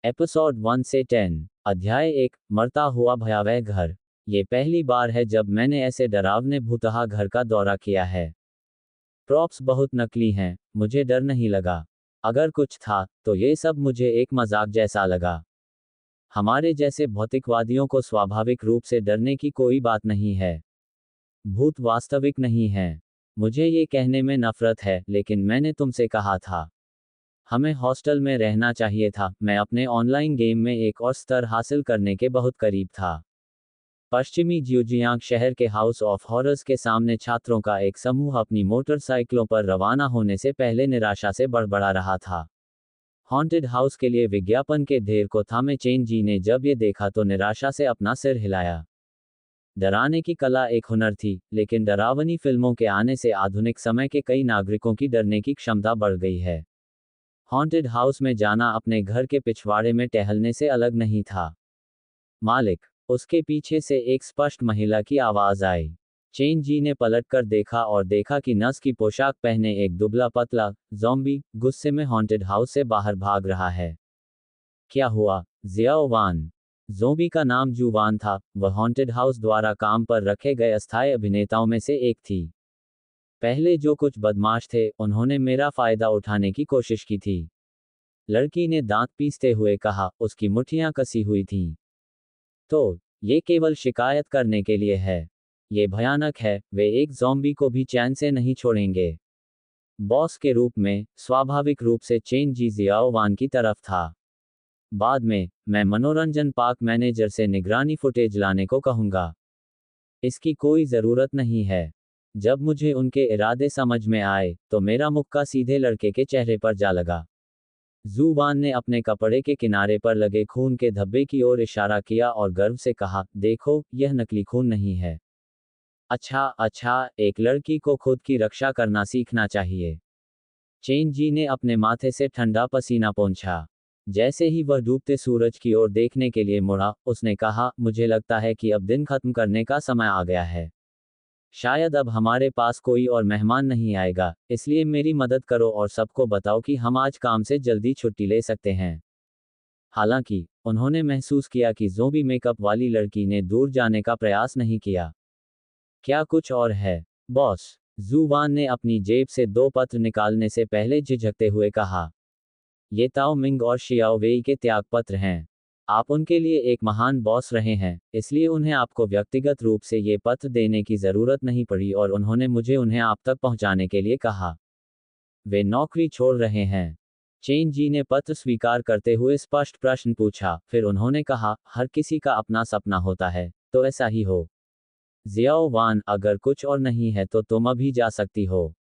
Episode 1 से 10। अध्याय 1। मरता हुआ भयावह घर। ये पहली बार है जब मैंने ऐसे डरावने भूतहा घर का दौरा किया है। प्रॉप्स बहुत नकली हैं, मुझे डर नहीं लगा। अगर कुछ था तो ये सब मुझे एक मजाक जैसा लगा। हमारे जैसे भौतिकवादियों को स्वाभाविक रूप से डरने की कोई बात नहीं है। भूत वास्तविक नहीं हैं। मुझे ये कहने में नफरत है, लेकिन मैंने तुमसे कहा था हमें हॉस्टल में रहना चाहिए था। मैं अपने ऑनलाइन गेम में एक और स्तर हासिल करने के बहुत करीब था। पश्चिमी ज्यूजियांग शहर के हाउस ऑफ हॉरर्स के सामने छात्रों का एक समूह अपनी मोटरसाइकिलों पर रवाना होने से पहले निराशा से बड़बड़ा रहा था। हॉन्टेड हाउस के लिए विज्ञापन के ढेर को थामे चेन जी ने जब ये देखा तो निराशा से अपना सिर हिलाया। डराने की कला एक हुनर थी, लेकिन डरावनी फिल्मों के आने से आधुनिक समय के कई नागरिकों की डरने की क्षमता बढ़ गई है। हॉन्टेड हाउस में जाना अपने घर के पिछवाड़े में टहलने से अलग नहीं था। मालिक। उसके पीछे से एक स्पष्ट महिला की आवाज आई। चेन जी ने पलटकर देखा और देखा कि नस की पोशाक पहने एक दुबला पतला ज़ॉम्बी गुस्से में हॉन्टेड हाउस से बाहर भाग रहा है। क्या हुआ? जियाओ वान। ज़ॉम्बी का नाम जू वान था। वह हॉन्टेड हाउस द्वारा काम पर रखे गए अस्थायी अभिनेताओं में से एक थी। पहले जो कुछ बदमाश थे, उन्होंने मेरा फायदा उठाने की कोशिश की थी। लड़की ने दांत पीसते हुए कहा, उसकी मुट्ठियां कसी हुई थीं। तो ये केवल शिकायत करने के लिए है। ये भयानक है, वे एक ज़ॉम्बी को भी चैन से नहीं छोड़ेंगे। बॉस के रूप में स्वाभाविक रूप से चेन जी जियाओ वान की तरफ था। बाद में मैं मनोरंजन पार्क मैनेजर से निगरानी फुटेज लाने को कहूंगा। इसकी कोई ज़रूरत नहीं है। जब मुझे उनके इरादे समझ में आए तो मेरा मुक्का सीधे लड़के के चेहरे पर जा लगा। ज़ुबान ने अपने कपड़े के किनारे पर लगे खून के धब्बे की ओर इशारा किया और गर्व से कहा, देखो, यह नकली खून नहीं है। अच्छा, एक लड़की को खुद की रक्षा करना सीखना चाहिए। चेन जी ने अपने माथे से ठंडा पसीना पोंछा। जैसे ही वह डूबते सूरज की ओर देखने के लिए मुड़ा, उसने कहा, मुझे लगता है कि अब दिन खत्म करने का समय आ गया है। शायद अब हमारे पास कोई और मेहमान नहीं आएगा, इसलिए मेरी मदद करो और सबको बताओ कि हम आज काम से जल्दी छुट्टी ले सकते हैं। हालांकि उन्होंने महसूस किया कि ज़ॉम्बी मेकअप वाली लड़की ने दूर जाने का प्रयास नहीं किया। क्या कुछ और है, बॉस? ज़ुबान ने अपनी जेब से 2 पत्र निकालने से पहले झिझकते हुए कहा। ये ताओ मिंग और शियाओ वेई के त्यागपत्र हैं। आप उनके लिए एक महान बॉस रहे हैं, इसलिए उन्हें आपको व्यक्तिगत रूप से ये पत्र देने की ज़रूरत नहीं पड़ी और उन्होंने मुझे उन्हें आप तक पहुंचाने के लिए कहा। वे नौकरी छोड़ रहे हैं? चेन जी ने पत्र स्वीकार करते हुए स्पष्ट प्रश्न पूछा, फिर उन्होंने कहा, हर किसी का अपना सपना होता है, तो ऐसा ही हो। जियाओ वान, अगर कुछ और नहीं है तो तुम अभी जा सकती हो।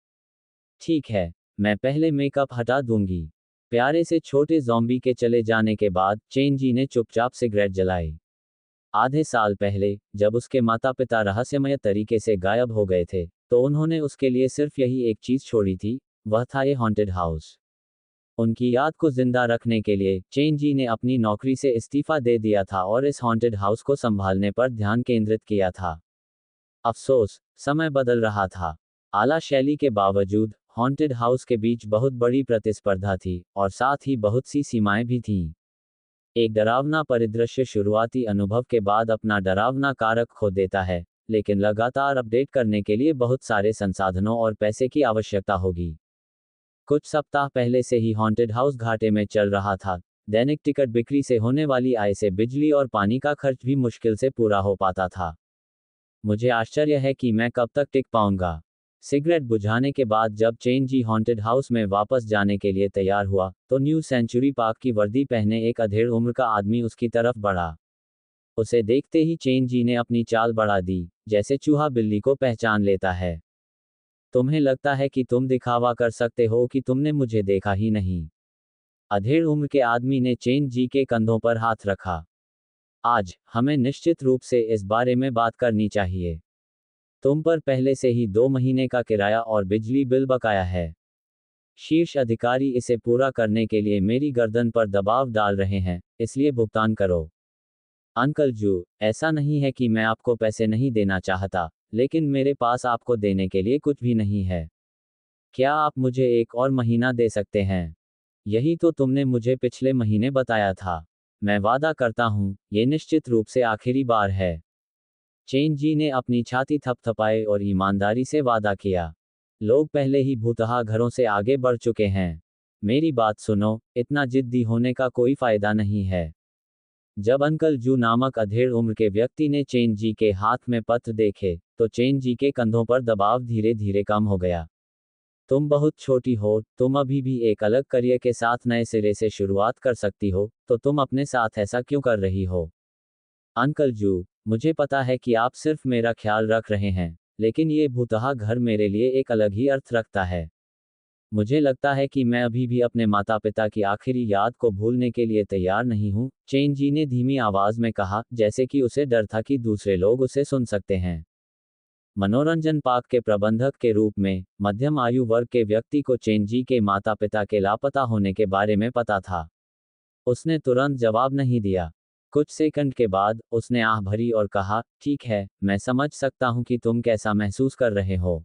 ठीक है, मैं पहले मेकअप हटा दूंगी। प्यारे से छोटे ज़ॉम्बी के चले जाने के बाद चेन जी ने चुपचाप सिगरेट जलाई। आधे साल पहले जब उसके माता पिता रहस्यमय तरीके से गायब हो गए थे, तो उन्होंने उसके लिए सिर्फ यही एक चीज़ छोड़ी थी, वह था ये हॉन्टेड हाउस। उनकी याद को जिंदा रखने के लिए चेन जी ने अपनी नौकरी से इस्तीफा दे दिया था और इस हॉन्टेड हाउस को संभालने पर ध्यान केंद्रित किया था। अफसोस, समय बदल रहा था। आला शैली के बावजूद हॉन्टेड हाउस के बीच बहुत बड़ी प्रतिस्पर्धा थी, और साथ ही बहुत सी सीमाएं भी थीं। एक डरावना परिदृश्य शुरुआती अनुभव के बाद अपना डरावना कारक खो देता है, लेकिन लगातार अपडेट करने के लिए बहुत सारे संसाधनों और पैसे की आवश्यकता होगी। कुछ सप्ताह पहले से ही हॉन्टेड हाउस घाटे में चल रहा था। दैनिक टिकट बिक्री से होने वाली आय से बिजली और पानी का खर्च भी मुश्किल से पूरा हो पाता था। मुझे आश्चर्य है कि मैं कब तक टिक पाऊंगा। सिगरेट बुझाने के बाद जब चेन जी हॉन्टेड हाउस में वापस जाने के लिए तैयार हुआ, तो न्यू सेंचुरी पार्क की वर्दी पहने एक अधेड़ उम्र का आदमी उसकी तरफ बढ़ा। उसे देखते ही चेन जी ने अपनी चाल बढ़ा दी, जैसे चूहा बिल्ली को पहचान लेता है। तुम्हें लगता है कि तुम दिखावा कर सकते हो कि तुमने मुझे देखा ही नहीं। अधेड़ उम्र के आदमी ने चेन जी के कंधों पर हाथ रखा। आज हमें निश्चित रूप से इस बारे में बात करनी चाहिए। तुम पर पहले से ही 2 महीने का किराया और बिजली बिल बकाया है। शीर्ष अधिकारी इसे पूरा करने के लिए मेरी गर्दन पर दबाव डाल रहे हैं, इसलिए भुगतान करो। अंकल जू, ऐसा नहीं है कि मैं आपको पैसे नहीं देना चाहता, लेकिन मेरे पास आपको देने के लिए कुछ भी नहीं है। क्या आप मुझे एक और महीना दे सकते हैं? यही तो तुमने मुझे पिछले महीने बताया था। मैं वादा करता हूँ, ये निश्चित रूप से आखिरी बार है। चेन जी ने अपनी छाती थपथपाई और ईमानदारी से वादा किया। लोग पहले ही भूतहा घरों से आगे बढ़ चुके हैं। मेरी बात सुनो, इतना जिद्दी होने का कोई फायदा नहीं है। जब अंकल जू नामक अधेड़ उम्र के व्यक्ति ने चेन जी के हाथ में पत्र देखे, तो चेन जी के कंधों पर दबाव धीरे धीरे कम हो गया। तुम बहुत छोटी हो, तुम अभी भी एक अलग करियर के साथ नए सिरे से शुरुआत कर सकती हो, तो तुम अपने साथ ऐसा क्यों कर रही हो? अंकल जू, मुझे पता है कि आप सिर्फ मेरा ख्याल रख रहे हैं, लेकिन ये भूतहा घर मेरे लिए एक अलग ही अर्थ रखता है। मुझे लगता है कि मैं अभी भी अपने माता पिता की आखिरी याद को भूलने के लिए तैयार नहीं हूँ, चेन जी ने धीमी आवाज में कहा, जैसे कि उसे डर था कि दूसरे लोग उसे सुन सकते हैं। मनोरंजन पार्क के प्रबंधक के रूप में मध्यम आयु वर्ग के व्यक्ति को चेन जी के माता पिता के लापता होने के बारे में पता था। उसने तुरंत जवाब नहीं दिया। कुछ सेकंड के बाद उसने आह भरी और कहा, ठीक है, मैं समझ सकता हूं कि तुम कैसा महसूस कर रहे हो।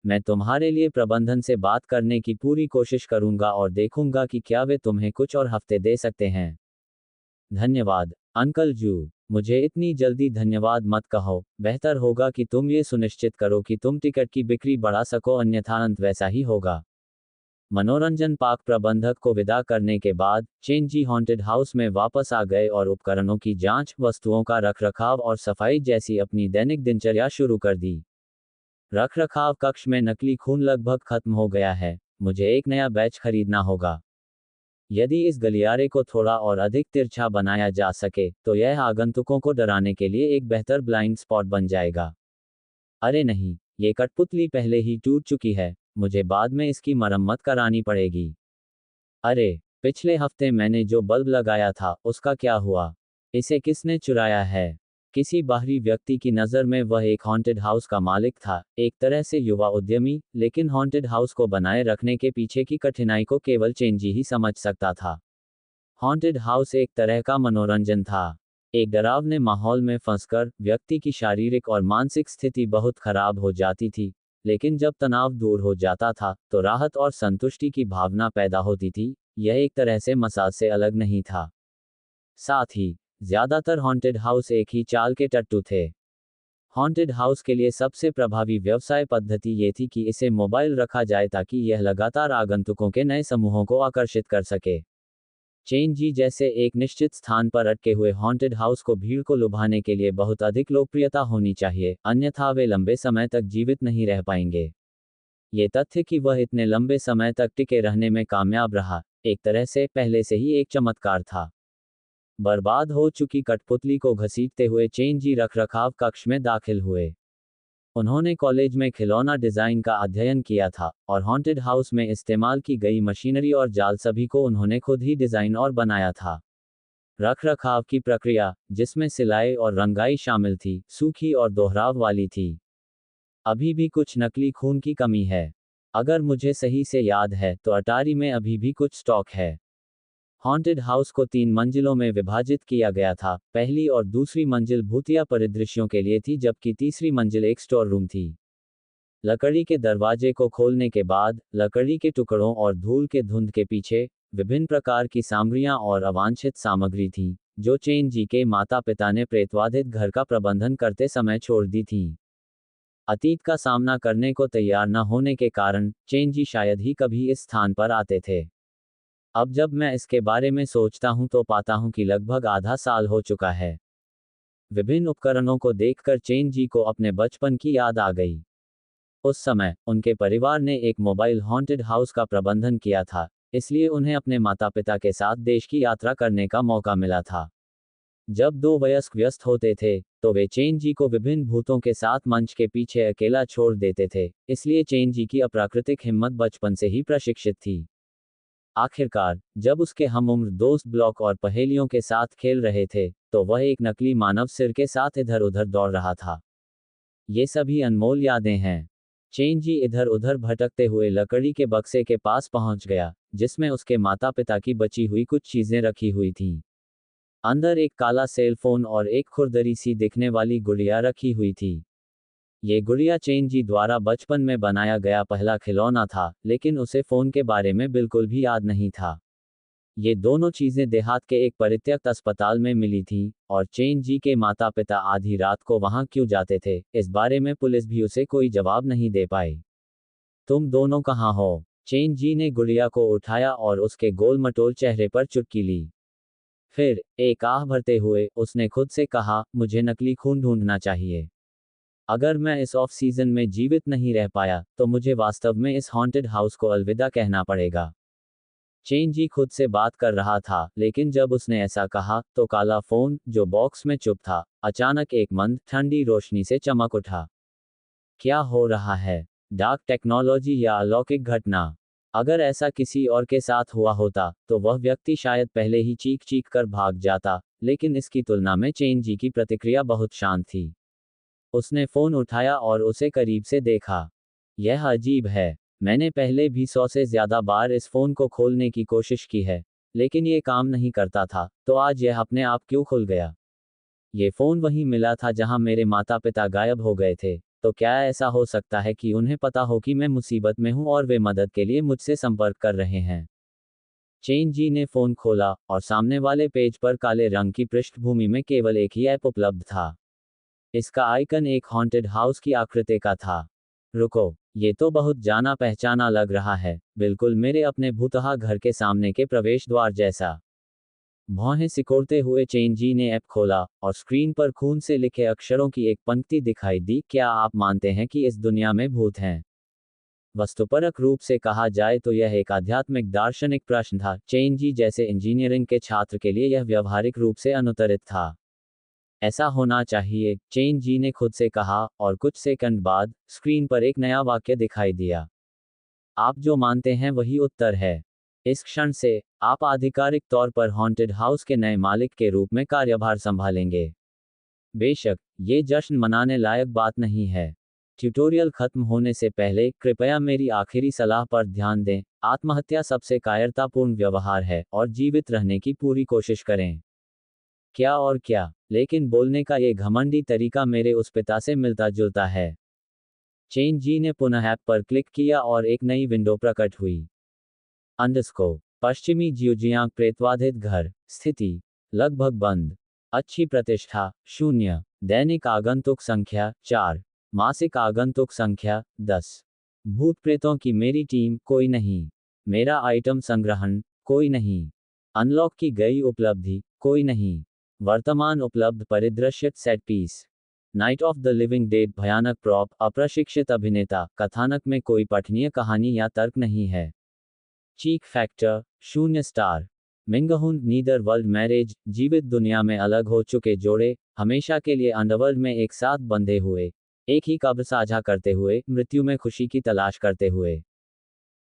मैं तुम्हारे लिए प्रबंधन से बात करने की पूरी कोशिश करूंगा और देखूंगा कि क्या वे तुम्हें कुछ और हफ्ते दे सकते हैं। धन्यवाद, अंकल जू। मुझे इतनी जल्दी धन्यवाद मत कहो, बेहतर होगा कि तुम ये सुनिश्चित करो कि तुम टिकट की बिक्री बढ़ा सको, अन्यथा अंत वैसा ही होगा। मनोरंजन पार्क प्रबंधक को विदा करने के बाद चेन जी हॉन्टेड हाउस में वापस आ गए और उपकरणों की जांच, वस्तुओं का रखरखाव और सफाई जैसी अपनी दैनिक दिनचर्या शुरू कर दी। रखरखाव कक्ष में नकली खून लगभग खत्म हो गया है, मुझे एक नया बैच खरीदना होगा। यदि इस गलियारे को थोड़ा और अधिक तिरछा बनाया जा सके, तो यह आगंतुकों को डराने के लिए एक बेहतर ब्लाइंड स्पॉट बन जाएगा। अरे नहीं, ये कठपुतली पहले ही टूट चुकी है, मुझे बाद में इसकी मरम्मत करानी पड़ेगी। अरे, पिछले हफ्ते मैंने जो बल्ब लगाया था, उसका क्या हुआ? इसे किसने चुराया है? किसी बाहरी व्यक्ति की नज़र में वह एक हॉन्टेड हाउस का मालिक था, एक तरह से युवा उद्यमी, लेकिन हॉन्टेड हाउस को बनाए रखने के पीछे की कठिनाई को केवल चेंजी ही समझ सकता था। हॉन्टेड हाउस एक तरह का मनोरंजन था। एक डरावने माहौल में फंसकर व्यक्ति की शारीरिक और मानसिक स्थिति बहुत खराब हो जाती थी, लेकिन जब तनाव दूर हो जाता था, तो राहत और संतुष्टि की भावना पैदा होती थी। यह एक तरह से मसाज से अलग नहीं था। साथ ही ज्यादातर हॉन्टेड हाउस एक ही चाल के टट्टू थे। हॉन्टेड हाउस के लिए सबसे प्रभावी व्यवसाय पद्धति ये थी कि इसे मोबाइल रखा जाए ताकि यह लगातार आगंतुकों के नए समूहों को आकर्षित कर सके। चेन जी जैसे एक निश्चित स्थान पर अटके हुए हॉन्टेड हाउस को भीड़ को लुभाने के लिए बहुत अधिक लोकप्रियता होनी चाहिए, अन्यथा वे लंबे समय तक जीवित नहीं रह पाएंगे। ये तथ्य कि वह इतने लंबे समय तक टिके रहने में कामयाब रहा, एक तरह से पहले से ही एक चमत्कार था। बर्बाद हो चुकी कठपुतली को घसीटते हुए चेन जी रखरखाव कक्ष में दाखिल हुए। उन्होंने कॉलेज में खिलौना डिजाइन का अध्ययन किया था, और हॉन्टेड हाउस में इस्तेमाल की गई मशीनरी और जाल सभी को उन्होंने खुद ही डिजाइन और बनाया था। रखरखाव की प्रक्रिया, जिसमें सिलाई और रंगाई शामिल थी, सूखी और दोहराव वाली थी। अभी भी कुछ नकली खून की कमी है। अगर मुझे सही से याद है, तो अटारी में अभी भी कुछ स्टॉक है। हॉन्टेड हाउस को 3 मंजिलों में विभाजित किया गया था। पहली और दूसरी मंजिल भूतिया परिदृश्यों के लिए थी, जबकि तीसरी मंजिल एक स्टोर रूम थी। लकड़ी के दरवाजे को खोलने के बाद, लकड़ी के टुकड़ों और धूल के धुंध के पीछे विभिन्न प्रकार की सामग्रियां और अवांछित सामग्री थी, जो चेन जी के माता पिता ने प्रेतवाधित घर का प्रबंधन करते समय छोड़ दी थी। अतीत का सामना करने को तैयार न होने के कारण चेन जी शायद ही कभी इस स्थान पर आते थे। अब जब मैं इसके बारे में सोचता हूं तो पाता हूं कि लगभग आधा साल हो चुका है। विभिन्न उपकरणों को देखकर चेन जी को अपने बचपन की याद आ गई। उस समय उनके परिवार ने एक मोबाइल हॉन्टेड हाउस का प्रबंधन किया था, इसलिए उन्हें अपने माता पिता के साथ देश की यात्रा करने का मौका मिला था। जब दो वयस्क व्यस्त होते थे, तो वे चेन जी को विभिन्न भूतों के साथ मंच के पीछे अकेला छोड़ देते थे, इसलिए चेन जी की अप्राकृतिक हिम्मत बचपन से ही प्रशिक्षित थी। आखिरकार, जब उसके हमउम्र दोस्त ब्लॉक और पहेलियों के साथ खेल रहे थे, तो वह एक नकली मानव सिर के साथ इधर उधर दौड़ रहा था। ये सभी अनमोल यादें हैं। चेन जी इधर उधर भटकते हुए लकड़ी के बक्से के पास पहुंच गया, जिसमें उसके माता पिता की बची हुई कुछ चीजें रखी हुई थीं। अंदर एक काला सेल फोन और एक खुरदरी सी दिखने वाली गुड़िया रखी हुई थी। ये गुड़िया चेन जी द्वारा बचपन में बनाया गया पहला खिलौना था, लेकिन उसे फोन के बारे में बिल्कुल भी याद नहीं था। ये दोनों चीजें देहात के एक परित्यक्त अस्पताल में मिली थीं, और चेन जी के माता पिता आधी रात को वहां क्यों जाते थे, इस बारे में पुलिस भी उसे कोई जवाब नहीं दे पाई। तुम दोनों कहाँ हो? चेन जी ने गुड़िया को उठाया और उसके गोल मटोल चेहरे पर चुटकी ली। फिर, एक आह भरते हुए, उसने खुद से कहा, मुझे नकली खून ढूंढना चाहिए। अगर मैं इस ऑफ सीजन में जीवित नहीं रह पाया, तो मुझे वास्तव में इस हॉन्टेड हाउस को अलविदा कहना पड़ेगा। चेन जी खुद से बात कर रहा था, लेकिन जब उसने ऐसा कहा, तो काला फोन, जो बॉक्स में चुप था, अचानक एक मंद, ठंडी रोशनी से चमक उठा। क्या हो रहा है? डार्क टेक्नोलॉजी या अलौकिक घटना? अगर ऐसा किसी और के साथ हुआ होता, तो वह व्यक्ति शायद पहले ही चीख चीख कर भाग जाता, लेकिन इसकी तुलना में चेन जी की प्रतिक्रिया बहुत शांत थी। उसने फोन उठाया और उसे करीब से देखा। यह अजीब है। मैंने पहले भी 100 से ज्यादा बार इस फोन को खोलने की कोशिश की है, लेकिन ये काम नहीं करता था, तो आज यह अपने आप क्यों खुल गया? ये फोन वहीं मिला था जहां मेरे माता पिता गायब हो गए थे, तो क्या ऐसा हो सकता है कि उन्हें पता हो कि मैं मुसीबत में हूं और वे मदद के लिए मुझसे संपर्क कर रहे हैं? चेन जी ने फोन खोला, और सामने वाले पेज पर काले रंग की पृष्ठभूमि में केवल एक ही ऐप उपलब्ध था। इसका आइकन एक हॉन्टेड हाउस की आकृति का था। रुको, ये तो बहुत जाना पहचाना लग रहा है, बिल्कुल मेरे अपने भूतहा घर के सामने के प्रवेश द्वार जैसा। भौहें सिकोड़ते हुए चेन जी ने ऐप खोला, और स्क्रीन पर खून से लिखे अक्षरों की एक पंक्ति दिखाई दी, क्या आप मानते हैं कि इस दुनिया में भूत हैं? वस्तुपरक रूप से कहा जाए तो यह एक आध्यात्मिक दार्शनिक प्रश्न था। चेन जी जैसे इंजीनियरिंग के छात्र के लिए यह व्यवहारिक रूप से अनुत्तरित था। ऐसा होना चाहिए, चेन जी ने खुद से कहा, और कुछ सेकंड बाद, स्क्रीन पर एक नया वाक्य दिखाई दिया। आप जो मानते हैं वही उत्तर है। इस क्षण से, आप आधिकारिक तौर पर हॉन्टेड हाउस के नए मालिक के रूप में कार्यभार संभालेंगे। बेशक, ये जश्न मनाने लायक बात नहीं है। ट्यूटोरियल खत्म होने से पहले, कृपया मेरी आखिरी सलाह पर ध्यान दें। आत्महत्या सबसे कायरतापूर्ण व्यवहार है, और जीवित रहने की पूरी कोशिश करें। क्या और क्या, लेकिन बोलने का ये घमंडी तरीका मेरे उस पिता से मिलता जुलता है। चेन जी ने पुनः ऐप पर क्लिक किया और एक नई विंडो प्रकट हुई। अंडरस्कोर पश्चिमी जियोजियांग प्रेतवाधित घर, स्थिति लगभग बंद, अच्छी प्रतिष्ठा 0, दैनिक आगंतुक संख्या 4, मासिक आगंतुक संख्या 10, भूत प्रेतों की मेरी टीम कोई नहीं, मेरा आइटम संग्रहण कोई नहीं, अनलॉक की गई उपलब्धि कोई नहीं, वर्तमान उपलब्ध परिदृश्य set piece, night of the living dead भयानक प्रॉप, अप्रशिक्षित अभिनेता, कथानक में कोई पठनीय कहानी या तर्क नहीं है। चीक फैक्टर 0 स्टार, मिंगहुन नीदर वर्ल्ड मैरिज, जीवित दुनिया में अलग हो चुके जोड़े, हमेशा के लिए अंडरवर्ल्ड में एक साथ बंधे हुए, एक ही कब्र साझा करते हुए, मृत्यु में खुशी की तलाश करते हुए।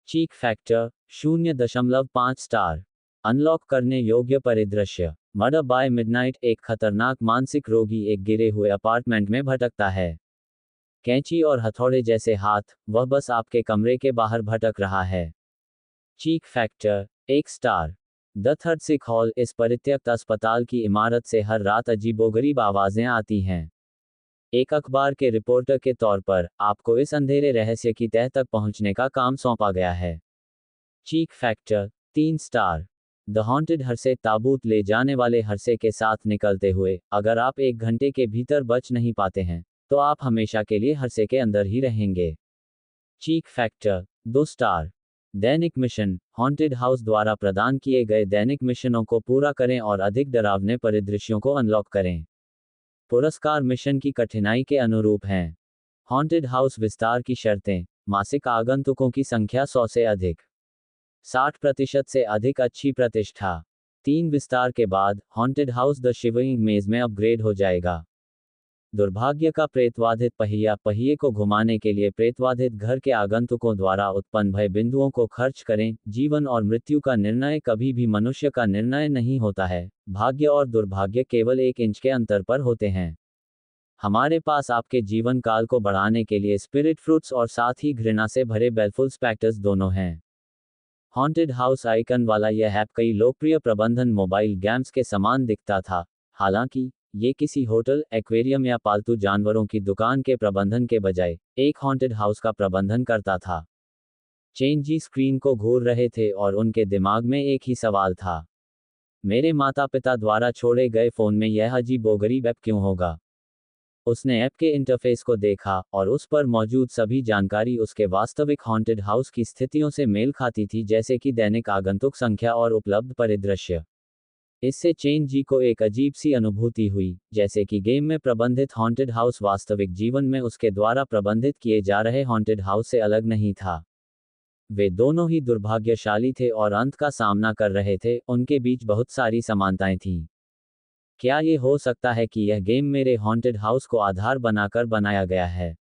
चीक फैक्टर 0.5 स्टार, अनलॉक करने योग्य परिदृश्य, मर्डर बाय मिडनाइट, एक खतरनाक मानसिक रोगी एक गिरे हुए अपार्टमेंट में भटकता है। कैंची और हथौड़े जैसे हाथ, वह बस आपके कमरे के बाहर भटक रहा है। Cheek factor 1 star, the third sick hall, इस परित्यक्त अस्पताल की इमारत से हर रात अजीबोगरीब आवाजें आती हैं। एक अखबार के रिपोर्टर के तौर पर, आपको इस अंधेरे रहस्य की तह तक पहुंचने का काम सौंपा गया है। Cheek factor 3 star, the haunted हरसे, ताबूत ले जाने वाले हरसे के साथ निकलते हुए, अगर आप 1 घंटे के भीतर बच नहीं पाते हैं, तो आप हमेशा के लिए हरसे के अंदर ही रहेंगे। चीक फैक्टर 2 स्टार, दैनिक मिशन, हॉन्टेड हाउस द्वारा प्रदान किए गए दैनिक मिशनों को पूरा करें और अधिक डरावने परिदृश्यों को अनलॉक करें। पुरस्कार मिशन की कठिनाई के अनुरूप हैं। हॉन्टेड हाउस विस्तार की शर्तें, मासिक आगंतुकों की संख्या 100 से अधिक, 60% से अधिक अच्छी प्रतिष्ठा, 3 विस्तार के बाद, हॉन्टेड हाउस द शिवरिंग मेज में अपग्रेड हो जाएगा। दुर्भाग्य का प्रेतवाधित पहिया, पहिए को घुमाने के लिए प्रेतवाधित घर के आगंतुकों द्वारा उत्पन्न भय बिंदुओं को खर्च करें। जीवन और मृत्यु का निर्णय कभी भी मनुष्य का निर्णय नहीं होता है, भाग्य और दुर्भाग्य केवल 1 इंच के अंतर पर होते हैं। हमारे पास आपके जीवन काल को बढ़ाने के लिए स्पिरिट फ्रूट्स और साथ ही घृणा से भरे बेलफुल स्पेक्टर्स दोनों हैं। हॉन्टेड हाउस आइकन वाला यह ऐप कई लोकप्रिय प्रबंधन मोबाइल गेम्स के समान दिखता था, हालांकि ये किसी होटल, एक्वेरियम या पालतू जानवरों की दुकान के प्रबंधन के बजाय एक हॉन्टेड हाउस का प्रबंधन करता था। चेन जी स्क्रीन को घूर रहे थे और उनके दिमाग में एक ही सवाल था। मेरे माता पिता द्वारा छोड़े गए फ़ोन में यह अजीबोगरीब ऐप क्यों होगा? उसने ऐप के इंटरफेस को देखा और उस पर मौजूद सभी जानकारी उसके वास्तविक हॉन्टेड हाउस की स्थितियों से मेल खाती थी, जैसे कि दैनिक आगंतुक संख्या और उपलब्ध परिदृश्य। इससे चेन जी को एक अजीब सी अनुभूति हुई, जैसे कि गेम में प्रबंधित हॉन्टेड हाउस वास्तविक जीवन में उसके द्वारा प्रबंधित किए जा रहे हॉन्टेड हाउस से अलग नहीं था। वे दोनों ही दुर्भाग्यशाली थे और अंत का सामना कर रहे थे, उनके बीच बहुत सारी समानताएं थीं। क्या ये हो सकता है कि यह गेम मेरे हॉन्टेड हाउस को आधार बनाकर बनाया गया है?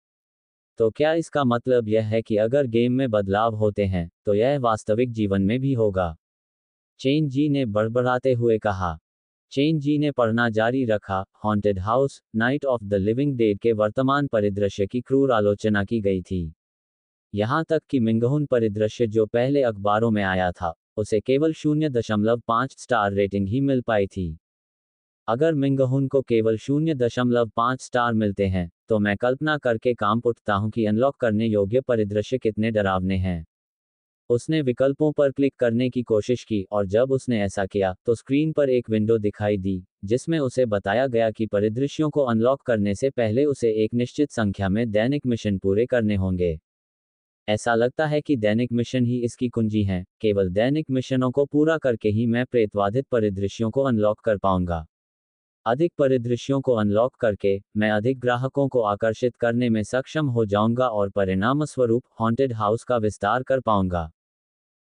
तो क्या इसका मतलब यह है कि अगर गेम में बदलाव होते हैं, तो यह वास्तविक जीवन में भी होगा? चेन जी ने बड़बड़ाते हुए कहा। चेन जी ने पढ़ना जारी रखा। Haunted house, night of the living dead के वर्तमान परिदृश्य की क्रूर आलोचना की गई थी। यहाँ तक कि मिंगहुन परिदृश्य जो पहले अखबारों में आया था, उसे केवल 0.5 स्टार रेटिंग ही मिल पाई थी। अगर मिंगहुन को केवल 0.5 स्टार मिलते हैं, तो मैं कल्पना करके कांप उठता हूं कि अनलॉक करने योग्य परिदृश्य कितने डरावने हैं। उसने विकल्पों पर क्लिक करने की कोशिश की और जब उसने ऐसा किया, तो स्क्रीन पर एक विंडो दिखाई दी, जिसमें उसे बताया गया कि परिदृश्यों को अनलॉक करने से पहले उसे एक निश्चित संख्या में दैनिक मिशन पूरे करने होंगे। ऐसा लगता है कि दैनिक मिशन ही इसकी कुंजी हैं। केवल दैनिक मिशनों को पूरा करके ही मैं प्रेतवाधित परिदृश्यों को अनलॉक कर पाऊंगा। अधिक परिदृश्यों को अनलॉक करके, मैं अधिक ग्राहकों को आकर्षित करने में सक्षम हो जाऊंगा और परिणामस्वरूप हॉन्टेड हाउस का विस्तार कर पाऊंगा।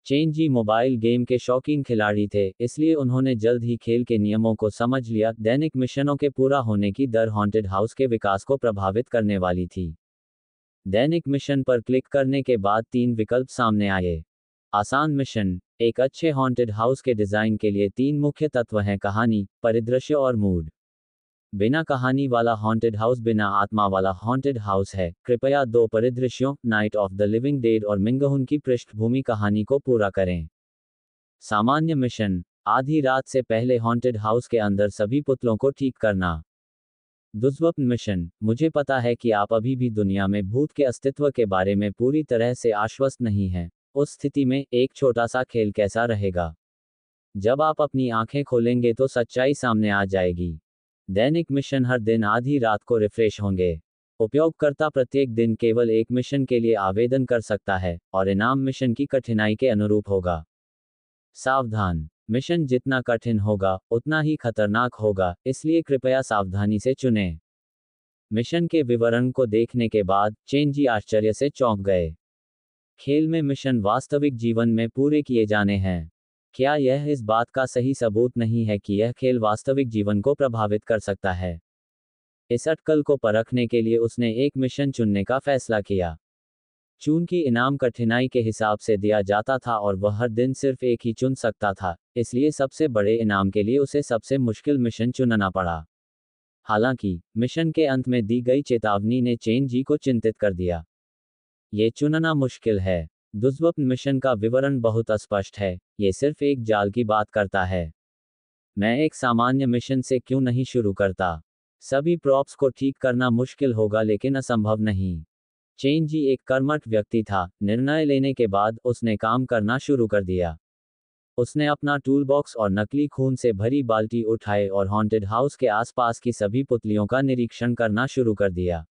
चेन जी मोबाइल गेम के शौकीन खिलाड़ी थे, इसलिए उन्होंने जल्द ही खेल के नियमों को समझ लिया। दैनिक मिशनों के पूरा होने की दर हॉन्टेड हाउस के विकास को प्रभावित करने वाली थी। दैनिक मिशन पर क्लिक करने के बाद 3 विकल्प सामने आए। आसान मिशन। एक अच्छे हॉन्टेड हाउस के डिजाइन के लिए 3 मुख्य तत्व हैं: कहानी, परिदृश्य और मूड। बिना कहानी वाला हॉन्टेड हाउस बिना आत्मा वाला हॉन्टेड हाउस है। कृपया 2 परिदृश्यों, night of the living Dead और मिंगहुन की पृष्ठभूमि कहानी को पूरा करें। सामान्य मिशन। आधी रात से पहले हॉन्टेड हाउस के अंदर सभी पुतलों को ठीक करना। दुष्स्वप्न मिशन। मुझे पता है कि आप अभी भी दुनिया में भूत के अस्तित्व के बारे में पूरी तरह से आश्वस्त नहीं हैं। उस स्थिति में एक छोटा सा खेल कैसा रहेगा? जब आप अपनी आंखें खोलेंगे तो सच्चाई सामने आ जाएगी। दैनिक मिशन हर दिन आधी रात को रिफ्रेश होंगे। उपयोगकर्ता प्रत्येक दिन केवल एक मिशन के लिए आवेदन कर सकता है, और इनाम मिशन की कठिनाई के अनुरूप होगा। सावधान। मिशन जितना कठिन होगा, उतना ही खतरनाक होगा, इसलिए कृपया सावधानी से चुनें। मिशन के विवरण को देखने के बाद, चेन जी आश्चर्य से चौंक गए। खेल में मिशन वास्तविक जीवन में पूरे किए जाने हैं। क्या यह इस बात का सही सबूत नहीं है कि यह खेल वास्तविक जीवन को प्रभावित कर सकता है? इस अटकल को परखने के लिए उसने एक मिशन चुनने का फैसला किया। चूंकि इनाम कठिनाई के हिसाब से दिया जाता था और वह हर दिन सिर्फ एक ही चुन सकता था, इसलिए सबसे बड़े इनाम के लिए उसे सबसे मुश्किल मिशन चुनना पड़ा। हालांकि, मिशन के अंत में दी गई चेतावनी ने चेन जी को चिंतित कर दिया। ये चुनना मुश्किल है। दुष्स्वप्न मिशन का विवरण बहुत अस्पष्ट है, ये सिर्फ एक जाल की बात करता है। मैं एक सामान्य मिशन से क्यों नहीं शुरू करता? सभी प्रॉप्स को ठीक करना मुश्किल होगा लेकिन असंभव नहीं। चेन जी एक कर्मठ व्यक्ति था। निर्णय लेने के बाद उसने काम करना शुरू कर दिया। उसने अपना टूलबॉक्स और नकली खून से भरी बाल्टी उठाए और हॉन्टेड हाउस के आसपास की सभी पुतलियों का निरीक्षण करना शुरू कर दिया।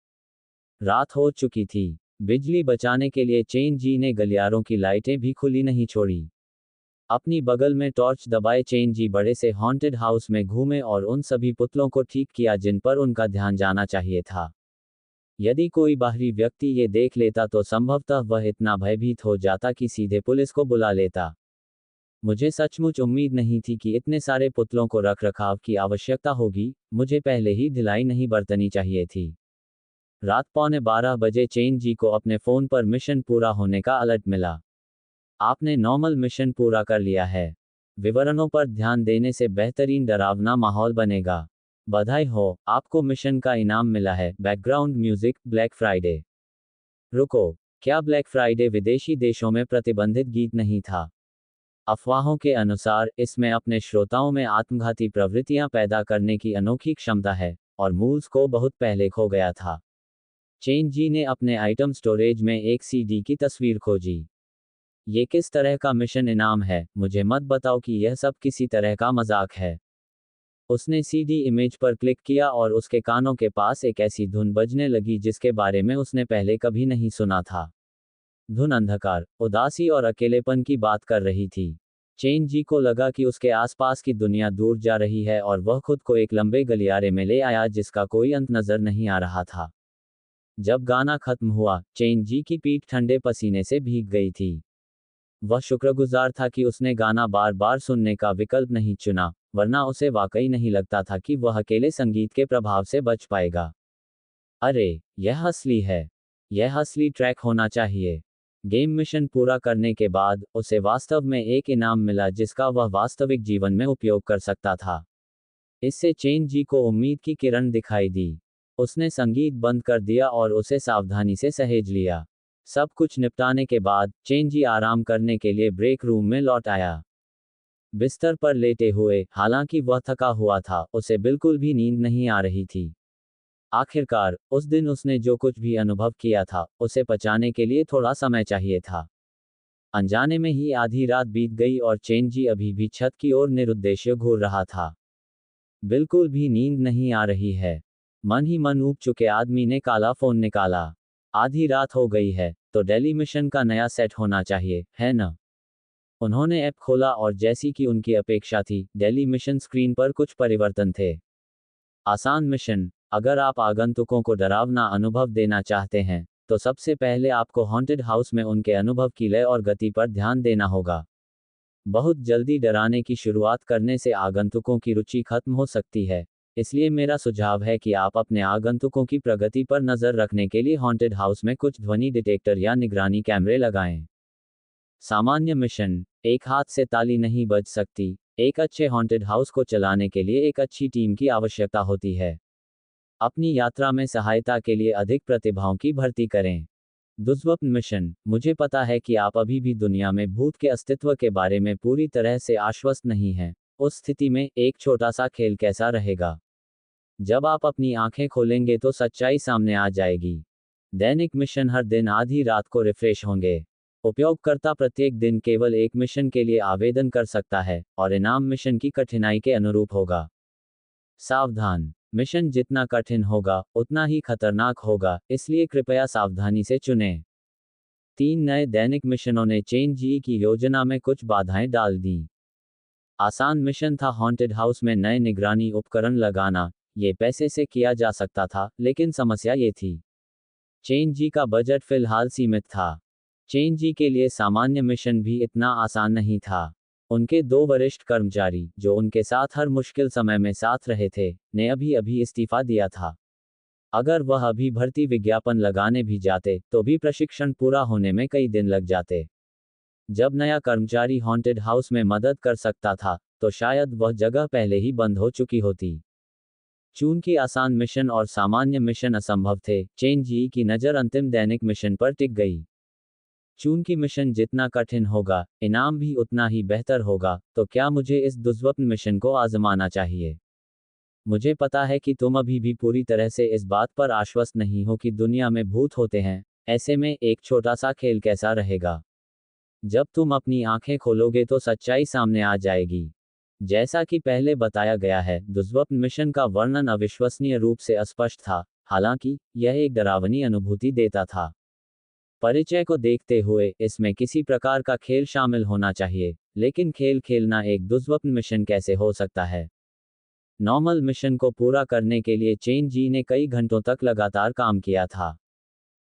रात हो चुकी थी। बिजली बचाने के लिए चेन जी ने गलियारों की लाइटें भी खुली नहीं छोड़ी। अपनी बगल में टॉर्च दबाए चेन जी बड़े से हॉन्टेड हाउस में घूमे और उन सभी पुतलों को ठीक किया जिन पर उनका ध्यान जाना चाहिए था। यदि कोई बाहरी व्यक्ति ये देख लेता तो संभवतः वह इतना भयभीत हो जाता कि सीधे पुलिस को बुला लेता। मुझे सचमुच उम्मीद नहीं थी कि इतने सारे पुतलों को रखरखाव की आवश्यकता होगी। मुझे पहले ही ढिलाई नहीं बरतनी चाहिए थी। रात 11:15 बजे चेन जी को अपने फोन पर मिशन पूरा होने का अलर्ट मिला। आपने नॉर्मल मिशन पूरा कर लिया है। विवरणों पर ध्यान देने से बेहतरीन डरावना माहौल बनेगा। बधाई हो, आपको मिशन का इनाम मिला है। Background music, black Friday. रुको, क्या ब्लैक फ्राइडे विदेशी देशों में प्रतिबंधित गीत नहीं था? अफवाहों के अनुसार, इसमें अपने श्रोताओं में आत्मघाती प्रवृत्तियां पैदा करने की अनोखी क्षमता है, और मूल्स को बहुत पहले खो गया था। चेन जी ने अपने आइटम स्टोरेज में एक सीडी की तस्वीर खोजी। ये किस तरह का मिशन इनाम है, मुझे मत बताओ कि यह सब किसी तरह का मजाक है। उसने सीडी इमेज पर क्लिक किया और उसके कानों के पास एक ऐसी धुन बजने लगी जिसके बारे में उसने पहले कभी नहीं सुना था। धुन अंधकार, उदासी और अकेलेपन की बात कर रही थी। चेन जी को लगा कि उसके आसपास की दुनिया दूर जा रही है और वह खुद को एक लंबे गलियारे में ले आया जिसका कोई अंत नजर नहीं आ रहा था। जब गाना खत्म हुआ, चेन जी की पीठ ठंडे पसीने से भीग गई थी। वह शुक्रगुजार था कि उसने गाना बार बार सुनने का विकल्प नहीं चुना, वरना उसे वाकई नहीं लगता था कि वह अकेले संगीत के प्रभाव से बच पाएगा। अरे, यह असली है। यह असली ट्रैक होना चाहिए। गेम मिशन पूरा करने के बाद उसे वास्तव में एक इनाम मिला जिसका वह वास्तविक जीवन में उपयोग कर सकता था। इससे चेन जी को उम्मीद की किरण दिखाई दी। उसने संगीत बंद कर दिया और उसे सावधानी से सहेज लिया। सब कुछ निपटाने के बाद चेन जी आराम करने के लिए ब्रेक रूम में लौट आया। बिस्तर पर लेटे हुए, हालांकि वह थका हुआ था, उसे बिल्कुल भी नींद नहीं आ रही थी। आखिरकार, उस दिन उसने जो कुछ भी अनुभव किया था, उसे पचाने के लिए थोड़ा समय चाहिए था। अनजाने में ही आधी रात बीत गई और चेन जी अभी भी छत की ओर निरुद्देश्य घूर रहा था। बिल्कुल भी नींद नहीं आ रही है। मन ही मन ऊब चुके आदमी ने काला फोन निकाला। आधी रात हो गई है, तो डेली मिशन का नया सेट होना चाहिए, है न? उन्होंने ऐप खोला और जैसी कि उनकी अपेक्षा थी, डेली मिशन स्क्रीन पर कुछ परिवर्तन थे। आसान मिशन। अगर आप आगंतुकों को डरावना अनुभव देना चाहते हैं, तो सबसे पहले आपको हॉन्टेड हाउस में उनके अनुभव की लय और गति पर ध्यान देना होगा। बहुत जल्दी डराने की शुरुआत करने से आगंतुकों की रुचि खत्म हो सकती है, इसलिए मेरा सुझाव है कि आप अपने आगंतुकों की प्रगति पर नजर रखने के लिए हॉन्टेड हाउस में कुछ ध्वनि डिटेक्टर या निगरानी कैमरे लगाएं। सामान्य मिशन। एक हाथ से ताली नहीं बज सकती। एक अच्छे हॉन्टेड हाउस को चलाने के लिए एक अच्छी टीम की आवश्यकता होती है। अपनी यात्रा में सहायता के लिए अधिक प्रतिभाओं की भर्ती करें। दुष्स्वप्न मिशन। मुझे पता है कि आप अभी भी दुनिया में भूत के अस्तित्व के बारे में पूरी तरह से आश्वस्त नहीं हैं। उस स्थिति में एक छोटा सा खेल कैसा रहेगा? जब आप अपनी आंखें खोलेंगे तो सच्चाई सामने आ जाएगी। दैनिक मिशन। हर दिन आधी रात को रिफ्रेश होंगे। उपयोगकर्ता प्रत्येक दिन केवल एक मिशन के लिए आवेदन कर सकता है, और इनाम मिशन की कठिनाई के अनुरूप होगा। सावधान। मिशन जितना कठिन होगा, उतना ही खतरनाक होगा, इसलिए कृपया सावधानी से चुनें। 3 नए दैनिक मिशनों ने चेन जी की योजना में कुछ बाधाएं डाल दी। आसान मिशन था हॉन्टेड हाउस में नए निगरानी उपकरण लगाना। ये पैसे से किया जा सकता था, लेकिन समस्या ये थी। चेन जी का बजट फिलहाल सीमित था। चेन जी के लिए सामान्य मिशन भी इतना आसान नहीं था। उनके 2 वरिष्ठ कर्मचारी, जो उनके साथ हर मुश्किल समय में साथ रहे थे, ने अभी अभी इस्तीफा दिया था। अगर वह अभी भर्ती विज्ञापन लगाने भी जाते, तो भी प्रशिक्षण पूरा होने में कई दिन लग जाते। जब नया कर्मचारी हॉन्टेड हाउस में मदद कर सकता था, तो शायद वह जगह पहले ही बंद हो चुकी होती। चूंकि आसान मिशन और सामान्य मिशन असंभव थे, चेन जी की नज़र अंतिम दैनिक मिशन पर टिक गई। चूंकि मिशन जितना कठिन होगा, इनाम भी उतना ही बेहतर होगा, तो क्या मुझे इस दुष्स्वप्न मिशन को आजमाना चाहिए? मुझे पता है कि तुम अभी भी पूरी तरह से इस बात पर आश्वस्त नहीं हो कि दुनिया में भूत होते हैं। ऐसे में एक छोटा सा खेल कैसा रहेगा? जब तुम अपनी आंखें खोलोगे तो सच्चाई सामने आ जाएगी। जैसा कि पहले बताया गया है, दुष्स्वप्न मिशन का वर्णन अविश्वसनीय रूप से अस्पष्ट था, हालांकि यह एक डरावनी अनुभूति देता था। परिचय को देखते हुए, इसमें किसी प्रकार का खेल शामिल होना चाहिए, लेकिन खेल खेलना एक दुष्स्वप्न मिशन कैसे हो सकता है? नॉर्मल मिशन को पूरा करने के लिए चेन जी ने कई घंटों तक लगातार काम किया था।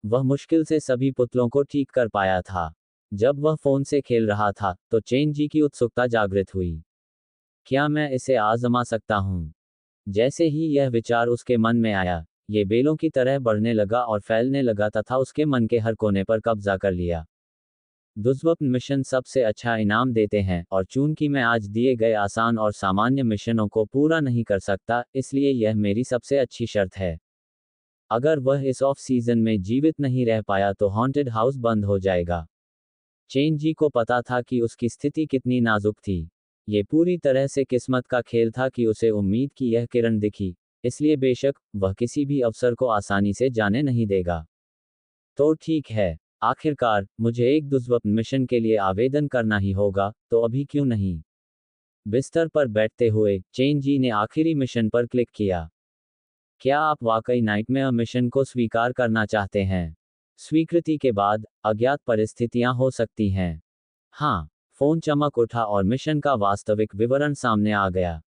वह मुश्किल से सभी पुतलों को ठीक कर पाया था। जब वह फोन से खेल रहा था, तो चेन जी की उत्सुकता जागृत हुई। क्या मैं इसे आजमा सकता हूँ? जैसे ही यह विचार उसके मन में आया, ये बेलों की तरह बढ़ने लगा और फैलने लगा तथा उसके मन के हर कोने पर कब्जा कर लिया। दुष्स्वप्न मिशन सबसे अच्छा इनाम देते हैं, और चूंकि मैं आज दिए गए आसान और सामान्य मिशनों को पूरा नहीं कर सकता, इसलिए यह मेरी सबसे अच्छी शर्त है। अगर वह इस ऑफ सीजन में जीवित नहीं रह पाया तो हॉन्टेड हाउस बंद हो जाएगा। चेन जी को पता था कि उसकी स्थिति कितनी नाजुक थी। ये पूरी तरह से किस्मत का खेल था कि उसे उम्मीद की यह किरण दिखी, इसलिए बेशक वह किसी भी अवसर को आसानी से जाने नहीं देगा। तो ठीक है, आखिरकार मुझे एक दुर्लभ मिशन के लिए आवेदन करना ही होगा, तो अभी क्यों नहीं। बिस्तर पर बैठते हुए चेन जी ने आखिरी मिशन पर क्लिक किया। क्या आप वाकई नाइटमेयर मिशन को स्वीकार करना चाहते हैं? स्वीकृति के बाद अज्ञात परिस्थितियां हो सकती हैं। हाँ। फोन चमक उठा और मिशन का वास्तविक विवरण सामने आ गया।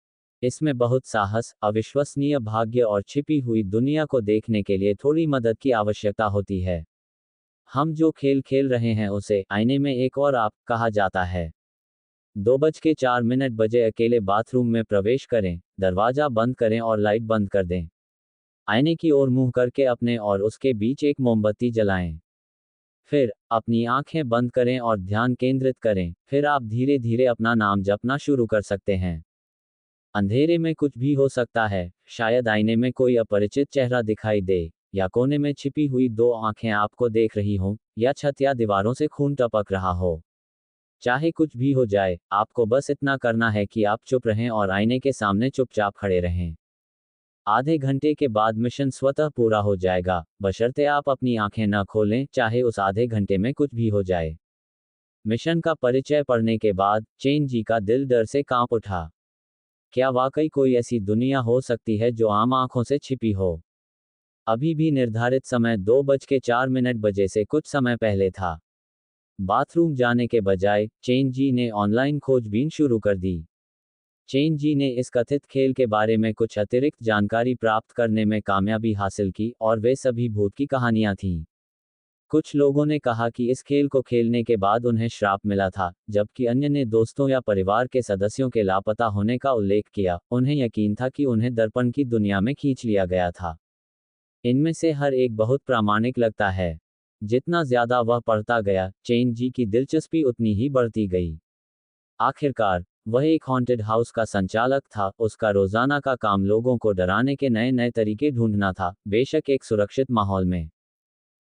इसमें बहुत साहस, अविश्वसनीय भाग्य और छिपी हुई दुनिया को देखने के लिए थोड़ी मदद की आवश्यकता होती है। हम जो खेल खेल रहे हैं उसे आईने में एक और आप कहा जाता है। 2:04 बजे अकेले बाथरूम में प्रवेश करें, दरवाजा बंद करें और लाइट बंद कर दें। आईने की ओर मुंह करके अपने और उसके बीच एक मोमबत्ती जलाएं। फिर अपनी आंखें बंद करें और ध्यान केंद्रित करें, फिर आप धीरे धीरे अपना नाम जपना शुरू कर सकते हैं। अंधेरे में कुछ भी हो सकता है, शायद आईने में कोई अपरिचित चेहरा दिखाई दे, या कोने में छिपी हुई दो आंखें आपको देख रही हों, या छत या दीवारों से खून टपक रहा हो। चाहे कुछ भी हो जाए, आपको बस इतना करना है कि आप चुप रहें और आईने के सामने चुपचाप खड़े रहें। आधे घंटे के बाद मिशन स्वतः पूरा हो जाएगा, बशर्ते आप अपनी आंखें न खोलें, चाहे उस आधे घंटे में कुछ भी हो जाए। मिशन का परिचय पढ़ने के बाद चेन जी का दिल डर से कांप उठा। क्या वाकई कोई ऐसी दुनिया हो सकती है जो आम आंखों से छिपी हो? अभी भी निर्धारित समय 2:04 से कुछ समय पहले था। बाथरूम जाने के बजाय चेन जी ने ऑनलाइन खोजबीन शुरू कर दी। चेन जी ने इस कथित खेल के बारे में कुछ अतिरिक्त जानकारी प्राप्त करने में कामयाबी हासिल की, और वे सभी भूत की कहानियां थीं। कुछ लोगों ने कहा कि इस खेल को खेलने के बाद उन्हें श्राप मिला था, जबकि अन्य ने दोस्तों या परिवार के सदस्यों के लापता होने का उल्लेख किया। उन्हें यकीन था कि उन्हें दर्पण की दुनिया में खींच लिया गया था। इनमें से हर एक बहुत प्रामाणिक लगता है। जितना ज्यादा वह पढ़ता गया, चेन जी की दिलचस्पी उतनी ही बढ़ती गई। आखिरकार वह एक हॉन्टेड हाउस का संचालक था। उसका रोजाना का काम लोगों को डराने के नए नए तरीके ढूंढना था, बेशक एक सुरक्षित माहौल में।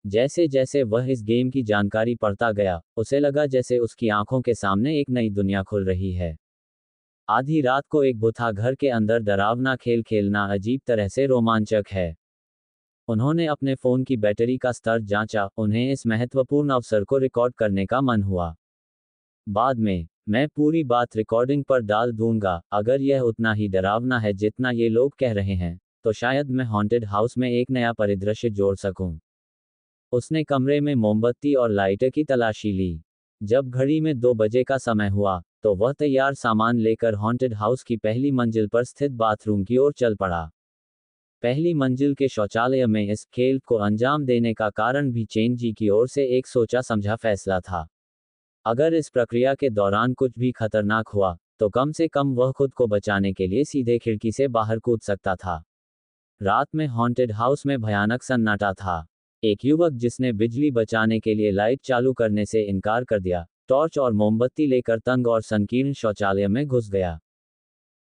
जैसे जैसे वह इस गेम की जानकारी पढ़ता गया, उसे लगा जैसे उसकी आंखों के सामने एक नई दुनिया खुल रही है। आधी रात को एक भुतहा घर के अंदर डरावना खेल खेलना अजीब तरह से रोमांचक है। उन्होंने अपने फोन की बैटरी का स्तर जांचा, उन्हें इस महत्वपूर्ण अवसर को रिकॉर्ड करने का मन हुआ। बाद में मैं पूरी बात रिकॉर्डिंग पर डाल दूंगा। अगर यह उतना ही डरावना है जितना ये लोग कह रहे हैं, तो शायद मैं हॉन्टेड हाउस में एक नया परिदृश्य जोड़ सकूं। उसने कमरे में मोमबत्ती और लाइटर की तलाशी ली। जब घड़ी में 2 बजे का समय हुआ, तो वह तैयार सामान लेकर हॉन्टेड हाउस की पहली मंजिल पर स्थित बाथरूम की ओर चल पड़ा। पहली मंजिल के शौचालय में इस खेल को अंजाम देने का कारण भी चेन जी की ओर से एक सोचा समझा फैसला था। अगर इस प्रक्रिया के दौरान कुछ भी खतरनाक हुआ, तो कम से कम वह खुद को बचाने के लिए सीधे खिड़की से बाहर कूद सकता था। रात में हॉन्टेड हाउस में भयानक सन्नाटा था। एक युवक जिसने बिजली बचाने के लिए लाइट चालू करने से इनकार कर दिया, टॉर्च और मोमबत्ती लेकर तंग और संकीर्ण शौचालय में घुस गया।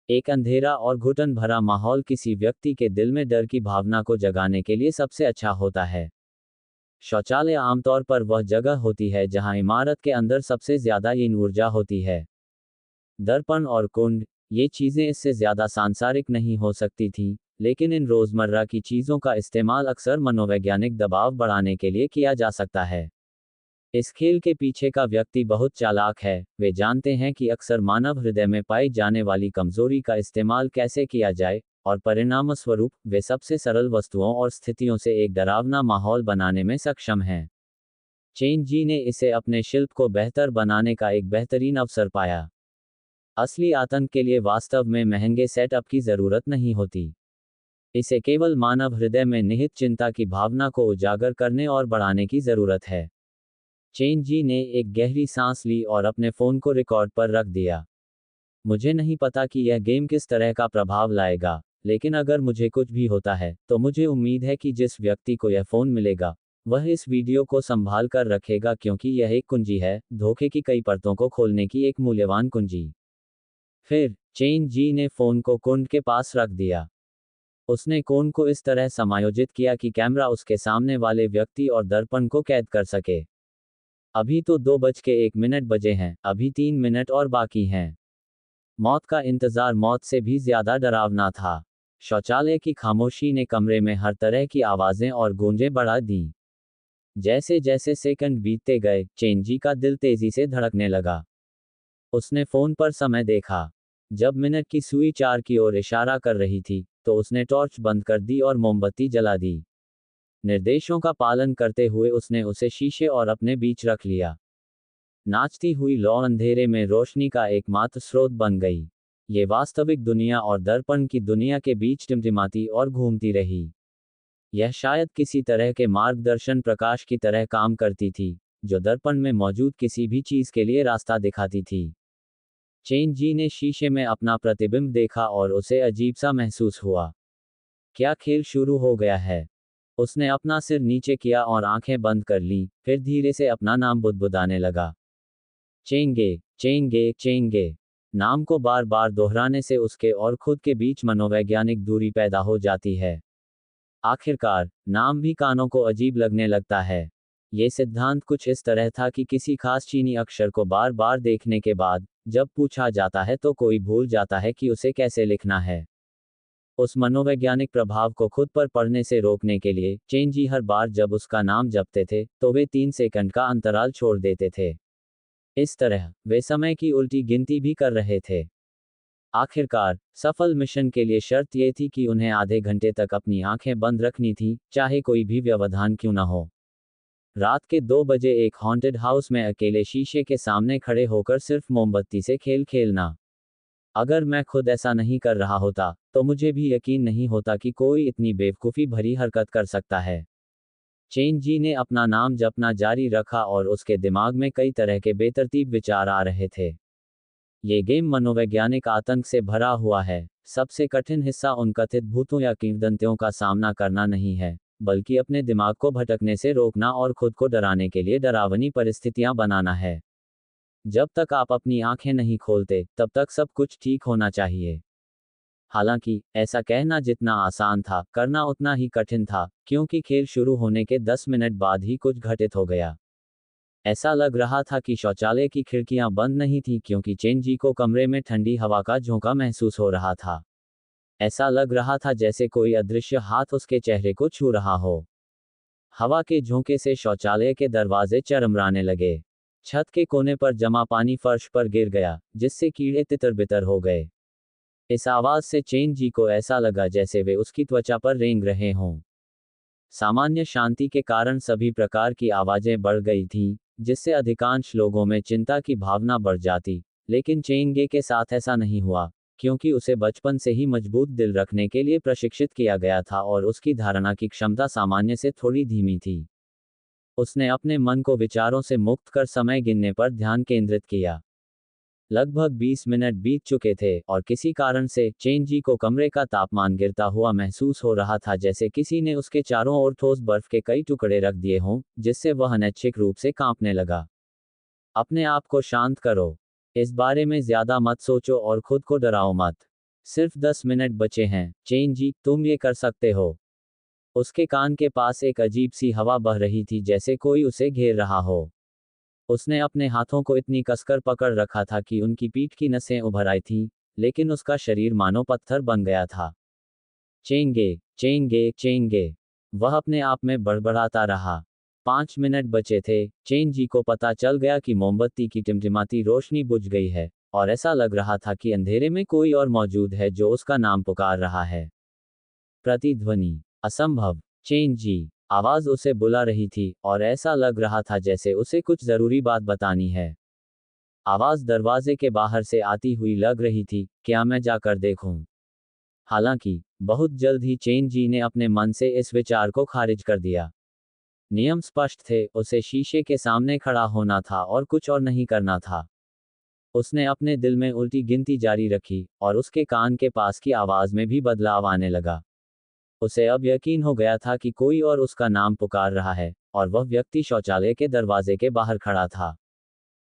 एक अंधेरा और घुटन भरा माहौल किसी व्यक्ति के दिल में डर की भावना को जगाने के लिए सबसे अच्छा होता है। शौचालय आमतौर पर वह जगह होती है जहां इमारत के अंदर सबसे ज्यादा इन ऊर्जा होती है। दर्पण और कुंड, ये चीजें इससे ज्यादा सांसारिक नहीं हो सकती थीं, लेकिन इन रोजमर्रा की चीजों का इस्तेमाल अक्सर मनोवैज्ञानिक दबाव बढ़ाने के लिए किया जा सकता है। इस खेल के पीछे का व्यक्ति बहुत चालाक है। वे जानते हैं कि अक्सर मानव हृदय में पाई जाने वाली कमजोरी का इस्तेमाल कैसे किया जाए, और परिणामस्वरूप वे सबसे सरल वस्तुओं और स्थितियों से एक डरावना माहौल बनाने में सक्षम हैं। चेन जी ने इसे अपने शिल्प को बेहतर बनाने का एक बेहतरीन अवसर पाया। असली आतंक के लिए वास्तव में महंगे सेटअप की जरूरत नहीं होती। इसे केवल मानव हृदय में निहित चिंता की भावना को उजागर करने और बढ़ाने की जरूरत है। चेन जी ने एक गहरी सांस ली और अपने फोन को रिकॉर्ड पर रख दिया। मुझे नहीं पता कि यह गेम किस तरह का प्रभाव लाएगा, लेकिन अगर मुझे कुछ भी होता है, तो मुझे उम्मीद है कि जिस व्यक्ति को यह फोन मिलेगा, वह इस वीडियो को संभाल कर रखेगा, क्योंकि यह एक कुंजी है, धोखे की कई परतों को खोलने की एक मूल्यवान कुंजी। फिर चेन जी ने फोन को कुंड के पास रख दिया। उसने कोन को इस तरह समायोजित किया कि कैमरा उसके सामने वाले व्यक्ति और दर्पण को कैद कर सके। अभी तो 2:01 बजे हैं, अभी 3 मिनट और बाकी हैं। मौत का इंतजार मौत से भी ज्यादा डरावना था। शौचालय की खामोशी ने कमरे में हर तरह की आवाजें और गूंजें बढ़ा दी। जैसे जैसे सेकंड बीतते गए, चेंजी का दिल तेजी से धड़कने लगा। उसने फोन पर समय देखा। जब मिनट की सुई 4 की ओर इशारा कर रही थी, तो उसने टॉर्च बंद कर दी और मोमबत्ती जला दी। निर्देशों का पालन करते हुए उसने उसे शीशे और अपने बीच रख लिया। नाचती हुई लौ अंधेरे में रोशनी का एकमात्र स्रोत बन गई। ये वास्तविक दुनिया और दर्पण की दुनिया के बीच टिमटिमाती और घूमती रही। यह शायद किसी तरह के मार्गदर्शन प्रकाश की तरह काम करती थी, जो दर्पण में मौजूद किसी भी चीज के लिए रास्ता दिखाती थी। चेन जी ने शीशे में अपना प्रतिबिंब देखा और उसे अजीब सा महसूस हुआ। क्या खेल शुरू हो गया है? उसने अपना सिर नीचे किया और आंखें बंद कर लीं, फिर धीरे से अपना नाम बुदबुदाने लगा। चेंगे, चेंगे, चेंगे। नाम को बार बार दोहराने से उसके और खुद के बीच मनोवैज्ञानिक दूरी पैदा हो जाती है। आखिरकार, नाम भी कानों को अजीब लगने लगता है। ये सिद्धांत कुछ इस तरह था कि किसी खास चीनी अक्षर को बार बार देखने के बाद, जब पूछा जाता है तो कोई भूल जाता है कि उसे कैसे लिखना है। उस मनोवैज्ञानिक प्रभाव को खुद पर पढ़ने से रोकने के लिए, चेंजी हर बार जब उसका नाम जपते थे, तो वे 3 सेकंड का अंतराल छोड़ देते थे। इस तरह, वे समय की उल्टी गिनती भी कर रहे थे। आखिरकार, सफल मिशन के लिए शर्त ये थी कि उन्हें आधे घंटे तक अपनी आंखें बंद रखनी थी, चाहे कोई भी व्यवधान क्यों न हो। रात के 2 बजे एक हॉन्टेड हाउस में अकेले शीशे के सामने खड़े होकर सिर्फ मोमबत्ती से खेल खेलना। अगर मैं खुद ऐसा नहीं कर रहा होता, तो मुझे भी यकीन नहीं होता कि कोई इतनी बेवकूफ़ी भरी हरकत कर सकता है। चेन जी ने अपना नाम जपना जारी रखा और उसके दिमाग में कई तरह के बेतरतीब विचार आ रहे थे। ये गेम मनोवैज्ञानिक आतंक से भरा हुआ है। सबसे कठिन हिस्सा उन कथित भूतों या किंवदंतियों का सामना करना नहीं है, बल्कि अपने दिमाग को भटकने से रोकना और खुद को डराने के लिए डरावनी परिस्थितियां बनाना है। जब तक आप अपनी आंखें नहीं खोलते, तब तक सब कुछ ठीक होना चाहिए। हालांकि, ऐसा कहना जितना आसान था, करना उतना ही कठिन था, क्योंकि खेल शुरू होने के 10 मिनट बाद ही कुछ घटित हो गया। ऐसा लग रहा था कि शौचालय की खिड़कियां बंद नहीं थीं क्योंकि चेंजी को कमरे में ठंडी हवा का झोंका महसूस हो रहा था। ऐसा लग रहा था जैसे कोई अदृश्य हाथ उसके चेहरे को छू रहा हो। हवा के झोंके से शौचालय के दरवाजे चरमराने लगे। छत के कोने पर जमा पानी फर्श पर गिर गया, जिससे कीड़े तितर-बितर हो गए। इस आवाज से चेन जी को ऐसा लगा जैसे वे उसकी त्वचा पर रेंग रहे हों। सामान्य शांति के कारण सभी प्रकार की आवाजें बढ़ गई थीं, जिससे अधिकांश लोगों में चिंता की भावना बढ़ जाती। लेकिन चेंगे के साथ ऐसा नहीं हुआ, क्योंकि उसे बचपन से ही मजबूत दिल रखने के लिए प्रशिक्षित किया गया था और उसकी धारणा की क्षमता सामान्य से थोड़ी धीमी थी। उसने अपने मन को विचारों से मुक्त कर समय गिनने पर ध्यान केंद्रित किया। लगभग 20 मिनट बीत चुके थे और किसी कारण से चेंजी को कमरे का तापमान गिरता हुआ महसूस हो रहा था, जैसे किसी ने उसके चारों ओर ठोस बर्फ के कई टुकड़े रख दिए हों, जिससे वह अनैच्छिक रूप से कांपने लगा। अपने आप को शांत करो। इस बारे में ज्यादा मत सोचो और खुद को डराओ मत। सिर्फ 10 मिनट बचे हैं, चेंजी, तुम ये कर सकते हो। उसके कान के पास एक अजीब सी हवा बह रही थी, जैसे कोई उसे घेर रहा हो। उसने अपने हाथों को इतनी कसकर पकड़ रखा था कि उनकी पीठ की नसें उभर आई थीं, लेकिन उसका शरीर मानो पत्थर बन गया था। चेंगे, चेंगे, चेंगे। वह अपने आप में बड़बड़ाता रहा। 5 मिनट बचे थे। चेन जी को पता चल गया कि मोमबत्ती की टिमटिमाती रोशनी बुझ गई है, और ऐसा लग रहा था कि अंधेरे में कोई और मौजूद है जो उसका नाम पुकार रहा है। प्रतिध्वनि। असंभव। चेन जी। आवाज उसे बुला रही थी, और ऐसा लग रहा था जैसे उसे कुछ जरूरी बात बतानी है। आवाज दरवाजे के बाहर से आती हुई लग रही थी, क्या मैं जाकर देखूं? हालांकि, बहुत जल्द ही चेन जी ने अपने मन से इस विचार को खारिज कर दिया। नियम स्पष्ट थे, उसे शीशे के सामने खड़ा होना था और कुछ और नहीं करना था। उसने अपने दिल में उल्टी गिनती जारी रखी, और उसके कान के पास की आवाज में भी बदलाव आने लगा। उसे अब यकीन हो गया था कि कोई और उसका नाम पुकार रहा है, और वह व्यक्ति शौचालय के दरवाजे के बाहर खड़ा था।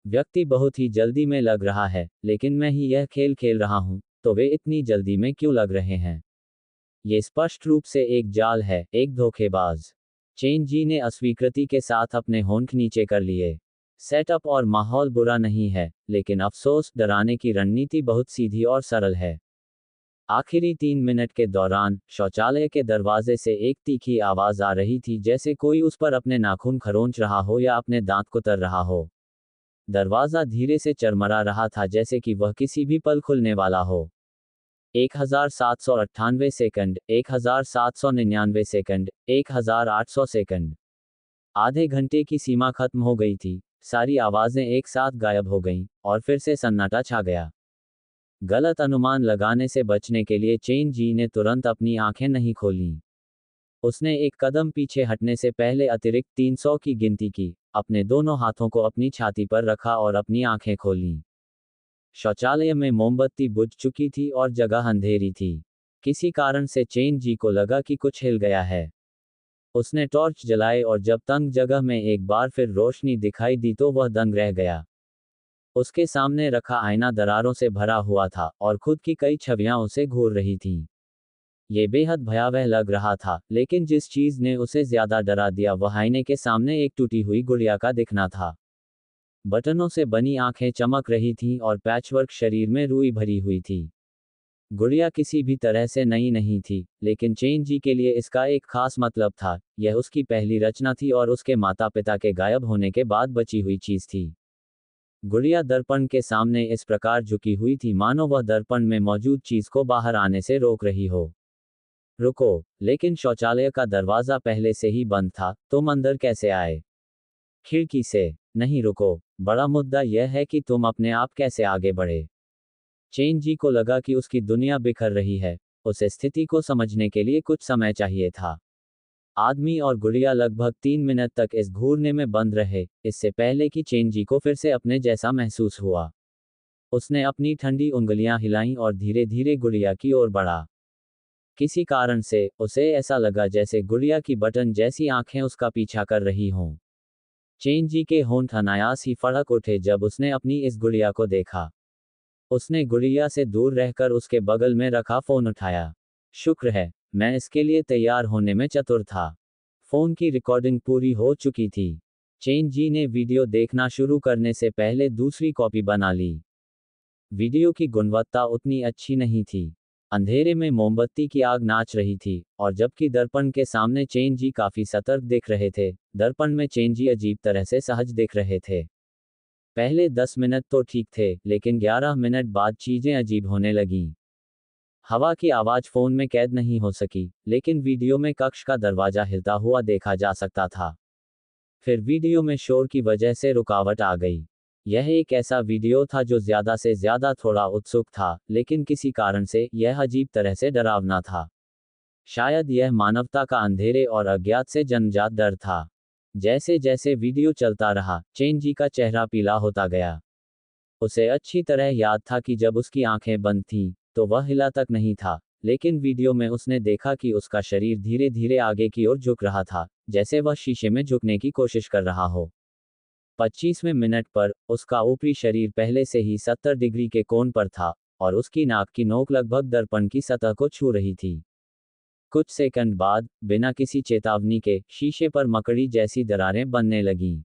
व्यक्ति बहुत ही जल्दी में लग रहा है, लेकिन मैं ही यह खेल खेल रहा हूं, तो वे इतनी जल्दी में क्यों लग रहे हैं? ये स्पष्ट रूप से एक जाल है, एक धोखेबाज। चेन जी ने अस्वीकृति के साथ अपने होंठ नीचे कर लिए। सेटअप और माहौल बुरा नहीं है, लेकिन अफसोस, डराने की रणनीति बहुत सीधी और सरल है। आखिरी 3 मिनट के दौरान शौचालय के दरवाजे से एक तीखी आवाज आ रही थी, जैसे कोई उस पर अपने नाखून खरोंच रहा हो या अपने दांत कुतर रहा हो। दरवाजा धीरे से चरमरा रहा था, जैसे कि वह किसी भी पल खुलने वाला हो। 1798 सेकंड, 1799 सेकंड, 1800 सेकंड। आधे घंटे की सीमा खत्म हो गई थी। सारी आवाजें एक साथ गायब हो गईं, और फिर से सन्नाटा छा गया। गलत अनुमान लगाने से बचने के लिए चेन जी ने तुरंत अपनी आंखें नहीं खोलीं। उसने एक कदम पीछे हटने से पहले अतिरिक्त 300 की गिनती की, अपने दोनों हाथों को अपनी छाती पर रखा और अपनी आंखें खोलीं। शौचालय में मोमबत्ती बुझ चुकी थी और जगह अंधेरी थी। किसी कारण से चेन जी को लगा कि कुछ हिल गया है। उसने टॉर्च जलाए और जब तंग जगह में एक बार फिर रोशनी दिखाई दी तो वह दंग रह गया। उसके सामने रखा आईना दरारों से भरा हुआ था और खुद की कई छवियां उसे घूर रही थीं। ये बेहद भयावह लग रहा था, लेकिन जिस चीज ने उसे ज्यादा डरा दिया वह आईने के सामने एक टूटी हुई गुड़िया का दिखना था। बटनों से बनी आंखें चमक रही थीं और पैचवर्क शरीर में रुई भरी हुई थी। गुड़िया किसी भी तरह से नई नहीं थी, लेकिन चेन जी के लिए इसका एक खास मतलब था। यह उसकी पहली रचना थी और उसके माता पिता के गायब होने के बाद बची हुई चीज थी। गुड़िया दर्पण के सामने इस प्रकार झुकी हुई थी मानो वह दर्पण में मौजूद चीज को बाहर आने से रोक रही हो। रुको, लेकिन शौचालय का दरवाजा पहले से ही बंद था, तुम अंदर कैसे आए? खिड़की से। नहीं, रुको, बड़ा मुद्दा यह है कि तुम अपने आप कैसे आगे बढ़े। चेन जी को लगा कि उसकी दुनिया बिखर रही है। उसे स्थिति को समझने के लिए कुछ समय चाहिए था। आदमी और गुड़िया लगभग 3 मिनट तक इस घूरने में बंद रहे, इससे पहले कि चेन जी को फिर से अपने जैसा महसूस हुआ। उसने अपनी ठंडी उंगलियां हिलाईं और धीरे धीरे गुड़िया की ओर बढ़ा। किसी कारण से उसे ऐसा लगा जैसे गुड़िया की बटन जैसी आंखें उसका पीछा कर रही हों। चेन जी के होंठ अनायास ही फड़क उठे जब उसने अपनी इस गुड़िया को देखा। उसने गुड़िया से दूर रहकर उसके बगल में रखा फोन उठाया। शुक्र है, मैं इसके लिए तैयार होने में चतुर था। फोन की रिकॉर्डिंग पूरी हो चुकी थी। चेन जी ने वीडियो देखना शुरू करने से पहले दूसरी कॉपी बना ली। वीडियो की गुणवत्ता उतनी अच्छी नहीं थी। अंधेरे में मोमबत्ती की आग नाच रही थी, और जबकि दर्पण के सामने चेन जी काफी सतर्क दिख रहे थे, दर्पण में चेन जी अजीब तरह से सहज दिख रहे थे। पहले 10 मिनट तो ठीक थे, लेकिन 11 मिनट बाद चीजें अजीब होने लगीं। हवा की आवाज फोन में कैद नहीं हो सकी, लेकिन वीडियो में कक्ष का दरवाजा हिलता हुआ देखा जा सकता था। फिर वीडियो में शोर की वजह से रुकावट आ गई। यह एक ऐसा वीडियो था जो ज्यादा से ज्यादा थोड़ा उत्सुक था, लेकिन किसी कारण से यह अजीब तरह से डरावना था। शायद यह मानवता का अंधेरे और अज्ञात से जन्मजात डर था। जैसे जैसे वीडियो चलता रहा, चेन जी का चेहरा पीला होता गया। उसे अच्छी तरह याद था कि जब उसकी आंखें बंद थीं, तो वह हिला तक नहीं था, लेकिन वीडियो में उसने देखा कि उसका शरीर धीरे धीरे आगे की ओर झुक रहा था, जैसे वह शीशे में झुकने की कोशिश कर रहा हो। 25वें मिनट पर, उसका ऊपरी शरीर पहले से ही 70 डिग्री के कोण पर था, और उसकी नाक की नोक लगभग दर्पण की सतह को छू रही थी। कुछ सेकंड बाद, बिना किसी चेतावनी के, शीशे पर मकड़ी जैसी दरारें बनने लगीं।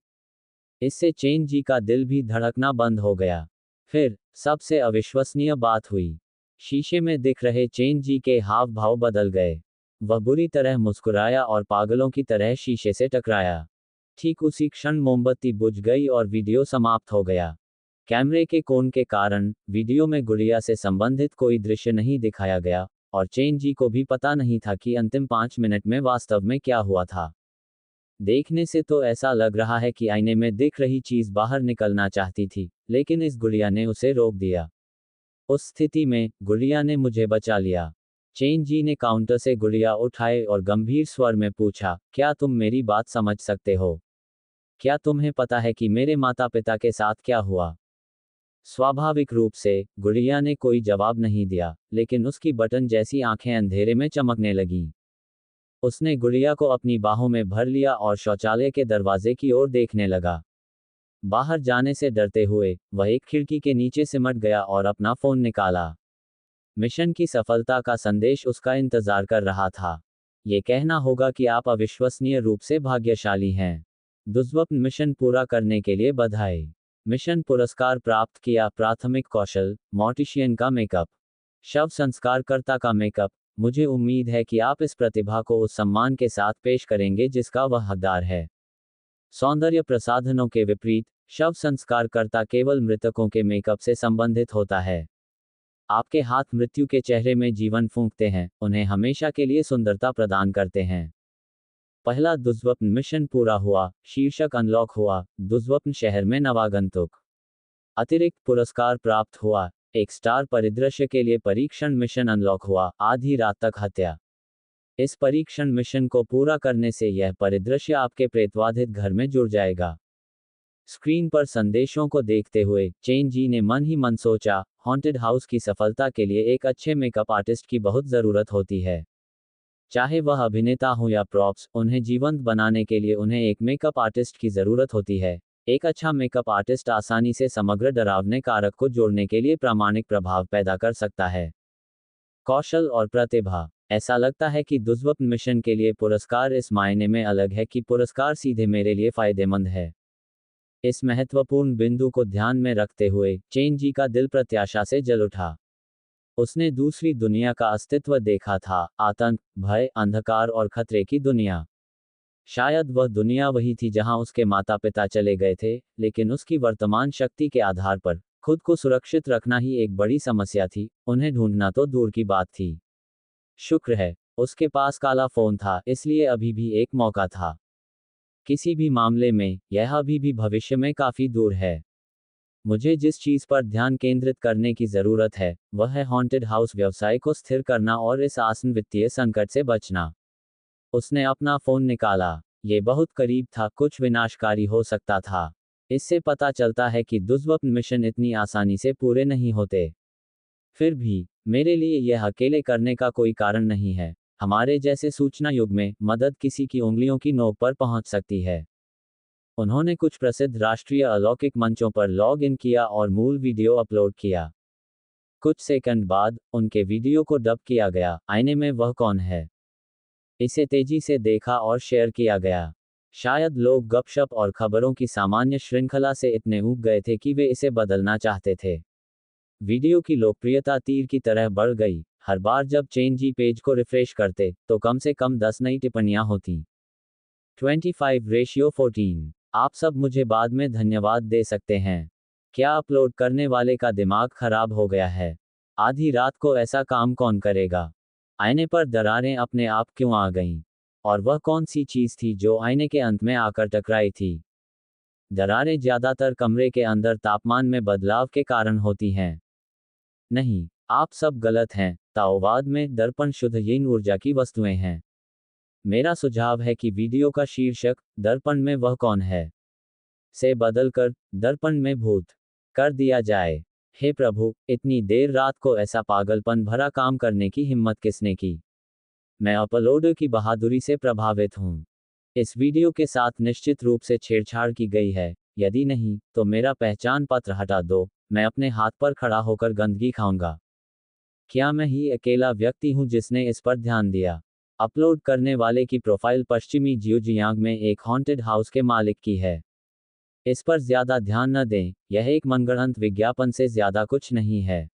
इससे चेन जी का दिल भी धड़कना बंद हो गया। फिर, सबसे अविश्वसनीय बात हुई। शीशे में दिख रहे चेन जी के हाव भाव बदल गए। वह बुरी तरह मुस्कुराया और पागलों की तरह शीशे से टकराया। ठीक उसी क्षण मोमबत्ती बुझ गई और वीडियो समाप्त हो गया। कैमरे के कोण के कारण, वीडियो में गुड़िया से संबंधित कोई दृश्य नहीं दिखाया गया, और चेन जी को भी पता नहीं था कि अंतिम 5 मिनट में वास्तव में क्या हुआ था। देखने से तो ऐसा लग रहा है कि आईने में दिख रही चीज बाहर निकलना चाहती थी, लेकिन इस गुड़िया ने उसे रोक दिया। उस स्थिति में, गुड़िया ने मुझे बचा लिया। चेन जी ने काउंटर से गुड़िया उठाए और गंभीर स्वर में पूछा, क्या तुम मेरी बात समझ सकते हो? क्या तुम्हें पता है कि मेरे माता पिता के साथ क्या हुआ? स्वाभाविक रूप से, गुड़िया ने कोई जवाब नहीं दिया, लेकिन उसकी बटन जैसी आंखें अंधेरे में चमकने लगीं। उसने गुड़िया को अपनी बाहों में भर लिया और शौचालय के दरवाजे की ओर देखने लगा। बाहर जाने से डरते हुए, वह एक खिड़की के नीचे सिमट गया और अपना फोन निकाला। मिशन की सफलता का संदेश उसका इंतजार कर रहा था। ये कहना होगा कि आप अविश्वसनीय रूप से भाग्यशाली हैं। दुर्लभ मिशन पूरा करने के लिए बधाई। मिशन पुरस्कार प्राप्त किया प्राथमिक कौशल, मॉर्टिशियन का मेकअप। शव संस्कारकर्ता का मेकअप। मुझे उम्मीद है कि आप इस प्रतिभा को उस सम्मान के साथ पेश करेंगे जिसका वह हकदार है। सौंदर्य प्रसाधनों के विपरीत, शव संस्कारकर्ता केवल मृतकों के मेकअप से संबंधित होता है। आपके हाथ मृत्यु के चेहरे में जीवन फूंकते हैं, उन्हें हमेशा के लिए सुंदरता प्रदान करते हैं। पहला दुर्स्वप्न मिशन पूरा हुआ, शीर्षक अनलॉक हुआ, दुर्स्वप्न शहर में नवागंतुक। अतिरिक्त पुरस्कार प्राप्त हुआ, एक स्टार परिदृश्य के लिए परीक्षण मिशन अनलॉक हुआ, आधी रात तक हत्या। इस परीक्षण मिशन को पूरा करने से यह परिदृश्य आपके प्रेतवाधित घर में जुड़ जाएगा। स्क्रीन पर संदेशों को देखते हुए चेन जी ने मन ही मन सोचा, हॉन्टेड हाउस की सफलता के लिए एक अच्छे मेकअप आर्टिस्ट की बहुत ज़रूरत होती है। चाहे वह अभिनेता हो या प्रॉप्स, उन्हें जीवंत बनाने के लिए उन्हें एक मेकअप आर्टिस्ट की ज़रूरत होती है। एक अच्छा मेकअप आर्टिस्ट आसानी से समग्र डरावने कारक को जोड़ने के लिए प्रामाणिक प्रभाव पैदा कर सकता है। कौशल और प्रतिभा। ऐसा लगता है कि दुर्स्वप्न मिशन के लिए पुरस्कार इस मायने में अलग है कि पुरस्कार सीधे मेरे लिए फायदेमंद है। इस महत्वपूर्ण बिंदु को ध्यान में रखते हुए चेन जी का दिल प्रत्याशा से जल उठा। उसने दूसरी दुनिया का अस्तित्व देखा था, आतंक, भय, अंधकार और खतरे की दुनिया। शायद वह दुनिया वही थी जहां उसके माता पिता चले गए थे, लेकिन उसकी वर्तमान शक्ति के आधार पर खुद को सुरक्षित रखना ही एक बड़ी समस्या थी, उन्हें ढूंढना तो दूर की बात थी। शुक्र है, उसके पास काला फोन था, इसलिए अभी भी एक मौका था। किसी भी मामले में, यह अभी भी भविष्य में काफी दूर है। मुझे जिस चीज पर ध्यान केंद्रित करने की जरूरत है, वह है हॉन्टेड हाउस व्यवसाय को स्थिर करना और इस आसन वित्तीय संकट से बचना। उसने अपना फोन निकाला। ये बहुत करीब था, कुछ विनाशकारी हो सकता था। इससे पता चलता है कि दुर्स्वप्न मिशन इतनी आसानी से पूरे नहीं होते। फिर भी, मेरे लिए यह अकेले करने का कोई कारण नहीं है। हमारे जैसे सूचना युग में, मदद किसी की उंगलियों की नोक पर पहुंच सकती है। उन्होंने कुछ प्रसिद्ध राष्ट्रीय अलौकिक मंचों पर लॉग इन किया और मूल वीडियो अपलोड किया। कुछ सेकंड बाद, उनके वीडियो को डब किया गया, आईने में वह कौन है। इसे तेजी से देखा और शेयर किया गया। शायद लोग गपशप और खबरों की सामान्य श्रृंखला से इतने ऊब गए थे कि वे इसे बदलना चाहते थे। वीडियो की लोकप्रियता तीर की तरह बढ़ गई। हर बार जब चेन जी पेज को रिफ्रेश करते, तो कम से कम 10 नई टिप्पणियां होती। 25:14। आप सब मुझे बाद में धन्यवाद दे सकते हैं। क्या अपलोड करने वाले का दिमाग खराब हो गया है? आधी रात को ऐसा काम कौन करेगा? आईने पर दरारें अपने आप क्यों आ गईं? और वह कौन सी चीज थी जो आईने के अंत में आकर टकराई थी? दरारें ज्यादातर कमरे के अंदर तापमान में बदलाव के कारण होती हैं। नहीं, आप सब गलत हैं। ताओवाद में दर्पण शुद्ध यीन ऊर्जा की वस्तुएं हैं। मेरा सुझाव है कि वीडियो का शीर्षक दर्पण में वह कौन है से बदलकर दर्पण में भूत कर दिया जाए। हे प्रभु, इतनी देर रात को ऐसा पागलपन भरा काम करने की हिम्मत किसने की? मैं अपलोडर की बहादुरी से प्रभावित हूं। इस वीडियो के साथ निश्चित रूप से छेड़छाड़ की गई है। यदि नहीं, तो मेरा पहचान पत्र हटा दो। मैं अपने हाथ पर खड़ा होकर गंदगी खाऊंगा। क्या मैं ही अकेला व्यक्ति हूं जिसने इस पर ध्यान दिया? अपलोड करने वाले की प्रोफाइल पश्चिमी जियोजियांग में एक हॉन्टेड हाउस के मालिक की है। इस पर ज्यादा ध्यान न दें, यह एक मनगढ़ंत विज्ञापन से ज्यादा कुछ नहीं है।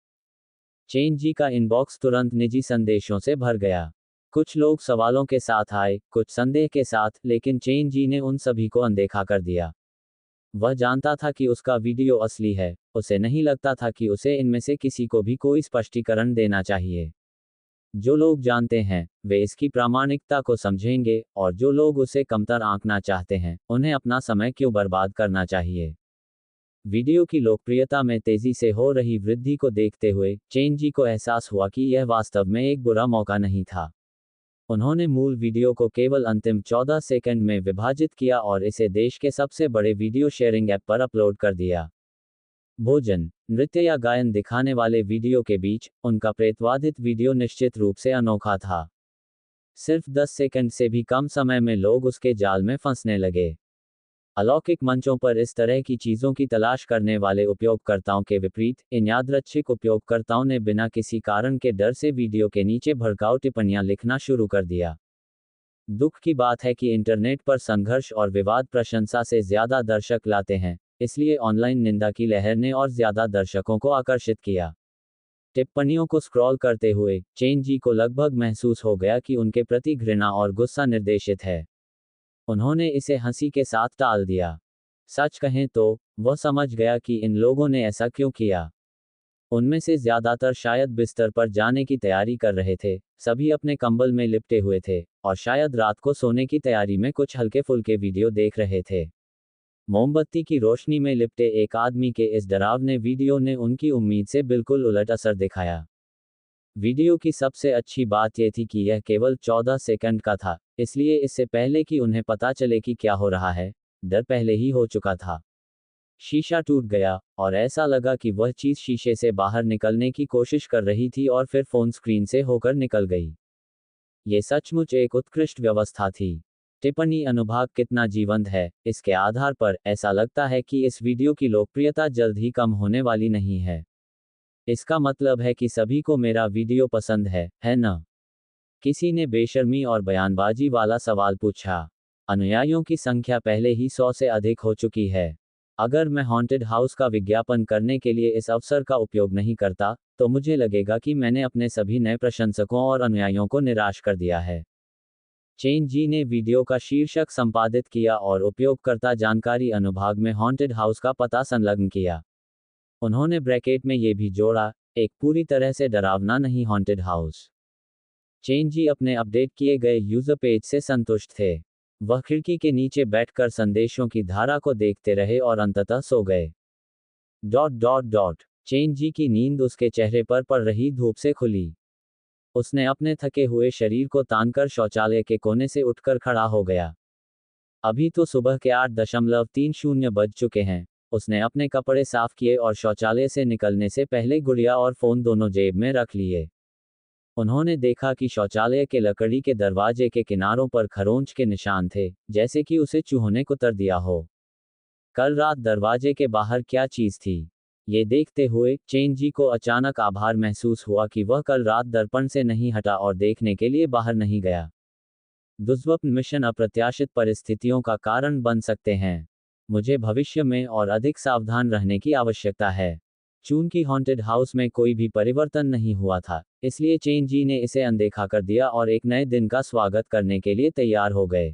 चेन जी का इनबॉक्स तुरंत निजी संदेशों से भर गया। कुछ लोग सवालों के साथ आए, कुछ संदेह के साथ, लेकिन चेन जी ने उन सभी को अनदेखा कर दिया। वह जानता था कि उसका वीडियो असली है, उसे नहीं लगता था कि उसे इनमें से किसी को भी कोई स्पष्टीकरण देना चाहिए। जो लोग जानते हैं, वे इसकी प्रामाणिकता को समझेंगे, और जो लोग उसे कमतर आंकना चाहते हैं, उन्हें अपना समय क्यों बर्बाद करना चाहिए। वीडियो की लोकप्रियता में तेजी से हो रही वृद्धि को देखते हुए चेन जी को एहसास हुआ कि यह वास्तव में एक बुरा मौका नहीं था। उन्होंने मूल वीडियो को केवल अंतिम 14 सेकंड में विभाजित किया और इसे देश के सबसे बड़े वीडियो शेयरिंग ऐप पर अपलोड कर दिया। भोजन, नृत्य या गायन दिखाने वाले वीडियो के बीच उनका प्रेतवाधित वीडियो निश्चित रूप से अनोखा था। सिर्फ 10 सेकंड से भी कम समय में लोग उसके जाल में फंसने लगे। अलौकिक मंचों पर इस तरह की चीजों की तलाश करने वाले उपयोगकर्ताओं के विपरीत, इन यादृच्छिक उपयोगकर्ताओं ने बिना किसी कारण के डर से वीडियो के नीचे भड़काऊ टिप्पणियां लिखना शुरू कर दिया। दुख की बात है कि इंटरनेट पर संघर्ष और विवाद प्रशंसा से ज्यादा दर्शक लाते हैं, इसलिए ऑनलाइन निंदा की लहर ने और ज्यादा दर्शकों को आकर्षित किया। टिप्पणियों को स्क्रॉल करते हुए चेन जी को लगभग महसूस हो गया कि उनके प्रति घृणा और गुस्सा निर्देशित है। उन्होंने इसे हंसी के साथ टाल दिया। सच कहें तो वह समझ गया कि इन लोगों ने ऐसा क्यों किया। उनमें से ज्यादातर शायद बिस्तर पर जाने की तैयारी कर रहे थे, सभी अपने कंबल में लिपटे हुए थे, और शायद रात को सोने की तैयारी में कुछ हल्के फुल्के वीडियो देख रहे थे। मोमबत्ती की रोशनी में लिपटे एक आदमी के इस डरावने वीडियो ने उनकी उम्मीद से बिल्कुल उलट असर दिखाया। वीडियो की सबसे अच्छी बात यह थी कि यह केवल 14 सेकंड का था, इसलिए इससे पहले कि उन्हें पता चले कि क्या हो रहा है, डर पहले ही हो चुका था। शीशा टूट गया, और ऐसा लगा कि वह चीज शीशे से बाहर निकलने की कोशिश कर रही थी और फिर फोन स्क्रीन से होकर निकल गई। ये सचमुच एक उत्कृष्ट व्यवस्था थी। टिप्पणी अनुभाग कितना जीवंत है, इसके आधार पर ऐसा लगता है कि इस वीडियो की लोकप्रियता जल्द ही कम होने वाली नहीं है। इसका मतलब है कि सभी को मेरा वीडियो पसंद है ना? किसी ने बेशर्मी और बयानबाजी वाला सवाल पूछा। अनुयायियों की संख्या पहले ही 100 से अधिक हो चुकी है। अगर मैं हॉन्टेड हाउस का विज्ञापन करने के लिए इस अवसर का उपयोग नहीं करता, तो मुझे लगेगा कि मैंने अपने सभी नए प्रशंसकों और अनुयायियों को निराश कर दिया है। चेन जी ने वीडियो का शीर्षक संपादित किया और उपयोगकर्ता जानकारी अनुभाग में हॉन्टेड हाउस का पता संलग्न किया। उन्होंने ब्रैकेट में ये भी जोड़ा, एक पूरी तरह से डरावना नहीं हॉन्टेड हाउस। चेन जी अपने अपडेट किए गए यूजर पेज से संतुष्ट थे। वह खिड़की के नीचे बैठकर संदेशों की धारा को देखते रहे और अंततः सो गए। चेन जी की नींद उसके चेहरे पर पड़ रही धूप से खुली। उसने अपने थके हुए शरीर को तानकर शौचालय के कोने से उठकर खड़ा हो गया। अभी तो सुबह के 8:30 बज चुके हैं। उसने अपने कपड़े साफ किए और शौचालय से निकलने से पहले गुड़िया और फोन दोनों जेब में रख लिए। उन्होंने देखा कि शौचालय के लकड़ी के दरवाजे के किनारों पर खरोंच के निशान थे, जैसे कि उसे चूहों ने कुतर दिया हो। कल रात दरवाजे के बाहर क्या चीज थी? ये देखते हुए चेन जी को अचानक आभार महसूस हुआ कि वह कल रात दर्पण से नहीं हटा और देखने के लिए बाहर नहीं गया। दुष्स्वप्न मिशन अप्रत्याशित परिस्थितियों का कारण बन सकते हैं। मुझे भविष्य में और अधिक सावधान रहने की आवश्यकता है। चूंकि हॉन्टेड हाउस में कोई भी परिवर्तन नहीं हुआ था, इसलिए चेन जी ने इसे अनदेखा कर दिया और एक नए दिन का स्वागत करने के लिए तैयार हो गए।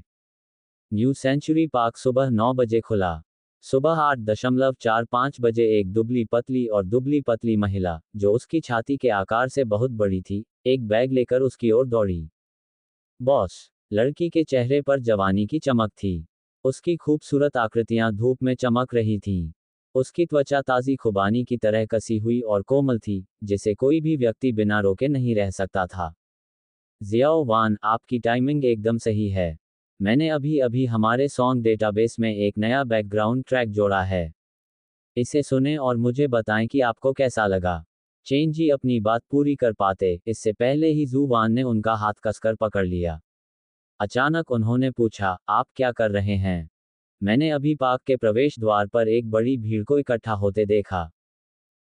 न्यू सेंचुरी पार्क सुबह 9 बजे खुला। सुबह 8:45 बजे एक दुबली पतली महिला, जो उसकी छाती के आकार से बहुत बड़ी थी, एक बैग लेकर उसकी ओर दौड़ी। बॉस! लड़की के चेहरे पर जवानी की चमक थी। उसकी खूबसूरत आकृतियां धूप में चमक रही थीं। उसकी त्वचा ताज़ी खुबानी की तरह कसी हुई और कोमल थी, जिसे कोई भी व्यक्ति बिना रोके नहीं रह सकता था। जियाओ वान, आपकी टाइमिंग एकदम सही है। मैंने अभी अभी हमारे सॉन्ग डेटाबेस में एक नया बैकग्राउंड ट्रैक जोड़ा है। इसे सुनें और मुझे बताएं कि आपको कैसा लगा। चेन जी अपनी बात पूरी कर पाते इससे पहले ही जू वान ने उनका हाथ कसकर पकड़ लिया। अचानक उन्होंने पूछा, आप क्या कर रहे हैं? मैंने अभी पार्क के प्रवेश द्वार पर एक बड़ी भीड़ को इकट्ठा होते देखा।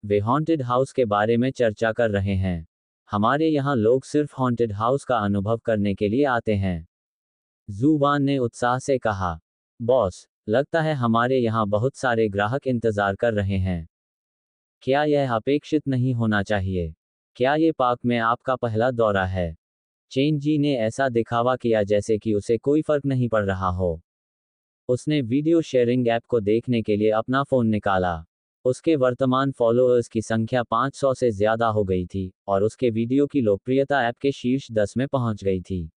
वे हॉन्टेड हाउस के बारे में चर्चा कर रहे हैं। हमारे यहाँ लोग सिर्फ हॉन्टेड हाउस का अनुभव करने के लिए आते हैं। जू वान ने उत्साह से कहा। बॉस, लगता है हमारे यहाँ बहुत सारे ग्राहक इंतजार कर रहे हैं। क्या यह अपेक्षित नहीं होना चाहिए? क्या ये पार्क में आपका पहला दौरा है? चेन जी ने ऐसा दिखावा किया जैसे कि उसे कोई फर्क नहीं पड़ रहा हो। उसने वीडियो शेयरिंग ऐप को देखने के लिए अपना फोन निकाला। उसके वर्तमान फॉलोअर्स की संख्या 500 से ज्यादा हो गई थी, और उसके वीडियो की लोकप्रियता ऐप के शीर्ष 10 में पहुंच गई थी।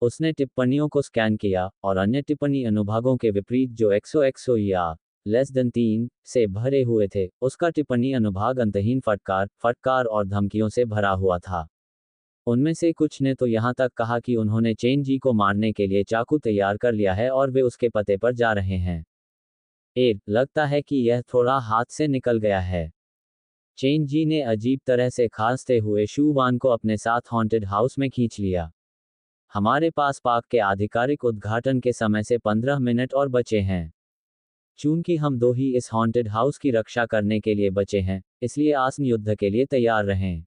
उसने टिप्पणियों को स्कैन किया, और अन्य टिप्पणी अनुभागों के विपरीत जो XOXO या <3 से भरे हुए थे, उसका टिप्पणी अनुभाग अंतहीन फटकार और धमकियों से भरा हुआ था। उनमें से कुछ ने तो यहाँ तक कहा कि उन्होंने चेन जी को मारने के लिए चाकू तैयार कर लिया है और वे उसके पते पर जा रहे हैं। लगता है कि यह थोड़ा हाथ से निकल गया है। चेन जी ने अजीब तरह से खांसते हुए शू वान को अपने साथ हॉन्टेड हाउस में खींच लिया। हमारे पास पार्क के आधिकारिक उद्घाटन के समय से 15 मिनट और बचे हैं। चूंकि हम दो ही इस हॉन्टेड हाउस की रक्षा करने के लिए बचे हैं, इसलिए आसन युद्ध के लिए तैयार रहें।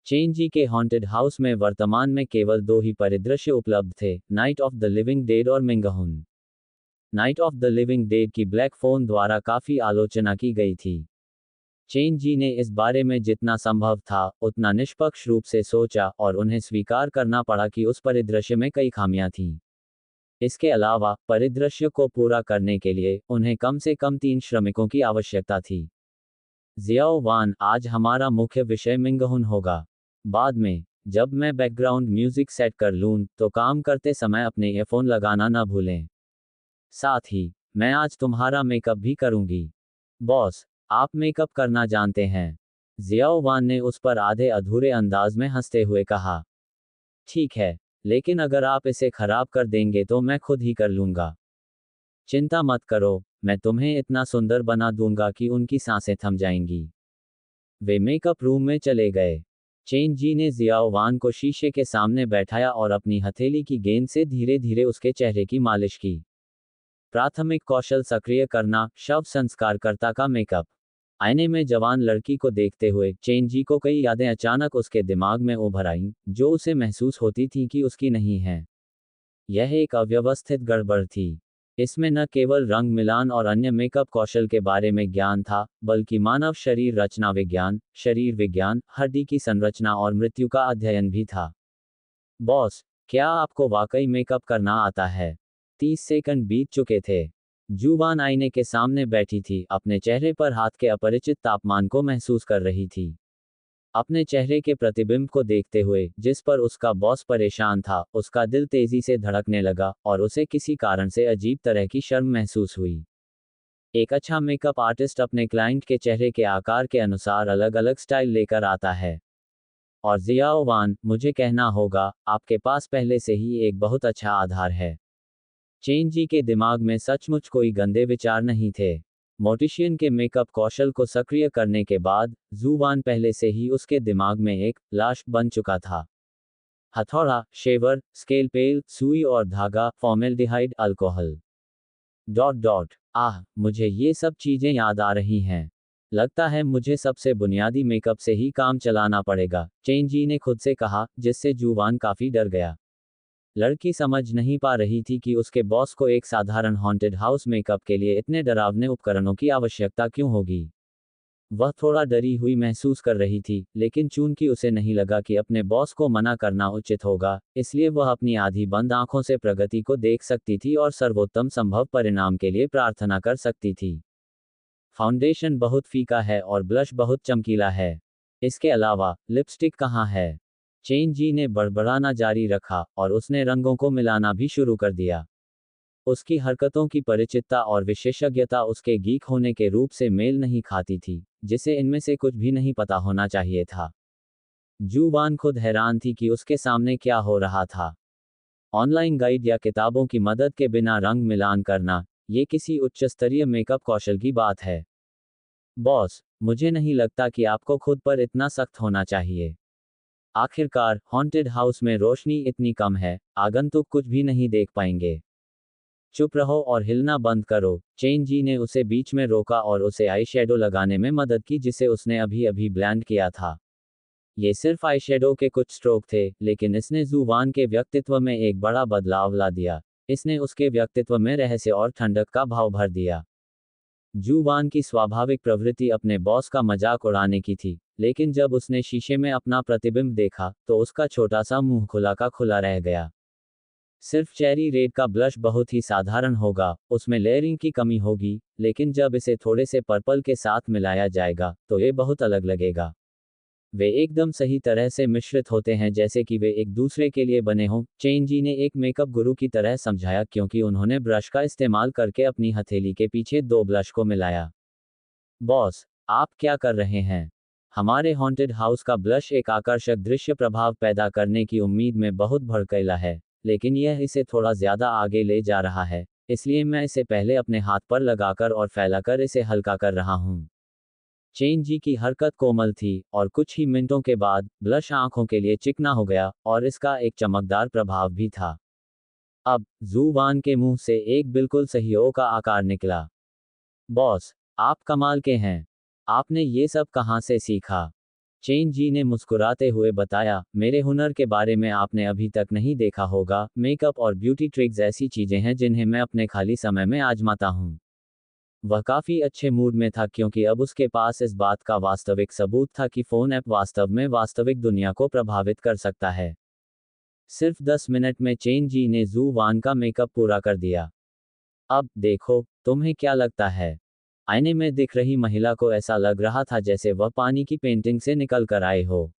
चेन जी के हॉन्टेड हाउस में वर्तमान में केवल 2 ही परिदृश्य उपलब्ध थे, Night of the living Dead और मिंगहुन। Night of the living Dead की ब्लैक फोन द्वारा काफी आलोचना की गई थी। चेन जी ने इस बारे में जितना संभव था उतना निष्पक्ष रूप से सोचा और उन्हें स्वीकार करना पड़ा कि उस परिदृश्य में कई खामियां थीं। इसके अलावा परिदृश्य को पूरा करने के लिए उन्हें कम से कम 3 श्रमिकों की आवश्यकता थी। जियाओ वान, आज हमारा मुख्य विषय मिंगहुन होगा। बाद में जब मैं बैकग्राउंड म्यूजिक सेट कर लूं तो काम करते समय अपने ईयरफोन लगाना न भूलें। साथ ही मैं आज तुम्हारा मेकअप भी करूंगी। बॉस, आप मेकअप करना जानते हैं। जियाओ वान ने उस पर आधे अधूरे अंदाज में हंसते हुए कहा। ठीक है, लेकिन अगर आप इसे खराब कर देंगे तो मैं खुद ही कर लूंगा। चिंता मत करो, मैं तुम्हें इतना सुंदर बना दूंगा कि उनकी सांसें थम जाएंगी। वे मेकअप रूम में चले गए। चेन जी ने जियाओ वान को शीशे के सामने बैठाया और अपनी हथेली की गेंद से धीरे धीरे उसके चेहरे की मालिश की। प्राथमिक कौशल सक्रिय करना, शव संस्कारकर्ता का मेकअप। आईने में जवान लड़की को देखते हुए चेन जी को कई यादें अचानक उसके दिमाग में उभर आईं, जो उसे महसूस होती थीं कि उसकी नहीं हैं। यह एक अव्यवस्थित गड़बड़ थी। इसमें न केवल रंग मिलान और अन्य मेकअप कौशल के बारे में ज्ञान था, बल्कि मानव शरीर रचना विज्ञान, शरीर विज्ञान, हड्डी की संरचना और मृत्यु का अध्ययन भी था। बॉस, क्या आपको वाकई मेकअप करना आता है? 30 सेकंड बीत चुके थे। जुबान आईने के सामने बैठी थी, अपने चेहरे पर हाथ के अपरिचित तापमान को महसूस कर रही थी। अपने चेहरे के प्रतिबिंब को देखते हुए, जिस पर उसका बॉस परेशान था, उसका दिल तेजी से धड़कने लगा और उसे किसी कारण से अजीब तरह की शर्म महसूस हुई। एक अच्छा मेकअप आर्टिस्ट अपने क्लाइंट के चेहरे के आकार के अनुसार अलग अलग स्टाइल लेकर आता है। और जियाओ वान, मुझे कहना होगा, आपके पास पहले से ही एक बहुत अच्छा आधार है। चेन जी के दिमाग में सचमुच कोई गंदे विचार नहीं थे। मोटिशियन के मेकअप कौशल को सक्रिय करने के बाद जुबान पहले से ही उसके दिमाग में एक लाश बन चुका था। हथौड़ा, शेवर, स्केल पेल, सुई और धागा, फॉर्मेल्डिहाइड, अल्कोहल। डॉट डॉट मुझे ये सब चीजें याद आ रही हैं। लगता है मुझे सबसे बुनियादी मेकअप से ही काम चलाना पड़ेगा, चेन जी ने खुद से कहा, जिससे जुबान काफी डर गया। लड़की समझ नहीं पा रही थी कि उसके बॉस को एक साधारण हॉन्टेड हाउस मेकअप के लिए इतने डरावने उपकरणों की आवश्यकता क्यों होगी। वह थोड़ा डरी हुई महसूस कर रही थी, लेकिन चूंकि उसे नहीं लगा कि अपने बॉस को मना करना उचित होगा, इसलिए वह अपनी आधी बंद आंखों से प्रगति को देख सकती थी और सर्वोत्तम संभव परिणाम के लिए प्रार्थना कर सकती थी। फाउंडेशन बहुत फीका है और ब्लश बहुत चमकीला है। इसके अलावा लिपस्टिक कहाँ है? चेन जी ने बड़बड़ाना जारी रखा और उसने रंगों को मिलाना भी शुरू कर दिया। उसकी हरकतों की परिचितता और विशेषज्ञता उसके गीक होने के रूप से मेल नहीं खाती थी, जिसे इनमें से कुछ भी नहीं पता होना चाहिए था। जुबान खुद हैरान थी कि उसके सामने क्या हो रहा था। ऑनलाइन गाइड या किताबों की मदद के बिना रंग मिलान करना, ये किसी उच्च स्तरीय मेकअप कौशल की बात है। बॉस, मुझे नहीं लगता कि आपको खुद पर इतना सख्त होना चाहिए। आखिरकार हॉन्टेड हाउस में रोशनी इतनी कम है, आगंतुक कुछ भी नहीं देख पाएंगे। चुप रहो और हिलना बंद करो, चेन जी ने उसे बीच में रोका और उसे आई शेडो लगाने में मदद की जिसे उसने अभी अभी ब्लेंड किया था। ये सिर्फ आई शेडो के कुछ स्ट्रोक थे, लेकिन इसने जुबान के व्यक्तित्व में एक बड़ा बदलाव ला दिया। इसने उसके व्यक्तित्व में रहस्य और ठंडक का भाव भर दिया। जुबान की स्वाभाविक प्रवृत्ति अपने बॉस का मजाक उड़ाने की थी, लेकिन जब उसने शीशे में अपना प्रतिबिंब देखा, तो उसका छोटा सा मुंह खुला का खुला रह गया। सिर्फ चेरी रेड का ब्लश बहुत ही साधारण होगा, उसमें लेयरिंग की कमी होगी, लेकिन जब इसे थोड़े से पर्पल के साथ मिलाया जाएगा, तो ये बहुत अलग लगेगा। वे एकदम सही तरह से मिश्रित होते हैं, जैसे कि वे एक दूसरे के लिए बने हों, चेन जी ने एक मेकअप गुरु की तरह समझाया, क्योंकि उन्होंने ब्रश का इस्तेमाल करके अपनी हथेली के पीछे 2 ब्लश को मिलाया। बॉस, आप क्या कर रहे हैं? हमारे हॉन्टेड हाउस का ब्लश एक आकर्षक दृश्य प्रभाव पैदा करने की उम्मीद में बहुत भड़कीला है, लेकिन यह इसे थोड़ा ज्यादा आगे ले जा रहा है, इसलिए मैं इसे पहले अपने हाथ पर लगाकर और फैलाकर इसे हल्का कर रहा हूं। चेन जी की हरकत कोमल थी और कुछ ही मिनटों के बाद ब्लश आंखों के लिए चिकना हो गया और इसका एक चमकदार प्रभाव भी था। अब जुबान के मुंह से एक बिल्कुल सही ओ का आकार निकला। बॉस, आप कमाल के हैं। आपने ये सब कहाँ से सीखा? चेन जी ने मुस्कुराते हुए बताया, मेरे हुनर के बारे में आपने अभी तक नहीं देखा होगा, मेकअप और ब्यूटी ट्रिक्स ऐसी चीजें हैं जिन्हें मैं अपने खाली समय में आजमाता हूँ। वह काफी अच्छे मूड में था क्योंकि अब उसके पास इस बात का वास्तविक सबूत था कि फोन ऐप वास्तव में वास्तविक दुनिया को प्रभावित कर सकता है। सिर्फ 10 मिनट में चेन जी ने जू वान का मेकअप पूरा कर दिया। अब देखो, तुम्हें क्या लगता है? आईने में दिख रही महिला को ऐसा लग रहा था जैसे वह पानी की पेंटिंग से निकल कर आए हो।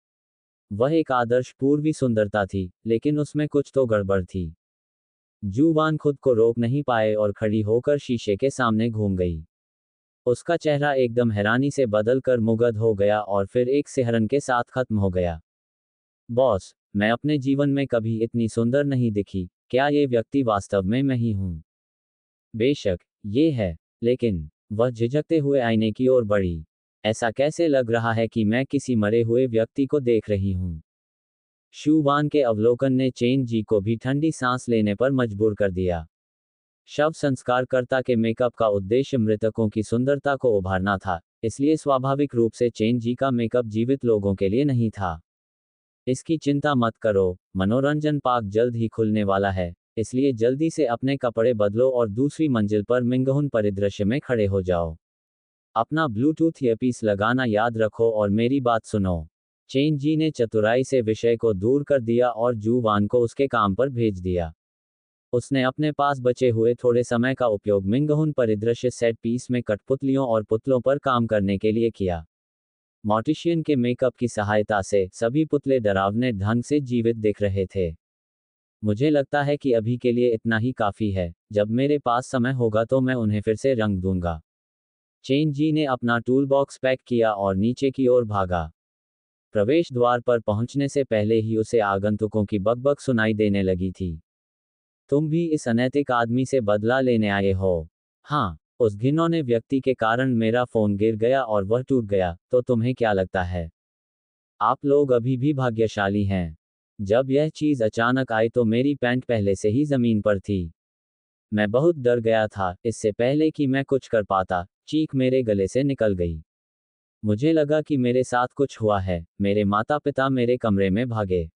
वह एक आदर्श पूर्वी सुंदरता थी, लेकिन उसमें कुछ तो गड़बड़ थी। जूवान खुद को रोक नहीं पाए और खड़ी होकर शीशे के सामने घूम गई। उसका चेहरा एकदम हैरानी से बदल कर मुग्ध हो गया और फिर एक सिहरन के साथ खत्म हो गया। बॉस, मैं अपने जीवन में कभी इतनी सुंदर नहीं दिखी, क्या ये व्यक्ति वास्तव में मैं ही हूं? बेशक, ये है। लेकिन वह झिझकते हुए आईने की ओर बढ़ी। ऐसा कैसे लग रहा है कि मैं किसी मरे हुए व्यक्ति को देख रही हूं? शूवान के अवलोकन ने चेन जी को भी ठंडी सांस लेने पर मजबूर कर दिया। शव संस्कारकर्ता के मेकअप का उद्देश्य मृतकों की सुंदरता को उभारना था, इसलिए स्वाभाविक रूप से चेन जी का मेकअप जीवित लोगों के लिए नहीं था। इसकी चिंता मत करो, मनोरंजन पार्क जल्द ही खुलने वाला है, इसलिए जल्दी से अपने कपड़े बदलो और दूसरी मंजिल पर मिंगहुन परिदृश्य में खड़े हो जाओ। अपना ब्लूटूथ ईयरपीस लगाना याद रखो और मेरी बात सुनो। चेन जी ने चतुराई से विषय को दूर कर दिया और जू वान को उसके काम पर भेज दिया। उसने अपने पास बचे हुए थोड़े समय का उपयोग मिंगहुन परिदृश्य सेट पीस में कठपुतलियों और पुतलों पर काम करने के लिए किया। मॉर्टिशियन के मेकअप की सहायता से सभी पुतले डरावने ढंग से जीवित दिख रहे थे। मुझे लगता है कि अभी के लिए इतना ही काफी है, जब मेरे पास समय होगा तो मैं उन्हें फिर से रंग दूंगा। चेन जी ने अपना टूल बॉक्स पैक किया और नीचे की ओर भागा। प्रवेश द्वार पर पहुंचने से पहले ही उसे आगंतुकों की बकबक सुनाई देने लगी थी। तुम भी इस अनैतिक आदमी से बदला लेने आए हो? हाँ, उस घिनौने व्यक्ति के कारण मेरा फोन गिर गया और वह टूट गया, तो तुम्हें क्या लगता है? आप लोग अभी भी भाग्यशाली हैं। जब यह चीज अचानक आई तो मेरी पैंट पहले से ही जमीन पर थी। मैं बहुत डर गया था, इससे पहले कि मैं कुछ कर पाता, चीख मेरे गले से निकल गई। मुझे लगा कि मेरे साथ कुछ हुआ है, मेरे माता पिता मेरे कमरे में भागे।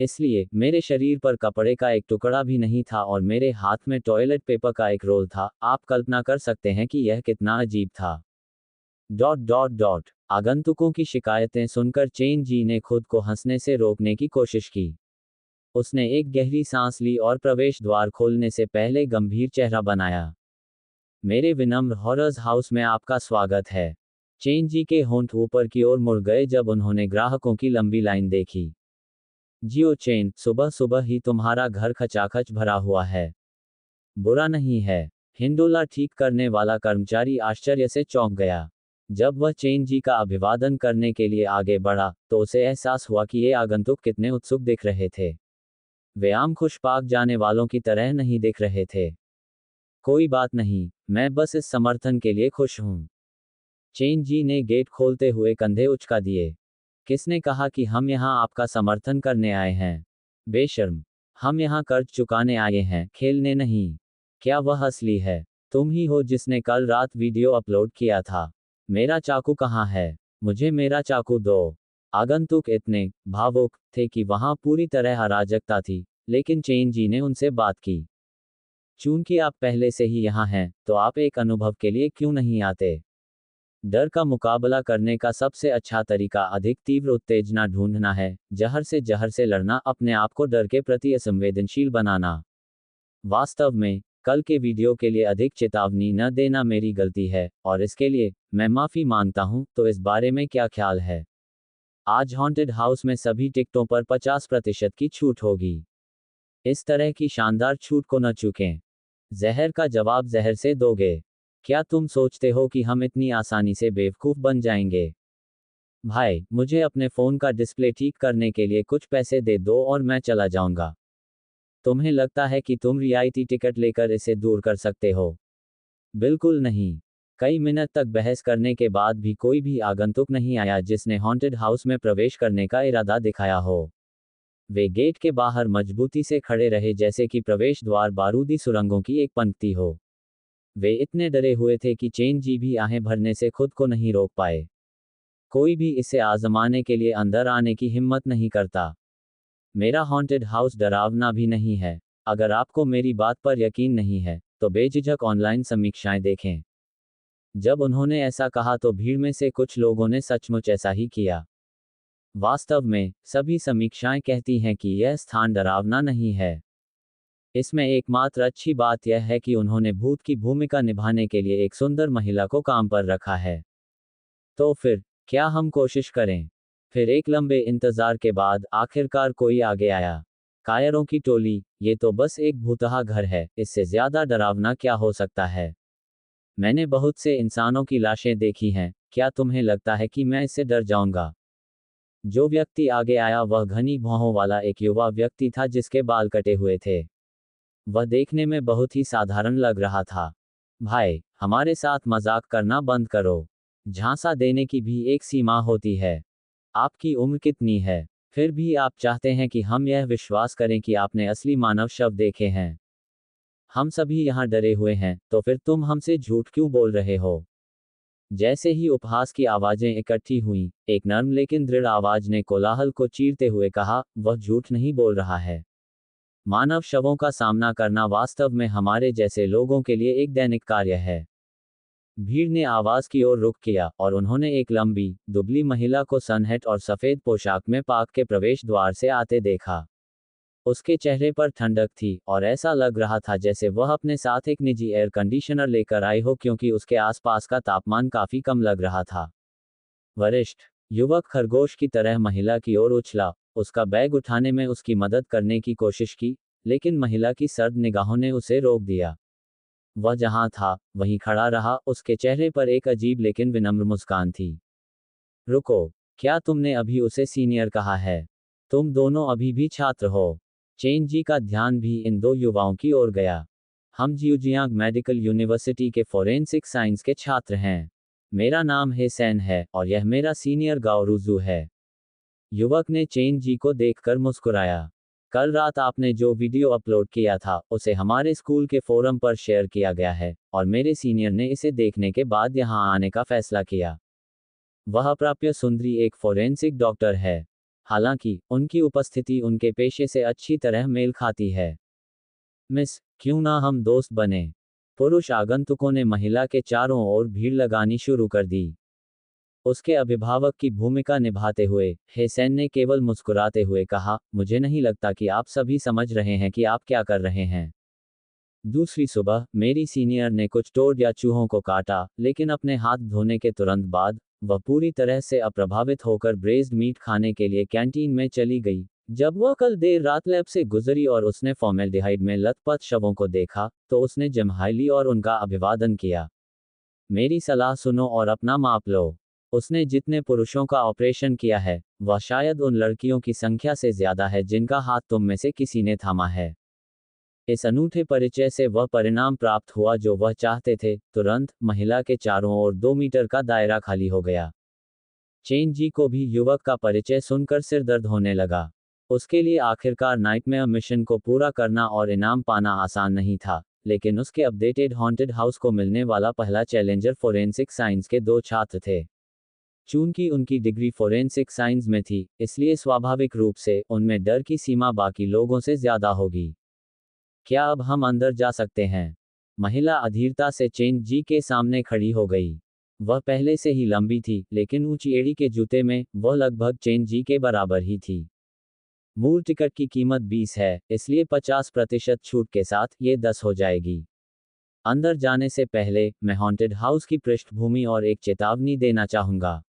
इसलिए मेरे शरीर पर कपड़े का एक टुकड़ा भी नहीं था और मेरे हाथ में टॉयलेट पेपर का एक रोल था। आप कल्पना कर सकते हैं कि यह कितना अजीब था। डॉट डॉट डॉट आगंतुकों की शिकायतें सुनकर चेन जी ने खुद को हंसने से रोकने की कोशिश की। उसने एक गहरी सांस ली और प्रवेश द्वार खोलने से पहले गंभीर चेहरा बनाया। मेरे विनम्र हॉरर्स हाउस में आपका स्वागत है। चेन जी के होंठ ऊपर की ओर मुड़ गए जब उन्होंने ग्राहकों की लंबी लाइन देखी। जियो चेन, सुबह सुबह ही तुम्हारा घर खचाखच भरा हुआ है। बुरा नहीं है। हिंडोला ठीक करने वाला कर्मचारी आश्चर्य से चौंक गया। जब वह चेन जी का अभिवादन करने के लिए आगे बढ़ा, तो उसे एहसास हुआ कि ये आगंतुक कितने उत्सुक दिख रहे थे। वे आम खुशपाक जाने वालों की तरह नहीं दिख रहे थे। कोई बात नहीं, मैं बस इस समर्थन के लिए खुश हूं। चेन जी ने गेट खोलते हुए कंधे उचका दिए। किसने कहा कि हम यहाँ आपका समर्थन करने आए हैं? बेशर्म, हम यहाँ कर्ज चुकाने आए हैं, खेलने नहीं। क्या वह असली है? तुम ही हो जिसने कल रात वीडियो अपलोड किया था। मेरा चाकू कहाँ है? मुझे मेरा चाकू दो। आगंतुक इतने भावुक थे कि वहां पूरी तरह अराजकता थी, लेकिन चेन जी ने उनसे बात की। चूंकि आप पहले से ही यहाँ हैं, तो आप एक अनुभव के लिए क्यों नहीं आते? डर का मुकाबला करने का सबसे अच्छा तरीका अधिक तीव्र उत्तेजना ढूंढना है, जहर से लड़ना, अपने आप को डर के प्रति असंवेदनशील बनाना। वास्तव में, कल के वीडियो के लिए अधिक चेतावनी न देना मेरी गलती है, और इसके लिए मैं माफी मांगता हूं। तो इस बारे में क्या ख्याल है? आज हॉन्टेड हाउस में सभी टिकटों पर 50% की छूट होगी। इस तरह की शानदार छूट को न चूकें। जहर का जवाब जहर से दोगे? क्या तुम सोचते हो कि हम इतनी आसानी से बेवकूफ बन जाएंगे? भाई, मुझे अपने फोन का डिस्प्ले ठीक करने के लिए कुछ पैसे दे दो और मैं चला जाऊंगा। तुम्हें लगता है कि तुम रियायती टिकट लेकर इसे दूर कर सकते हो? बिल्कुल नहीं। कई मिनट तक बहस करने के बाद भी कोई भी आगंतुक नहीं आया जिसने हॉन्टेड हाउस में प्रवेश करने का इरादा दिखाया हो। वे गेट के बाहर मजबूती से खड़े रहे जैसे कि प्रवेश द्वार बारूदी सुरंगों की एक पंक्ति हो। वे इतने डरे हुए थे कि चेन जी भी आहें भरने से खुद को नहीं रोक पाए। कोई भी इसे आजमाने के लिए अंदर आने की हिम्मत नहीं करता। मेरा हॉन्टेड हाउस डरावना भी नहीं है। अगर आपको मेरी बात पर यकीन नहीं है, तो बेझिझक ऑनलाइन समीक्षाएं देखें। जब उन्होंने ऐसा कहा तो भीड़ में से कुछ लोगों ने सचमुच ऐसा ही किया। वास्तव में, सभी समीक्षाएं कहती हैं कि यह स्थान डरावना नहीं है। इसमें एकमात्र अच्छी बात यह है कि उन्होंने भूत की भूमिका निभाने के लिए एक सुंदर महिला को काम पर रखा है। तो फिर, क्या हम कोशिश करें? फिर एक लंबे इंतजार के बाद आखिरकार कोई आगे आया। कायरों की टोली, ये तो बस एक भूतहा घर है, इससे ज्यादा डरावना क्या हो सकता है? मैंने बहुत से इंसानों की लाशें देखी हैं, क्या तुम्हें लगता है कि मैं इससे डर जाऊंगा? जो व्यक्ति आगे आया वह घनी भौहों वाला एक युवा व्यक्ति था जिसके बाल कटे हुए थे। वह देखने में बहुत ही साधारण लग रहा था। भाई, हमारे साथ मजाक करना बंद करो। झांसा देने की भी एक सीमा होती है। आपकी उम्र कितनी है? फिर भी आप चाहते हैं कि हम यह विश्वास करें कि आपने असली मानव शव देखे हैं। हम सभी यहाँ डरे हुए हैं, तो फिर तुम हमसे झूठ क्यों बोल रहे हो? जैसे ही उपहास की आवाजें इकट्ठी हुईं, एक नर्म लेकिन दृढ़ आवाज ने कोलाहल को चीरते हुए कहा, वह झूठ नहीं बोल रहा है। मानव शवों का सामना करना वास्तव में हमारे जैसे लोगों के लिए एक दैनिक कार्य है। भीड़ ने आवाज की ओर रुख किया और उन्होंने एक लंबी, दुबली महिला को सनहैट और सफेद पोशाक में पार्क के प्रवेश द्वार से आते देखा। उसके चेहरे पर ठंडक थी और ऐसा लग रहा था जैसे वह अपने साथ एक निजी एयर कंडीशनर लेकर आई हो क्योंकि उसके आसपास का तापमान काफी कम लग रहा था। वरिष्ठ युवक खरगोश की तरह महिला की ओर उछला, उसका बैग उठाने में उसकी मदद करने की कोशिश की, लेकिन महिला की सर्द निगाहों ने उसे रोक दिया। वह जहां था, वहीं खड़ा रहा, उसके चेहरे पर एक अजीब लेकिन विनम्र मुस्कान थी। रुको, क्या तुमने अभी उसे सीनियर कहा है? तुम दोनों अभी भी छात्र हो। चेन जी का ध्यान भी इन दो युवाओं की ओर गया। हम जियोजियांग मेडिकल यूनिवर्सिटी के फोरेंसिक साइंस के छात्र हैं। मेरा नाम हेसेन है और यह मेरा सीनियर गाओरुजू है। युवक ने चेन जी को देखकर मुस्कुराया। कल रात आपने जो वीडियो अपलोड किया था, उसे हमारे स्कूल के फोरम पर शेयर किया गया है, और मेरे सीनियर ने इसे देखने के बाद यहां आने का फैसला किया। वह अप्राप्य सुंदरी एक फोरेंसिक डॉक्टर है। हालांकि, उनकी उपस्थिति उनके पेशे से अच्छी तरह मेल खाती है। मिस, क्यों ना हम दोस्त बने? पुरुष आगंतुकों ने महिला के चारों ओर भीड़ लगानी शुरू कर दी। उसके अभिभावक की भूमिका निभाते हुए, हेसेन ने केवल मुस्कुराते हुए कहा, मुझे नहीं लगता कि आप सभी समझ रहे हैं कि आप क्या कर रहे हैं। दूसरी सुबह, मेरी सीनियर ने कुछ टोड या चूहों को काटा, लेकिन अपने हाथ धोने के तुरंत बाद, वह पूरी तरह से अप्रभावित होकर ब्रेज्ड मीट खाने के लिए कैंटीन में चली गई। जब वह कल देर रात लैब से गुजरी और उसने फॉर्मेल्डिहाइड में लथपथ शवों को देखा, तो उसने जम्हाई ली और उनका अभिवादन किया। मेरी सलाह सुनो और अपना माप लो। उसने जितने पुरुषों का ऑपरेशन किया है, वह शायद उन लड़कियों की संख्या से ज्यादा है जिनका हाथ तुम में से किसी ने थामा है। इस अनूठे परिचय से वह परिणाम प्राप्त हुआ जो वह चाहते थे, तुरंत, महिला के चारों ओर 2 मीटर का दायरा खाली हो गया। चेन जी को भी युवक का परिचय सुनकर सिर दर्द होने लगा। उसके लिए आखिरकार नाइटमेयर मिशन को पूरा करना और इनाम पाना आसान नहीं था, लेकिन उसके अपडेटेड हॉन्टेड हाउस को मिलने वाला पहला चैलेंजर फोरेंसिक साइंस के 2 छात्र थे। चूंकि उनकी डिग्री फोरेंसिक साइंस में थी, इसलिए स्वाभाविक रूप से उनमें डर की सीमा बाकी लोगों से ज्यादा होगी। क्या अब हम अंदर जा सकते हैं? महिला अधीरता से चेन जी के सामने खड़ी हो गई। वह पहले से ही लंबी थी, लेकिन ऊंची एड़ी के जूते में वह लगभग चेन जी के बराबर ही थी। मूल टिकट की कीमत 20 है, इसलिए 50% छूट के साथ ये 10 हो जाएगी। अंदर जाने से पहले, मैं हॉन्टेड हाउस की पृष्ठभूमि और एक चेतावनी देना चाहूंगा।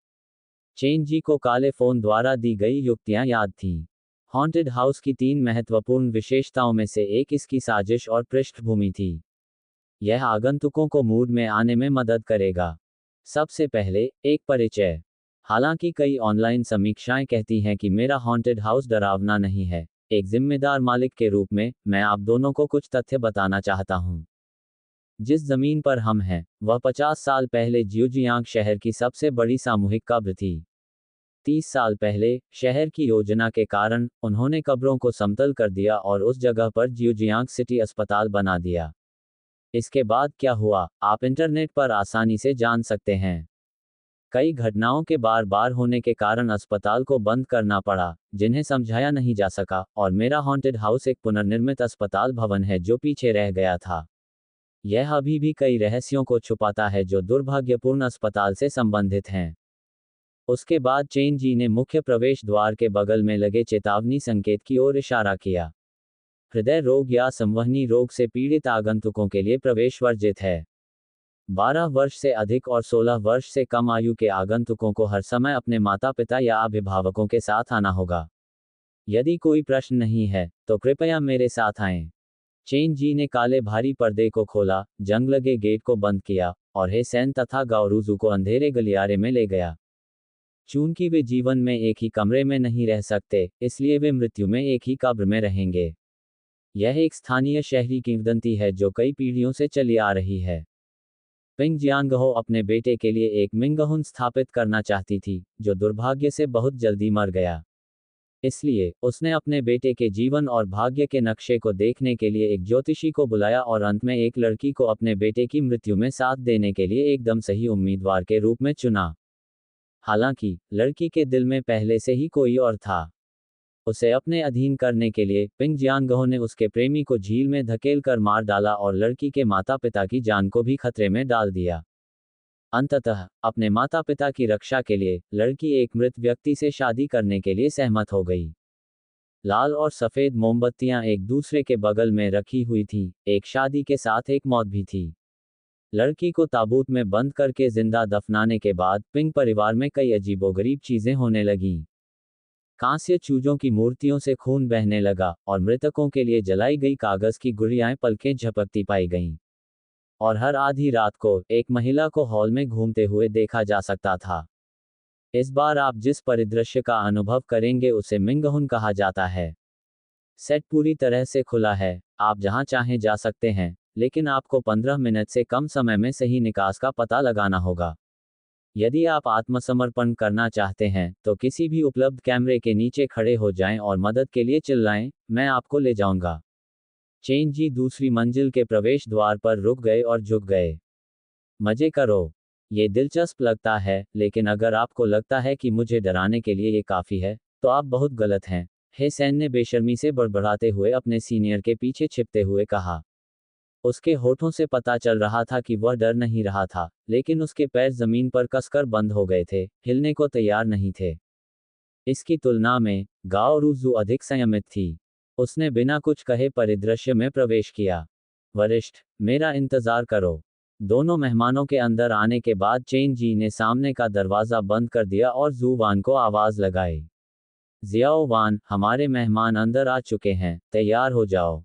चेन जी को काले फोन द्वारा दी गई युक्तियां याद थीं। हॉन्टेड हाउस की 3 महत्वपूर्ण विशेषताओं में से एक इसकी साजिश और पृष्ठभूमि थी। यह आगंतुकों को मूड में आने में मदद करेगा। सबसे पहले, एक परिचय। हालांकि कई ऑनलाइन समीक्षाएं कहती हैं कि मेरा हॉन्टेड हाउस डरावना नहीं है, एक जिम्मेदार मालिक के रूप में, मैं आप दोनों को कुछ तथ्य बताना चाहता हूं। जिस जमीन पर हम हैं, वह 50 साल पहले जियोजियांग शहर की सबसे बड़ी सामूहिक कब्र थी। 30 साल पहले, शहर की योजना के कारण, उन्होंने कब्रों को समतल कर दिया और उस जगह पर जियोजियांग सिटी अस्पताल बना दिया। इसके बाद क्या हुआ, आप इंटरनेट पर आसानी से जान सकते हैं। कई घटनाओं के बार बार होने के कारण अस्पताल को बंद करना पड़ा, जिन्हें समझाया नहीं जा सका, और मेरा हॉन्टेड हाउस एक पुनर्निर्मित अस्पताल भवन है जो पीछे रह गया था। यह अभी भी कई रहस्यों को छुपाता है जो दुर्भाग्यपूर्ण अस्पताल से संबंधित हैं। उसके बाद चेन जी ने मुख्य प्रवेश द्वार के बगल में लगे चेतावनी संकेत की ओर इशारा किया। हृदय रोग या संवहनी रोग से पीड़ित आगंतुकों के लिए प्रवेश वर्जित है। 12 वर्ष से अधिक और 16 वर्ष से कम आयु के आगंतुकों को हर समय अपने माता पिता या अभिभावकों के साथ आना होगा। यदि कोई प्रश्न नहीं है तो कृपया मेरे साथ आएं। चेन जी ने काले भारी पर्दे को खोला, जंग लगे गेट को बंद किया और हेसेन तथा गाओरुजू को अंधेरे गलियारे में ले गया। चूंकि वे जीवन में एक ही कमरे में नहीं रह सकते, इसलिए वे मृत्यु में एक ही कब्र में रहेंगे। यह एक स्थानीय शहरी किंवदंती है जो कई पीढ़ियों से चली आ रही है। पिंग जियांगहो अपने बेटे के लिए एक मिंगहुन स्थापित करना चाहती थी, जो दुर्भाग्य से बहुत जल्दी मर गया। इसलिए उसने अपने बेटे के जीवन और भाग्य के नक्शे को देखने के लिए एक ज्योतिषी को बुलाया और अंत में एक लड़की को अपने बेटे की मृत्यु में साथ देने के लिए एकदम सही उम्मीदवार के रूप में चुना। हालांकि लड़की के दिल में पहले से ही कोई और था। उसे अपने अधीन करने के लिए पिंग जियांगहो ने उसके प्रेमी को झील में धकेलकर मार डाला और लड़की के माता पिता की जान को भी खतरे में डाल दिया। अंततः अपने माता पिता की रक्षा के लिए लड़की एक मृत व्यक्ति से शादी करने के लिए सहमत हो गई। लाल और सफेद मोमबत्तियां एक दूसरे के बगल में रखी हुई थीं, एक शादी के साथ एक मौत भी थी। लड़की को ताबूत में बंद करके जिंदा दफनाने के बाद पिंग परिवार में कई अजीबोगरीब चीजें होने लगीं। कांस्य चूजों की मूर्तियों से खून बहने लगा और मृतकों के लिए जलाई गई कागज की गुड़ियाएं पलकें झपकती पाई गईं। और हर आधी रात को एक महिला को हॉल में घूमते हुए देखा जा सकता था। इस बार आप जिस परिदृश्य का अनुभव करेंगे उसे मिंगहुन कहा जाता है। सेट पूरी तरह से खुला है, आप जहां चाहें जा सकते हैं, लेकिन आपको 15 मिनट से कम समय में सही निकास का पता लगाना होगा। यदि आप आत्मसमर्पण करना चाहते हैं तो किसी भी उपलब्ध कैमरे के नीचे खड़े हो जाएं और मदद के लिए चिल्लाएं, मैं आपको ले जाऊंगा। चेन जी दूसरी मंजिल के प्रवेश द्वार पर रुक गए और झुक गए। मजे करो। ये दिलचस्प लगता है, लेकिन अगर आपको लगता है कि मुझे डराने के लिए ये काफी है, तो आप बहुत गलत हैं, हेसेन ने बेशर्मी से बड़बड़ाते हुए अपने सीनियर के पीछे छिपते हुए कहा। उसके होठों से पता चल रहा था कि वह डर नहीं रहा था, लेकिन उसके पैर जमीन पर कसकर बंद हो गए थे, हिलने को तैयार नहीं थे। इसकी तुलना में गाओरुजू अधिक संयमित थी। उसने बिना कुछ कहे परिदृश्य में प्रवेश किया। वरिष्ठ, मेरा इंतजार करो। दोनों मेहमानों के अंदर आने के बाद चेन जी ने सामने का दरवाजा बंद कर दिया और जू वान को आवाज लगाई। जियाओ वान, हमारे मेहमान अंदर आ चुके हैं, तैयार हो जाओ।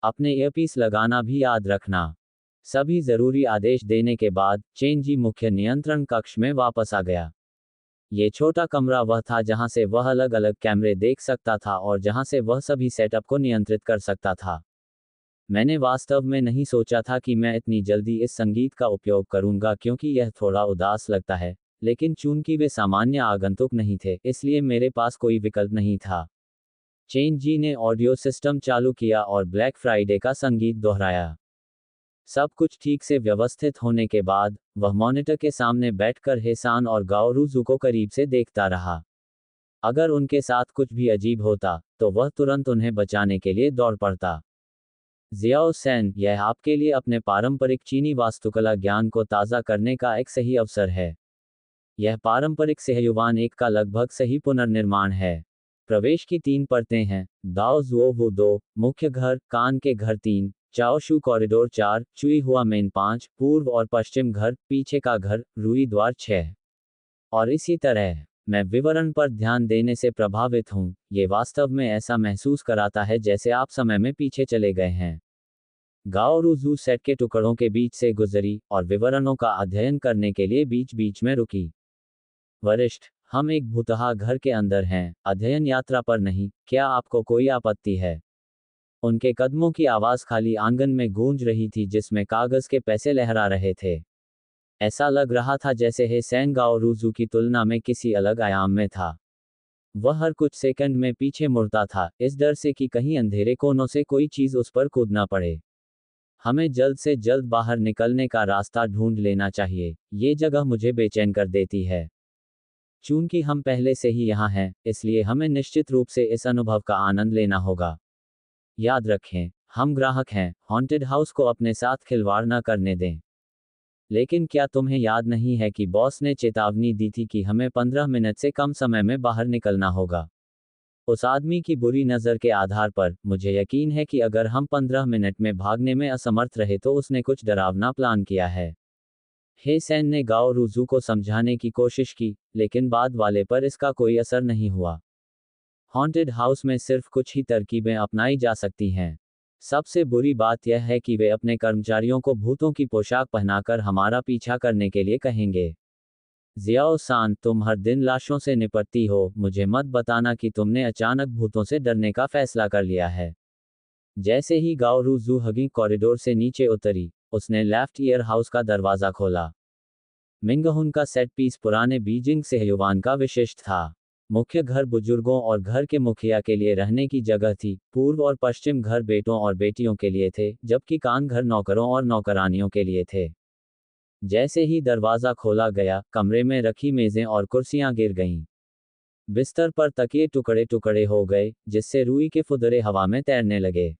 अपने ईयरपीस लगाना भी याद रखना। सभी जरूरी आदेश देने के बाद चेन जी मुख्य नियंत्रण कक्ष में वापस आ गया। ये छोटा कमरा वह था जहां से वह अलग अलग कैमरे देख सकता था और जहां से वह सभी सेटअप को नियंत्रित कर सकता था। मैंने वास्तव में नहीं सोचा था कि मैं इतनी जल्दी इस संगीत का उपयोग करूंगा क्योंकि यह थोड़ा उदास लगता है, लेकिन चूंकि वे सामान्य आगंतुक नहीं थे, इसलिए मेरे पास कोई विकल्प नहीं था। चेन जी ने ऑडियो सिस्टम चालू किया और ब्लैक फ्राइडे का संगीत दोहराया। सब कुछ ठीक से व्यवस्थित होने के बाद वह मॉनिटर के सामने बैठकर हेसान और गाओरुजू को करीब से देखता रहा। अगर उनके साथ कुछ भी अजीब होता तो वह तुरंत उन्हें बचाने के लिए दौड़ पड़ता। जियाओ सैन, यह आपके लिए अपने पारंपरिक चीनी वास्तुकला ज्ञान को ताज़ा करने का एक सही अवसर है। यह पारंपरिक सेहयुवान एक का लगभग सही पुनर्निर्माण है। प्रवेश की 3 परतें हैं: दाओ जुओ वू 2, मुख्य घर, कान के घर 3, चाओशू कॉरिडोर 4, चुई हुआ मेन 5, पूर्व और पश्चिम घर, पीछे का घर, रुई द्वार 6। और इसी तरह। मैं विवरण पर ध्यान देने से प्रभावित हूँ, ये वास्तव में ऐसा महसूस कराता है जैसे आप समय में पीछे चले गए हैं। गाओरुजू सेट के टुकड़ों के बीच से गुजरी और विवरणों का अध्ययन करने के लिए बीच बीच में रुकी। वरिष्ठ, हम एक भूतहा घर के अंदर हैं, अध्ययन यात्रा पर नहीं, क्या आपको कोई आपत्ति है? उनके कदमों की आवाज खाली आंगन में गूंज रही थी जिसमें कागज के पैसे लहरा रहे थे। ऐसा लग रहा था जैसे हेसेन गाओरुजू की तुलना में किसी अलग आयाम में था। वह हर कुछ सेकंड में पीछे मुड़ता था, इस डर से कि कहीं अंधेरे कोनों से कोई चीज उस पर कूदना पड़े। हमें जल्द से जल्द बाहर निकलने का रास्ता ढूंढ लेना चाहिए, ये जगह मुझे बेचैन कर देती है। चूंकि हम पहले से ही यहाँ हैं, इसलिए हमें निश्चित रूप से इस अनुभव का आनंद लेना होगा। याद रखें, हम ग्राहक हैं, हॉन्टेड हाउस को अपने साथ खिलवाड़ न करने दें। लेकिन क्या तुम्हें याद नहीं है कि बॉस ने चेतावनी दी थी कि हमें 15 मिनट से कम समय में बाहर निकलना होगा? उस आदमी की बुरी नज़र के आधार पर, मुझे यकीन है कि अगर हम 15 मिनट में भागने में असमर्थ रहे तो उसने कुछ डरावना प्लान किया है। हे सेन ने गाओ रूजू को समझाने की कोशिश की, लेकिन बाद वाले पर इसका कोई असर नहीं हुआ। हॉन्टेड हाउस में सिर्फ कुछ ही तरकीबें अपनाई जा सकती हैं। सबसे बुरी बात यह है कि वे अपने कर्मचारियों को भूतों की पोशाक पहनाकर हमारा पीछा करने के लिए कहेंगे। जियाओ सान, तुम हर दिन लाशों से निपटती हो, मुझे मत बताना कि तुमने अचानक भूतों से डरने का फैसला कर लिया है। जैसे ही गाओ रूजू हगिंग कॉरिडोर से नीचे उतरी, उसने लेफ्ट ईयर हाउस का दरवाज़ा खोला। मिंगहुन का सेट पीस पुराने बीजिंग सेहयुवान का विशिष्ट था। मुख्य घर बुजुर्गों और घर के मुखिया के लिए रहने की जगह थी, पूर्व और पश्चिम घर बेटों और बेटियों के लिए थे, जबकि कान घर नौकरों और नौकरानियों के लिए थे। जैसे ही दरवाज़ा खोला गया, कमरे में रखी मेज़ें और कुर्सियां गिर गईं। बिस्तर पर तकिए टुकड़े टुकड़े हो गए, जिससे रुई के फुदरे हवा में तैरने लगे।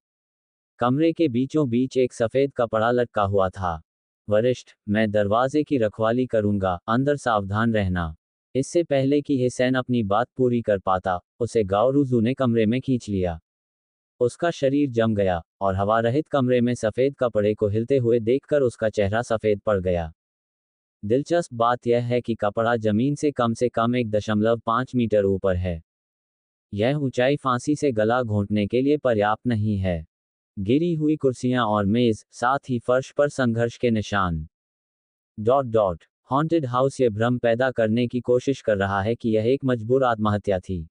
कमरे के बीचों बीच एक सफ़ेद कपड़ा लटका हुआ था। वरिष्ठ, मैं दरवाजे की रखवाली करूंगा, अंदर सावधान रहना। इससे पहले कि हिसैन अपनी बात पूरी कर पाता, उसे गाओरूजू ने कमरे में खींच लिया। उसका शरीर जम गया, और हवा रहित कमरे में सफ़ेद कपड़े को हिलते हुए देखकर उसका चेहरा सफ़ेद पड़ गया। दिलचस्प बात यह है कि कपड़ा जमीन से कम 1.5 मीटर ऊपर है। यह ऊंचाई फांसी से गला घोंटने के लिए पर्याप्त नहीं है। गिरी हुई कुर्सियां और मेज, साथ ही फर्श पर संघर्ष के निशान। हॉन्टेड हाउस ये भ्रम पैदा करने की कोशिश कर रहा है कि यह एक मजबूर आत्महत्या थी,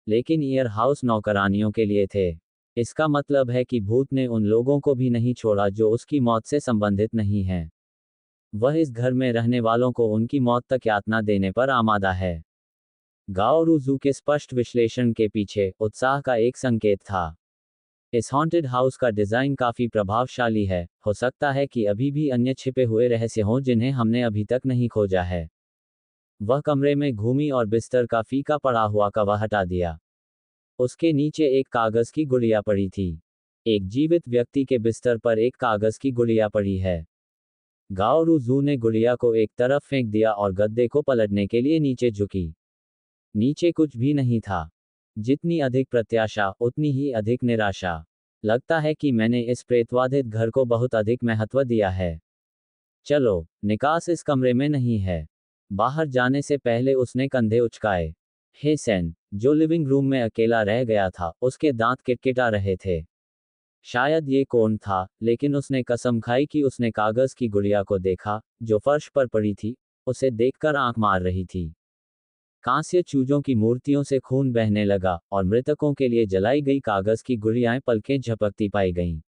लेकिन ईयर हाउस नौकरानियों के लिए थे। इसका मतलब है कि भूत ने उन लोगों को भी नहीं छोड़ा जो उसकी मौत से संबंधित नहीं हैं। वह इस घर में रहने वालों को उनकी मौत तक यातना देने पर आमादा है। गाओरूजू के स्पष्ट विश्लेषण के पीछे उत्साह का एक संकेत था। इस हॉन्टेड हाउस का डिज़ाइन काफ़ी प्रभावशाली है, हो सकता है कि अभी भी अन्य छिपे हुए रहस्य हों जिन्हें हमने अभी तक नहीं खोजा है। वह कमरे में घूमी और बिस्तर का फीका पड़ा हुआ कवर हटा दिया। उसके नीचे एक कागज़ की गुड़िया पड़ी थी। एक जीवित व्यक्ति के बिस्तर पर एक कागज़ की गुड़िया पड़ी है। गाओरूजू ने गुड़िया को एक तरफ फेंक दिया और गद्दे को पलटने के लिए नीचे झुकी। नीचे कुछ भी नहीं था। जितनी अधिक प्रत्याशा, उतनी ही अधिक निराशा। लगता है कि मैंने इस प्रेतवाधित घर को बहुत अधिक महत्व दिया है। चलो, निकास इस कमरे में नहीं है। बाहर जाने से पहले उसने कंधे उचकाए। हे सेन, जो लिविंग रूम में अकेला रह गया था, उसके दांत किटकिटा रहे थे। शायद ये कौन था, लेकिन उसने कसम खाई कि उसने कागज की गुड़िया को देखा, जो फर्श पर पड़ी थी, उसे देखकर आंख मार रही थी। कांस्य चूजों की मूर्तियों से खून बहने लगा, और मृतकों के लिए जलाई गई कागज की गुड़ियाएं पलकें झपकती पाई गईं।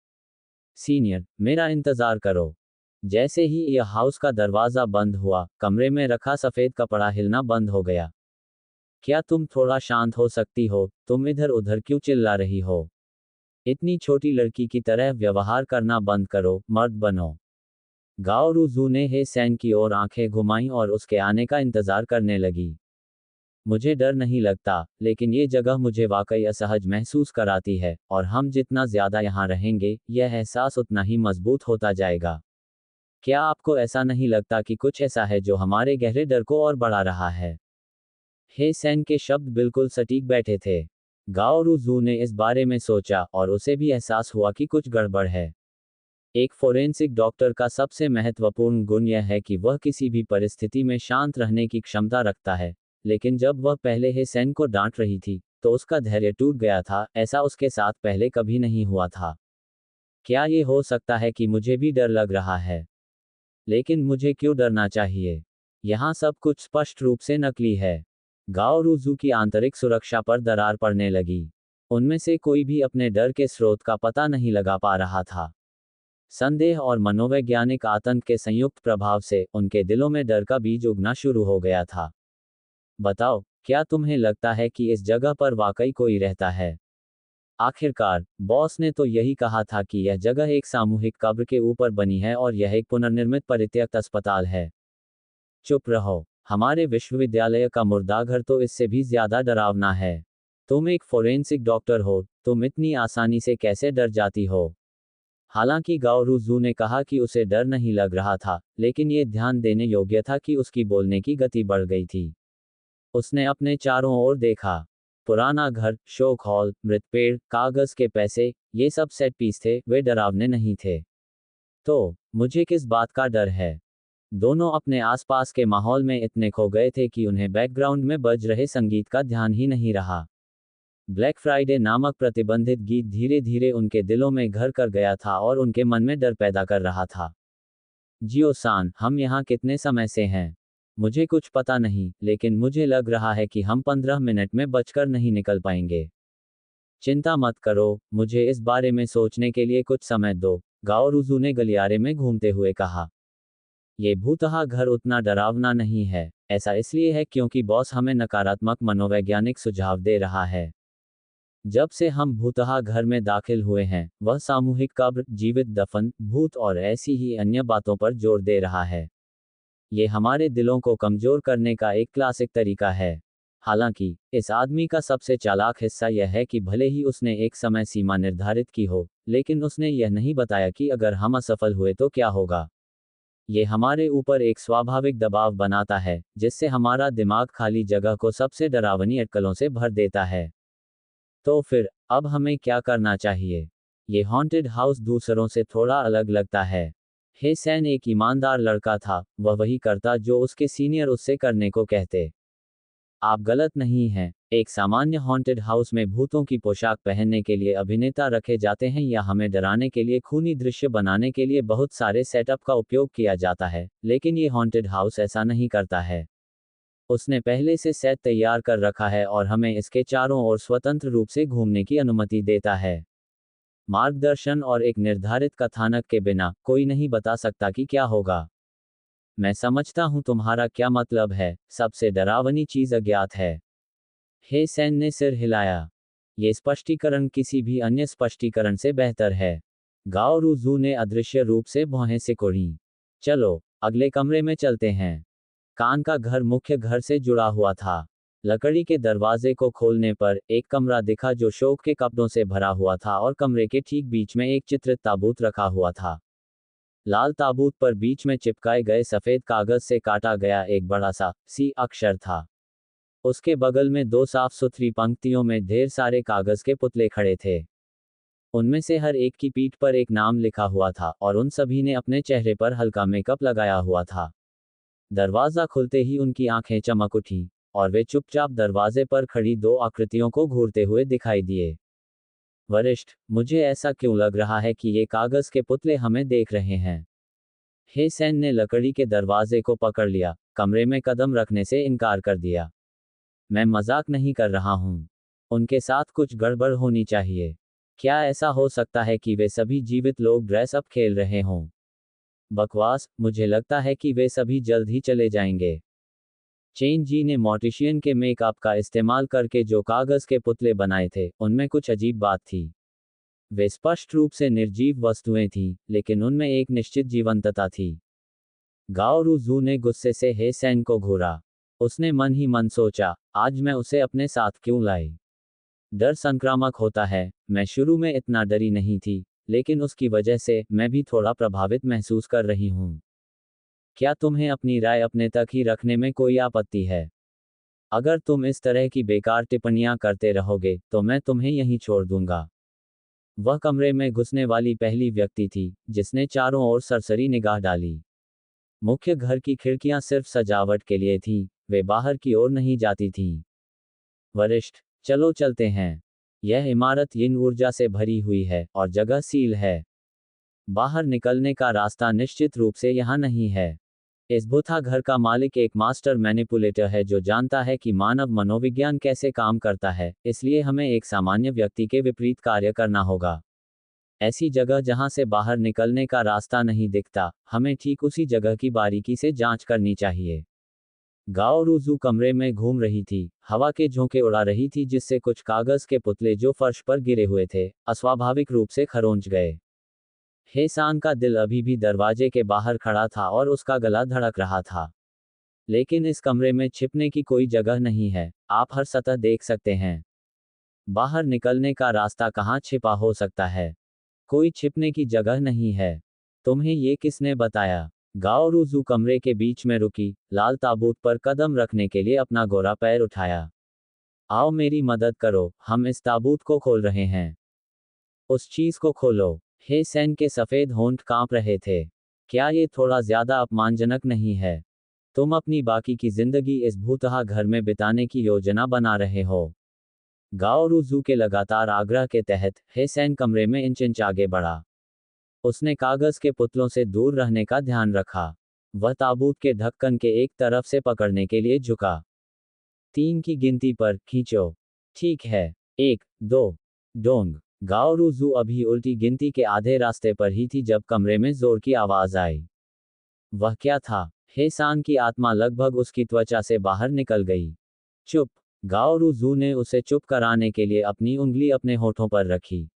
सीनियर, मेरा इंतजार करो। जैसे ही यह हाउस का दरवाजा बंद हुआ, कमरे में रखा सफेद कपड़ा हिलना बंद हो गया। क्या तुम थोड़ा शांत हो सकती हो? तुम इधर उधर क्यों चिल्ला रही हो? इतनी छोटी लड़की की तरह व्यवहार करना बंद करो, मर्द बनो। गाओरूजू ने हे सैन की ओर आंखें घुमाईं और उसके आने का इंतजार करने लगी। मुझे डर नहीं लगता, लेकिन ये जगह मुझे वाकई असहज महसूस कराती है, और हम जितना ज्यादा यहाँ रहेंगे, यह एहसास उतना ही मजबूत होता जाएगा। क्या आपको ऐसा नहीं लगता कि कुछ ऐसा है जो हमारे गहरे डर को और बढ़ा रहा है? हे सैन के शब्द बिल्कुल सटीक बैठे थे। गाओरूजू ने इस बारे में सोचा, और उसे भी एहसास हुआ कि कुछ गड़बड़ है। एक फोरेंसिक डॉक्टर का सबसे महत्वपूर्ण गुण यह है कि वह किसी भी परिस्थिति में शांत रहने की क्षमता रखता है, लेकिन जब वह पहले हे सेन को डांट रही थी, तो उसका धैर्य टूट गया था। ऐसा उसके साथ पहले कभी नहीं हुआ था। क्या ये हो सकता है कि मुझे भी डर लग रहा है? लेकिन मुझे क्यों डरना चाहिए? यहाँ सब कुछ स्पष्ट रूप से नकली है। गाओरूजू की आंतरिक सुरक्षा पर दरार पड़ने लगी। उनमें से कोई भी अपने डर के स्रोत का पता नहीं लगा पा रहा था। संदेह और मनोवैज्ञानिक आतंक के संयुक्त प्रभाव से उनके दिलों में डर का बीज उगना शुरू हो गया था। बताओ, क्या तुम्हें लगता है कि इस जगह पर वाकई कोई रहता है? आखिरकार, बॉस ने तो यही कहा था कि यह जगह एक सामूहिक कब्र के ऊपर बनी है और यह एक पुनर्निर्मित परित्यक्त अस्पताल है। चुप रहो। हमारे विश्वविद्यालय का मुर्दाघर तो इससे भी ज्यादा डरावना है। तुम एक फोरेंसिक डॉक्टर हो, तुम इतनी आसानी से कैसे डर जाती हो? हालांकि गाओरुजू ने कहा कि उसे डर नहीं लग रहा था, लेकिन ये ध्यान देने योग्य था कि उसकी बोलने की गति बढ़ गई थी। उसने अपने चारों ओर देखा। पुराना घर, शोक हॉल, मृत पेड़, कागज के पैसे, ये सब सेट पीस थे, वे डरावने नहीं थे। तो मुझे किस बात का डर है? दोनों अपने आसपास के माहौल में इतने खो गए थे कि उन्हें बैकग्राउंड में बज रहे संगीत का ध्यान ही नहीं रहा। ब्लैक फ्राइडे नामक प्रतिबंधित गीत धीरे धीरे उनके दिलों में घर कर गया था और उनके मन में डर पैदा कर रहा था। जियो सान, हम यहाँ कितने समय से हैं? मुझे कुछ पता नहीं, लेकिन मुझे लग रहा है कि हम 15 मिनट में बचकर नहीं निकल पाएंगे। चिंता मत करो, मुझे इस बारे में सोचने के लिए कुछ समय दो, गाओरुजू ने गलियारे में घूमते हुए कहा। ये भूतहा घर उतना डरावना नहीं है। ऐसा इसलिए है क्योंकि बॉस हमें नकारात्मक मनोवैज्ञानिक सुझाव दे रहा है। जब से हम भूतहा घर में दाखिल हुए हैं, वह सामूहिक कब्र, जीवित दफन, भूत और ऐसी ही अन्य बातों पर जोर दे रहा है। ये हमारे दिलों को कमजोर करने का एक क्लासिक तरीका है। हालांकि इस आदमी का सबसे चालाक हिस्सा यह है कि भले ही उसने एक समय सीमा निर्धारित की हो, लेकिन उसने यह नहीं बताया कि अगर हम असफल हुए तो क्या होगा। ये हमारे ऊपर एक स्वाभाविक दबाव बनाता है, जिससे हमारा दिमाग खाली जगह को सबसे डरावनी अटकलों से भर देता है। तो फिर अब हमें क्या करना चाहिए? ये हॉन्टेड हाउस दूसरों से थोड़ा अलग लगता है। हे सैन एक ईमानदार लड़का था, वह वही करता जो उसके सीनियर उससे करने को कहते। आप गलत नहीं हैं। एक सामान्य हॉन्टेड हाउस में भूतों की पोशाक पहनने के लिए अभिनेता रखे जाते हैं या हमें डराने के लिए खूनी दृश्य बनाने के लिए बहुत सारे सेटअप का उपयोग किया जाता है, लेकिन ये हॉन्टेड हाउस ऐसा नहीं करता है। उसने पहले से सेट तैयार कर रखा है और हमें इसके चारों ओर स्वतंत्र रूप से घूमने की अनुमति देता है। मार्गदर्शन और एक निर्धारित कथानक के बिना कोई नहीं बता सकता कि क्या होगा। मैं समझता हूं तुम्हारा क्या मतलब है, सबसे डरावनी चीज अज्ञात है। हे सैन ने सिर हिलाया। ये स्पष्टीकरण किसी भी अन्य स्पष्टीकरण से बेहतर है। गाओरुजू ने अदृश्य रूप से भौहें सिकोड़ी। चलो अगले कमरे में चलते हैं। कान का घर मुख्य घर से जुड़ा हुआ था। लकड़ी के दरवाजे को खोलने पर एक कमरा दिखा जो शोक के कपड़ों से भरा हुआ था और कमरे के ठीक बीच में एक चित्रित ताबूत रखा हुआ था। लाल ताबूत पर बीच में चिपकाए गए सफेद कागज से काटा गया एक बड़ा सा सी अक्षर था। उसके बगल में दो साफ सुथरी पंक्तियों में ढेर सारे कागज के पुतले खड़े थे। उनमें से हर एक की पीठ पर एक नाम लिखा हुआ था और उन सभी ने अपने चेहरे पर हल्का मेकअप लगाया हुआ था। दरवाजा खुलते ही उनकी आंखें चमक उठी और वे चुपचाप दरवाजे पर खड़ी दो आकृतियों को घूरते हुए दिखाई दिए। वरिष्ठ, मुझे ऐसा क्यों लग रहा है कि ये कागज के पुतले हमें देख रहे हैं? हे सैन ने लकड़ी के दरवाजे को पकड़ लिया, कमरे में कदम रखने से इनकार कर दिया। मैं मजाक नहीं कर रहा हूं। उनके साथ कुछ गड़बड़ होनी चाहिए। क्या ऐसा हो सकता है कि वे सभी जीवित लोग ड्रेस अप खेल रहे हों? बकवास, मुझे लगता है कि वे सभी जल्द ही चले जाएंगे। चेन जी ने मॉर्टिशियन के मेकअप का इस्तेमाल करके जो कागज के पुतले बनाए थे, उनमें कुछ अजीब बात थी। वे स्पष्ट रूप से निर्जीव वस्तुएं थीं, लेकिन उनमें एक निश्चित जीवंतता थी। गाओरुजू ने गुस्से से हे सैन को घूरा। उसने मन ही मन सोचा, आज मैं उसे अपने साथ क्यों लाई? डर संक्रामक होता है। मैं शुरू में इतना डरी नहीं थी, लेकिन उसकी वजह से मैं भी थोड़ा प्रभावित महसूस कर रही हूँ। क्या तुम्हें अपनी राय अपने तक ही रखने में कोई आपत्ति है? अगर तुम इस तरह की बेकार टिप्पणियां करते रहोगे, तो मैं तुम्हें यहीं छोड़ दूंगा। वह कमरे में घुसने वाली पहली व्यक्ति थी, जिसने चारों ओर सरसरी निगाह डाली। मुख्य घर की खिड़कियां सिर्फ सजावट के लिए थीं, वे बाहर की ओर नहीं जाती थीं। वरिष्ठ, चलो चलते हैं। यह इमारत यिन ऊर्जा से भरी हुई है और जगह सील है। बाहर निकलने का रास्ता निश्चित रूप से यहाँ नहीं है। इस भूथा घर का मालिक एक मास्टर मैनिपुलेटर है जो जानता है कि मानव मनोविज्ञान कैसे काम करता है, इसलिए हमें एक सामान्य व्यक्ति के विपरीत कार्य करना होगा। ऐसी जगह जहां से बाहर निकलने का रास्ता नहीं दिखता, हमें ठीक उसी जगह की बारीकी से जांच करनी चाहिए। गाओरुजू कमरे में घूम रही थी, हवा के झोंके उड़ा रही थी जिससे कुछ कागज के पुतले जो फर्श पर गिरे हुए थे, अस्वाभाविक रूप से खरोंच गए। हेसान का दिल अभी भी दरवाजे के बाहर खड़ा था और उसका गला धड़क रहा था। लेकिन इस कमरे में छिपने की कोई जगह नहीं है, आप हर सतह देख सकते हैं। बाहर निकलने का रास्ता कहाँ छिपा हो सकता है? कोई छिपने की जगह नहीं है। तुम्हें ये किसने बताया? गाओ रूजू कमरे के बीच में रुकी, लाल ताबूत पर कदम रखने के लिए अपना गोरा पैर उठाया। आओ मेरी मदद करो, हम इस ताबूत को खोल रहे हैं। उस चीज को खोलो। हे सेन के सफेद होंठ कांप रहे थे। क्या ये थोड़ा ज्यादा अपमानजनक नहीं है? तुम अपनी बाकी की जिंदगी इस भूतहा घर में बिताने की योजना बना रहे हो। गाओ रूजू के लगातार आग्रह के तहत हे सेन कमरे में इंच इंच आगे बढ़ा। उसने कागज के पुतलों से दूर रहने का ध्यान रखा। वह ताबूत के ढक्कन के एक तरफ से पकड़ने के लिए झुका। 3 की गिनती पर खींचो। ठीक है। 1, 2, डोंग। गाओ रूजू अभी उल्टी गिनती के आधे रास्ते पर ही थी जब कमरे में जोर की आवाज आई। वह क्या था? हे सान की आत्मा लगभग उसकी त्वचा से बाहर निकल गई। चुप। गाओ रूजू ने उसे चुप कराने के लिए अपनी उंगली अपने होठों पर रखी।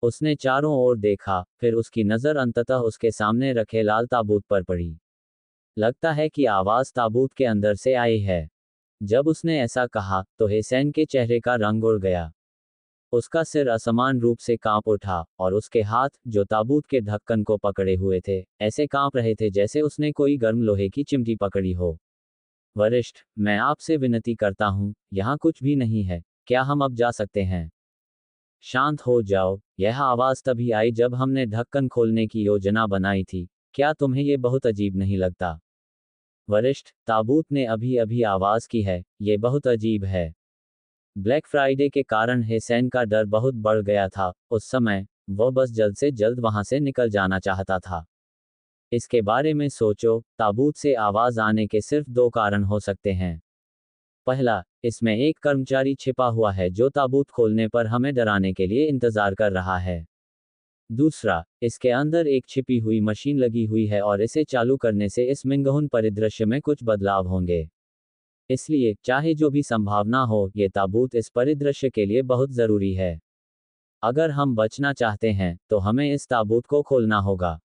उसने चारों ओर देखा, फिर उसकी नजर अंततः उसके सामने रखे लाल ताबूत पर पड़ी। लगता है कि आवाज ताबूत के अंदर से आई है। जब उसने ऐसा कहा, तो हेसेन के चेहरे का रंग उड़ गया। उसका सिर असमान रूप से कांप उठा, और उसके हाथ, जो ताबूत के ढक्कन को पकड़े हुए थे, ऐसे कांप रहे थे जैसे उसने कोई गर्म लोहे की चिमटी पकड़ी हो। वरिष्ठ, मैं आपसे विनती करता हूँ, यहाँ कुछ भी नहीं है। क्या हम अब जा सकते हैं? शांत हो जाओ। यह आवाज तभी आई जब हमने ढक्कन खोलने की योजना बनाई थी। क्या तुम्हें ये बहुत अजीब नहीं लगता? वरिष्ठ, ताबूत ने अभी अभी आवाज की है, ये बहुत अजीब है। ब्लैक फ्राइडे के कारण हेसेन का डर बहुत बढ़ गया था। उस समय वह बस जल्द से जल्द वहां से निकल जाना चाहता था। इसके बारे में सोचो, ताबूत से आवाज आने के सिर्फ 2 कारण हो सकते हैं। पहला, इसमें एक कर्मचारी छिपा हुआ है जो ताबूत खोलने पर हमें डराने के लिए इंतजार कर रहा है। दूसरा, इसके अंदर एक छिपी हुई मशीन लगी हुई है और इसे चालू करने से इस मिंगहुन परिदृश्य में कुछ बदलाव होंगे। इसलिए, चाहे जो भी संभावना हो, ये ताबूत इस परिदृश्य के लिए बहुत जरूरी है। अगर हम बचना चाहते हैं, तो हमें इस ताबूत को खोलना होगा।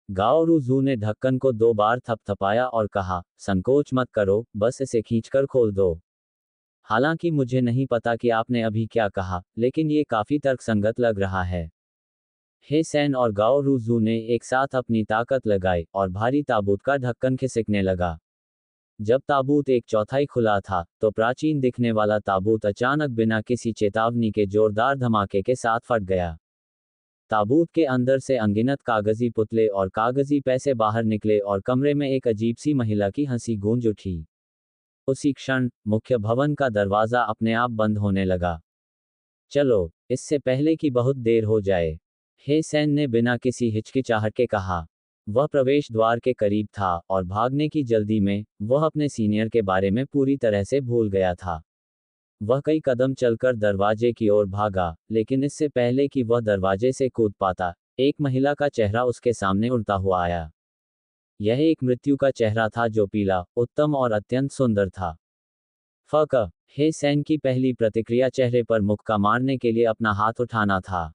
गाओ रूजू ने ढक्कन को 2 बार थपथपाया और कहा, संकोच मत करो, बस इसे खींचकर खोल दो। हालांकि मुझे नहीं पता कि आपने अभी क्या कहा, लेकिन ये काफी तर्कसंगत लग रहा है। हे सेन और गाओ रूजू ने एक साथ अपनी ताकत लगाई, और भारी ताबूत का ढक्कन खिसकने लगा। जब ताबूत एक चौथाई खुला था, तो प्राचीन दिखने वाला ताबूत अचानक बिना किसी चेतावनी के जोरदार धमाके के साथ फट गया। ताबूत के अंदर से अनगिनत कागजी पुतले और कागजी पैसे बाहर निकले और कमरे में एक अजीब सी महिला की हंसी गूंज उठी। उसी क्षण मुख्य भवन का दरवाजा अपने आप बंद होने लगा। चलो, इससे पहले कि बहुत देर हो जाए, हे सेन ने बिना किसी हिचकिचाहट के कहा। वह प्रवेश द्वार के करीब था, और भागने की जल्दी में वह अपने सीनियर के बारे में पूरी तरह से भूल गया था। वह कई कदम चलकर दरवाजे की ओर भागा, लेकिन इससे पहले कि वह दरवाजे से कूद पाता, एक महिला का चेहरा उसके सामने उड़ता हुआ आया। यह एक मृत्यु का चेहरा था जो पीला, उत्तम और अत्यंत सुंदर था। फक। हे सेन की पहली प्रतिक्रिया चेहरे पर मुक्का मारने के लिए अपना हाथ उठाना था।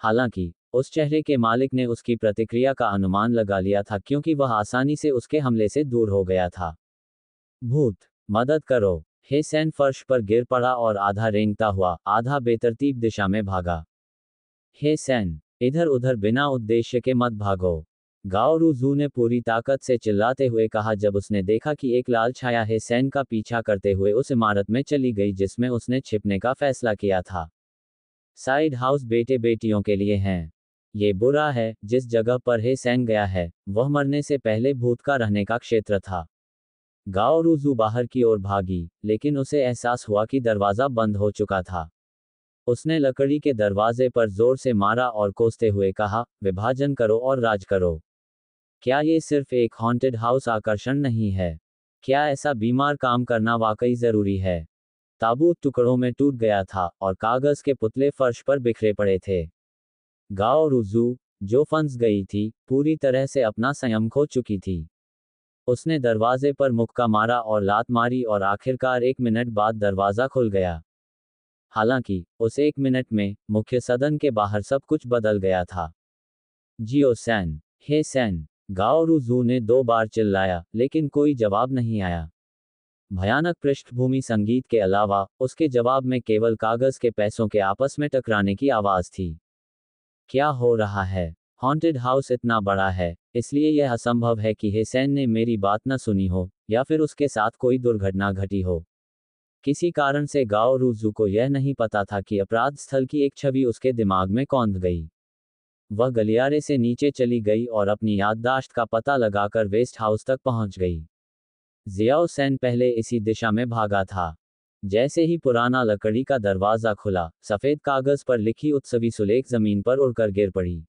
हालांकि उस चेहरे के मालिक ने उसकी प्रतिक्रिया का अनुमान लगा लिया था क्योंकि वह आसानी से उसके हमले से दूर हो गया था। भूत, मदद करो। हे सेन फर्श पर गिर पड़ा और आधा रेंगता हुआ, आधा बेतरतीब दिशा में भागा। हे सेन, इधर उधर बिना उद्देश्य के मत भागो। गाओ रूजू ने पूरी ताकत से चिल्लाते हुए कहा जब उसने देखा कि एक लाल छाया हे सेन का पीछा करते हुए उस इमारत में चली गई जिसमें उसने छिपने का फैसला किया था। साइड हाउस बेटे बेटियों के लिए हैं। ये बुरा है, जिस जगह पर हे सेन गया है, वह मरने से पहले भूत का रहने का क्षेत्र था। गाओ रूजू बाहर की ओर भागी, लेकिन उसे एहसास हुआ कि दरवाजा बंद हो चुका था। उसने लकड़ी के दरवाजे पर जोर से मारा और कोसते हुए कहा, विभाजन करो और राज करो। क्या ये सिर्फ एक हॉन्टेड हाउस आकर्षण नहीं है? क्या ऐसा बीमार काम करना वाकई जरूरी है? ताबूत टुकड़ों में टूट गया था, और कागज के पुतले फर्श पर बिखरे पड़े थे। गाओ रूजू, जो फंस गई थी, पूरी तरह से अपना संयम खो चुकी थी। उसने दरवाजे पर मुक्का मारा और लात मारी और आखिरकार 1 मिनट बाद दरवाजा खुल गया। हालांकि उस 1 मिनट में मुख्य सदन के बाहर सब कुछ बदल गया था। जियो सैन, हे सैन, गाओ रूजू ने 2 बार चिल्लाया, लेकिन कोई जवाब नहीं आया। भयानक पृष्ठभूमि संगीत के अलावा उसके जवाब में केवल कागज के पैसों के आपस में टकराने की आवाज थी। क्या हो रहा है? हॉन्टेड हाउस इतना बड़ा है, इसलिए यह असंभव है कि हेसेन ने मेरी बात न सुनी हो, या फिर उसके साथ कोई दुर्घटना घटी हो। किसी कारण से गाओ रूजू को यह नहीं पता था कि अपराध स्थल की एक छवि उसके दिमाग में कौंध गई। वह गलियारे से नीचे चली गई और अपनी याददाश्त का पता लगाकर वेस्ट हाउस तक पहुंच गई। जियाओ सैन पहले इसी दिशा में भागा था। जैसे ही पुराना लकड़ी का दरवाजा खुला, सफेद कागज पर लिखी उत्सवी सुलेख जमीन पर उड़कर गिर पड़ी।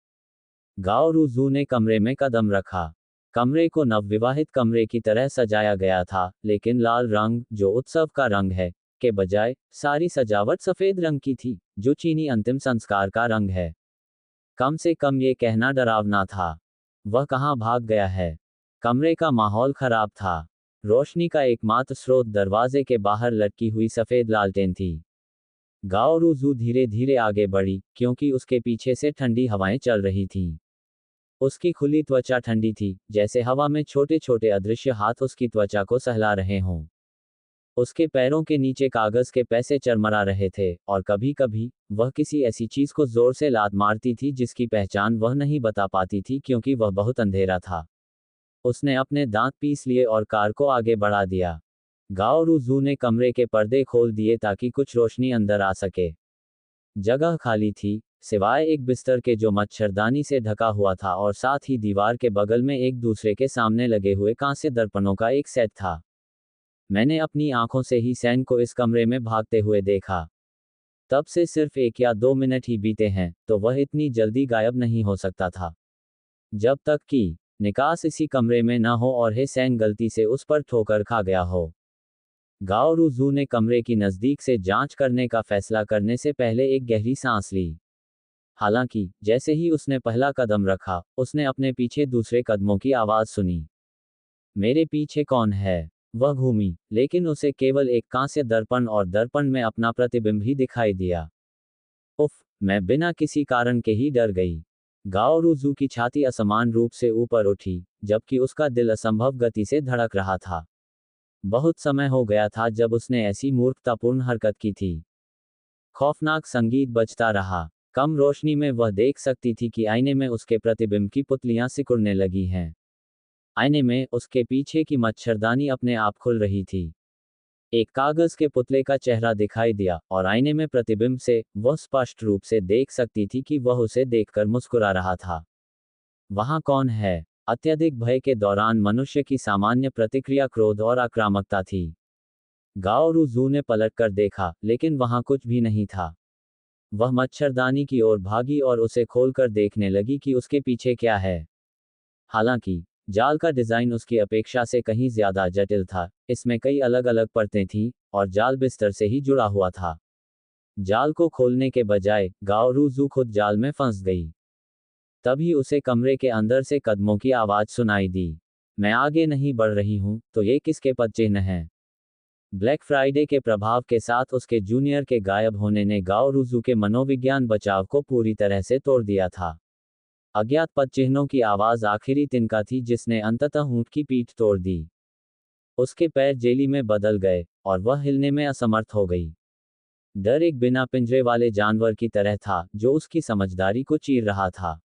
गाओ रूजू ने कमरे में कदम रखा। कमरे को नवविवाहित कमरे की तरह सजाया गया था, लेकिन लाल रंग, जो उत्सव का रंग है, के बजाय सारी सजावट सफेद रंग की थी, जो चीनी अंतिम संस्कार का रंग है। कम से कम ये कहना डरावना था। वह कहाँ भाग गया है? कमरे का माहौल खराब था। रोशनी का एकमात्र स्रोत दरवाजे के बाहर लटकी हुई सफेद लालटेन थी। गाओ रूजू धीरे धीरे आगे बढ़ी, क्योंकि उसके पीछे से ठंडी हवाएं चल रही थीं। उसकी खुली त्वचा ठंडी थी, जैसे हवा में छोटे छोटे अदृश्य हाथ उसकी त्वचा को सहला रहे हों। उसके पैरों के नीचे कागज के पैसे चरमरा रहे थे, और कभी कभी वह किसी ऐसी चीज को जोर से लात मारती थी जिसकी पहचान वह नहीं बता पाती थी, क्योंकि वह बहुत अंधेरा था। उसने अपने दांत पीस लिए और कार को आगे बढ़ा दिया। गाओ रूजू ने कमरे के पर्दे खोल दिए ताकि कुछ रोशनी अंदर आ सके। जगह खाली थी, सिवाय एक बिस्तर के जो मच्छरदानी से ढका हुआ था, और साथ ही दीवार के बगल में एक दूसरे के सामने लगे हुए कांस्य दर्पणों का एक सेट था। मैंने अपनी आंखों से ही सैन को इस कमरे में भागते हुए देखा। तब से सिर्फ 1 या 2 मिनट ही बीते हैं, तो वह इतनी जल्दी गायब नहीं हो सकता था। जब तक कि निकास इसी कमरे में न हो और हेसेन गलती से उस पर ठोकर खा गया हो। गाओ रूजू ने कमरे की नज़दीक से जांच करने का फैसला करने से पहले एक गहरी सांस ली। हालांकि जैसे ही उसने पहला कदम रखा, उसने अपने पीछे दूसरे कदमों की आवाज़ सुनी। मेरे पीछे कौन है? वह घूमी, लेकिन उसे केवल एक कांस्य दर्पण और दर्पण में अपना प्रतिबिंब ही दिखाई दिया। उफ, मैं बिना किसी कारण के ही डर गई। गाओ रूजू की छाती असमान रूप से ऊपर उठी, जबकि उसका दिल असंभव गति से धड़क रहा था। बहुत समय हो गया था जब उसने ऐसी मूर्खतापूर्ण हरकत की थी। खौफनाक संगीत बजता रहा। कम रोशनी में वह देख सकती थी कि आईने में उसके प्रतिबिंब की पुतलियां सिकुड़ने लगी हैं। आईने में उसके पीछे की मच्छरदानी अपने आप खुल रही थी। एक कागज के पुतले का चेहरा दिखाई दिया, और आईने में प्रतिबिंब से वह स्पष्ट रूप से देख सकती थी कि वह उसे देखकर मुस्कुरा रहा था। वहां कौन है? अत्यधिक भय के दौरान मनुष्य की सामान्य प्रतिक्रिया क्रोध और आक्रामकता थी। गाओ रूजू ने पलटकर देखा, लेकिन वहां कुछ भी नहीं था। वह मच्छरदानी की ओर भागी और उसे खोलकर देखने लगी कि उसके पीछे क्या है। हालांकि जाल का डिजाइन उसकी अपेक्षा से कहीं ज्यादा जटिल था। इसमें कई अलग अलग परतें थीं, और जाल बिस्तर से ही जुड़ा हुआ था। जाल को खोलने के बजाय गाओ रूजू खुद जाल में फंस गई। तभी उसे कमरे के अंदर से कदमों की आवाज सुनाई दी। मैं आगे नहीं बढ़ रही हूं, तो ये किसके पदचिह्न हैं? ब्लैक फ्राइडे के प्रभाव के साथ उसके जूनियर के गायब होने ने गाओ रूजू के मनोविज्ञान बचाव को पूरी तरह से तोड़ दिया था। अज्ञात पदचिह्नों की आवाज आखिरी तिनका थी जिसने अंततः ऊंट की पीठ तोड़ दी। उसके पैर जेली में बदल गए, और वह हिलने में असमर्थ हो गई। डर एक बिना पिंजरे वाले जानवर की तरह था, जो उसकी समझदारी को चीर रहा था।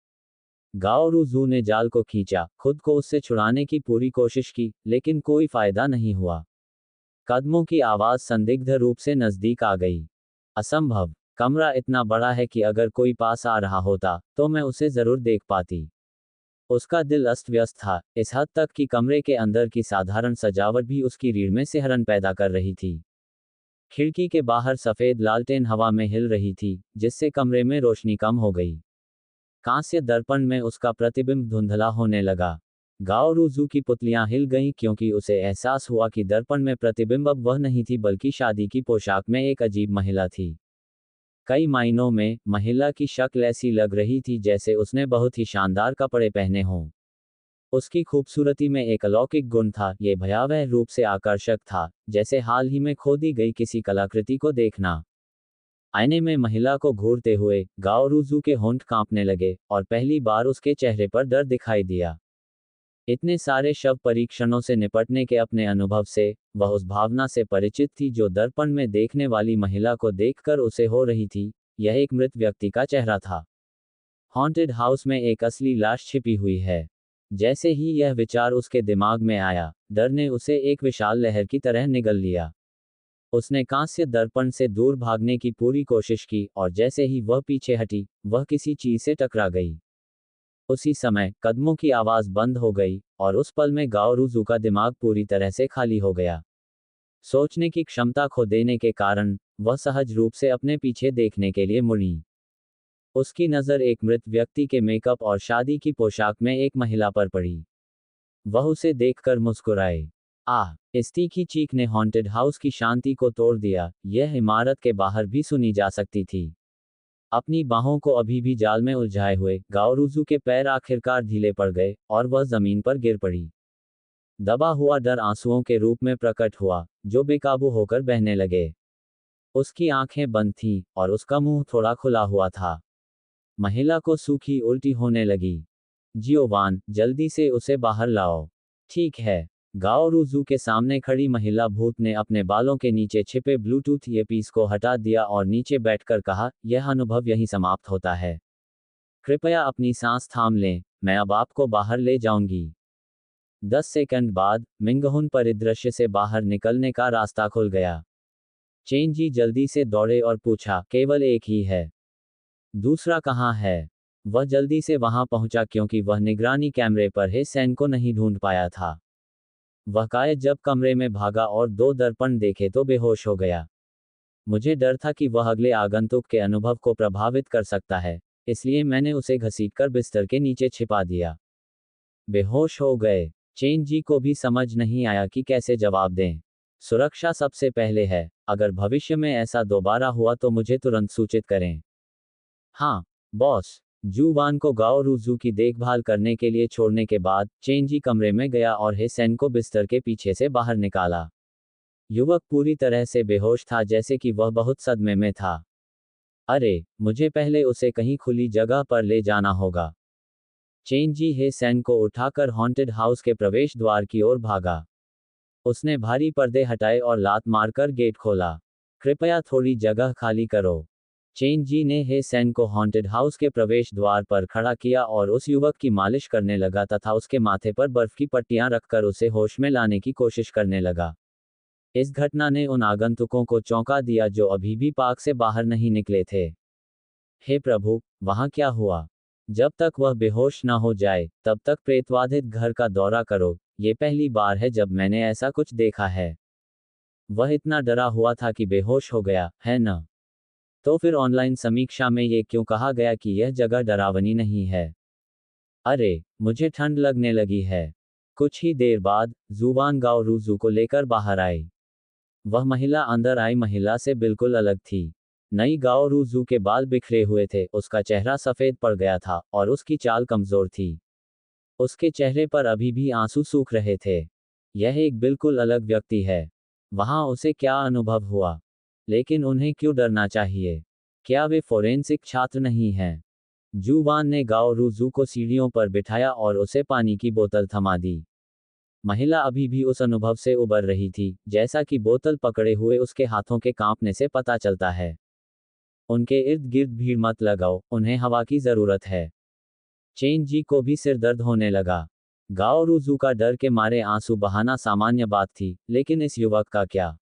गाओ रूजू ने जाल को खींचा, खुद को उससे छुड़ाने की पूरी कोशिश की, लेकिन कोई फायदा नहीं हुआ। कदमों की आवाज संदिग्ध रूप से नजदीक आ गई। असंभव। कमरा इतना बड़ा है कि अगर कोई पास आ रहा होता, तो मैं उसे जरूर देख पाती। उसका दिल अस्त व्यस्त था, इस हद तक कि कमरे के अंदर की साधारण सजावट भी उसकी रीढ़ में सिहरन पैदा कर रही थी। खिड़की के बाहर सफेद लालटेन हवा में हिल रही थी, जिससे कमरे में रोशनी कम हो गई। कांस्य दर्पण में उसका प्रतिबिंब धुंधला होने लगा। गाओ रूजू की पुतलियां हिल गईं, क्योंकि उसे एहसास हुआ कि दर्पण में प्रतिबिंब अब वह नहीं थी, बल्कि शादी की पोशाक में एक अजीब महिला थी। कई मायनों में महिला की शक्ल ऐसी लग रही थी जैसे उसने बहुत ही शानदार कपड़े पहने हों। उसकी खूबसूरती में एक अलौकिक गुण था, ये भयावह रूप से आकर्षक था, जैसे हाल ही में खोदी गई किसी कलाकृति को देखना। आईने में महिला को घूरते हुए गाओ रूजू के होंठ कांपने लगे, और पहली बार उसके चेहरे पर डर दिखाई दिया। इतने सारे शव परीक्षणों से निपटने के अपने अनुभव से वह उस भावना से परिचित थी जो दर्पण में देखने वाली महिला को देखकर उसे हो रही थी। यह एक मृत व्यक्ति का चेहरा था। हॉन्टेड हाउस में एक असली लाश छिपी हुई है। जैसे ही यह विचार उसके दिमाग में आया, डर ने उसे एक विशाल लहर की तरह निगल लिया। उसने कांस्य दर्पण से दूर भागने की पूरी कोशिश की, और जैसे ही वह पीछे हटी, वह किसी चीज से टकरा गई। उसी समय कदमों की आवाज बंद हो गई, और उस पल में गाओरुज़ू का दिमाग पूरी तरह से खाली हो गया। सोचने की क्षमता खो देने के कारण वह सहज रूप से अपने पीछे देखने के लिए मुड़ी। उसकी नज़र एक मृत व्यक्ति के मेकअप और शादी की पोशाक में एक महिला पर पड़ी। वह उसे देखकर मुस्कुराए। आह! इस तीखी चीख ने हॉन्टेड हाउस की शांति को तोड़ दिया। यह इमारत के बाहर भी सुनी जा सकती थी। अपनी बाहों को अभी भी जाल में उलझाए हुए गाओरुज़ू के पैर आखिरकार ढीले पड़ गए, और वह जमीन पर गिर पड़ी। दबा हुआ डर आंसुओं के रूप में प्रकट हुआ, जो बेकाबू होकर बहने लगे। उसकी आंखें बंद थीं, और उसका मुंह थोड़ा खुला हुआ था। महिला को सूखी उल्टी होने लगी। जियोवान, जल्दी से उसे बाहर लाओ। ठीक है। गाओरुज़ू के सामने खड़ी महिला भूत ने अपने बालों के नीचे छिपे ब्लूटूथ ईयरपीस को हटा दिया और नीचे बैठकर कहा, यह अनुभव यहीं समाप्त होता है। कृपया अपनी सांस थाम लें, मैं अब आपको बाहर ले जाऊंगी। 10 सेकंड बाद मिंगहुन परिदृश्य से बाहर निकलने का रास्ता खुल गया। चेंजी जल्दी से दौड़े और पूछा, केवल एक ही है? दूसरा कहाँ है? वह जल्दी से वहां पहुंचा क्योंकि वह निगरानी कैमरे पर हे सैन को नहीं ढूंढ पाया था। वह कायद जब कमरे में भागा और 2 दर्पण देखे तो बेहोश हो गया। मुझे डर था कि वह अगले आगंतुक के अनुभव को प्रभावित कर सकता है, इसलिए मैंने उसे घसीटकर बिस्तर के नीचे छिपा दिया। बेहोश हो गए। चेन जी को भी समझ नहीं आया कि कैसे जवाब दें। सुरक्षा सबसे पहले है, अगर भविष्य में ऐसा दोबारा हुआ तो मुझे तुरंत सूचित करें। हाँ, बॉस। जूवान को गाओरुज़ू की देखभाल करने के लिए छोड़ने के बाद चेंजी कमरे में गया और हेसेन को बिस्तर के पीछे से बाहर निकाला। युवक पूरी तरह से बेहोश था, जैसे कि वह बहुत सदमे में था। अरे, मुझे पहले उसे कहीं खुली जगह पर ले जाना होगा। चेंजी हेसेन को उठाकर हॉन्टेड हाउस के प्रवेश द्वार की ओर भागा। उसने भारी पर्दे हटाए और लात मारकर गेट खोला। कृपया थोड़ी जगह खाली करो। चेन जी ने हे सैन को हॉन्टेड हाउस के प्रवेश द्वार पर खड़ा किया और उस युवक की मालिश करने लगा तथा उसके माथे पर बर्फ की पट्टियां रखकर उसे होश में लाने की कोशिश करने लगा। इस घटना ने उन आगंतुकों को चौंका दिया जो अभी भी पार्क से बाहर नहीं निकले थे। हे प्रभु, वहां क्या हुआ? जब तक वह बेहोश न हो जाए, तब तक प्रेतवाधित घर का दौरा करो। ये पहली बार है जब मैंने ऐसा कुछ देखा है। वह इतना डरा हुआ था कि बेहोश हो गया, है न? तो फिर ऑनलाइन समीक्षा में ये क्यों कहा गया कि यह जगह डरावनी नहीं है? अरे, मुझे ठंड लगने लगी है। कुछ ही देर बाद जूवान गाओरुज़ू को लेकर बाहर आई। वह महिला अंदर आई महिला से बिल्कुल अलग थी। नई गाओरुज़ू के बाल बिखरे हुए थे, उसका चेहरा सफेद पड़ गया था, और उसकी चाल कमजोर थी। उसके चेहरे पर अभी भी आंसू सूख रहे थे। यह एक बिल्कुल अलग व्यक्ति है। वहां उसे क्या अनुभव हुआ? लेकिन उन्हें क्यों डरना चाहिए? क्या वे फोरेंसिक छात्र नहीं हैं? जूवान ने गाओरुज़ू को सीढ़ियों पर बिठाया और उसे पानी की बोतल थमा दी। महिला अभी भी उस अनुभव से उबर रही थी, जैसा कि बोतल पकड़े हुए उसके हाथों के कांपने से पता चलता है। उनके इर्द गिर्द भीड़ मत लगाओ, उन्हें हवा की जरूरत है। चेन जी को भी सिर दर्द होने लगा। गाओरुज़ू का डर के मारे आंसू बहाना सामान्य बात थी, लेकिन इस युवक का क्या?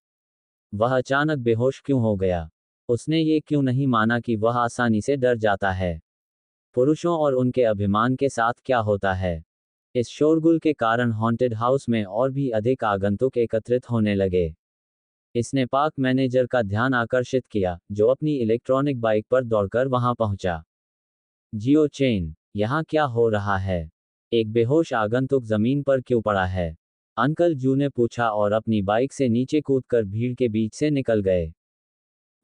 वह अचानक बेहोश क्यों हो गया? उसने ये क्यों नहीं माना कि वह आसानी से डर जाता है? पुरुषों और उनके अभिमान के साथ क्या होता है? इस शोरगुल के कारण हॉन्टेड हाउस में और भी अधिक आगंतुक एकत्रित होने लगे। इसने पार्क मैनेजर का ध्यान आकर्षित किया, जो अपनी इलेक्ट्रॉनिक बाइक पर दौड़कर वहां पहुंचा। जियो चेन, यहाँ क्या हो रहा है? एक बेहोश आगंतुक जमीन पर क्यों पड़ा है? अंकल जू ने पूछा और अपनी बाइक से नीचे कूदकर भीड़ के बीच से निकल गए।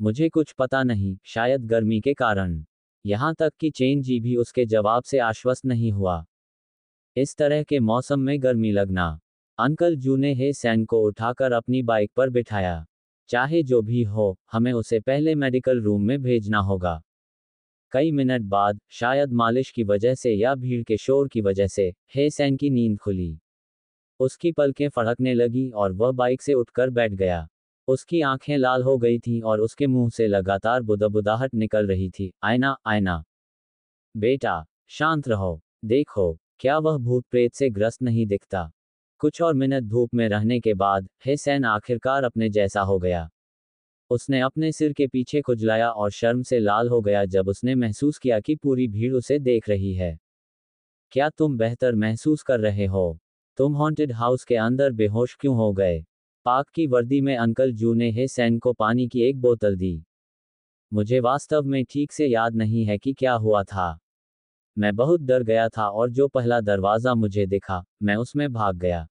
मुझे कुछ पता नहीं, शायद गर्मी के कारण। यहां तक कि चेन जी भी उसके जवाब से आश्वस्त नहीं हुआ। इस तरह के मौसम में गर्मी लगना। अंकल जू ने हे सैन को उठाकर अपनी बाइक पर बिठाया। चाहे जो भी हो, हमें उसे पहले मेडिकल रूम में भेजना होगा। कई मिनट बाद, शायद मालिश की वजह से या भीड़ के शोर की वजह से, हे सैन की नींद खुली। उसकी पलकें फड़कने लगी और वह बाइक से उठकर बैठ गया। उसकी आंखें लाल हो गई थीं और उसके मुंह से लगातार बुदबुदाहट निकल रही थी। आईना, आईना। बेटा, शांत रहो। देखो, क्या वह भूत प्रेत से ग्रस्त नहीं दिखता? कुछ और मिनट धूप में रहने के बाद हेसेन आखिरकार अपने जैसा हो गया। उसने अपने सिर के पीछे खुजलाया और शर्म से लाल हो गया जब उसने महसूस किया कि पूरी भीड़ उसे देख रही है। क्या तुम बेहतर महसूस कर रहे हो? तुम हॉन्टेड हाउस के अंदर बेहोश क्यों हो गए? पाक की वर्दी में अंकल जू ने हेसेन को पानी की एक बोतल दी। मुझे वास्तव में ठीक से याद नहीं है कि क्या हुआ था। मैं बहुत डर गया था और जो पहला दरवाज़ा मुझे दिखा, मैं उसमें भाग गया।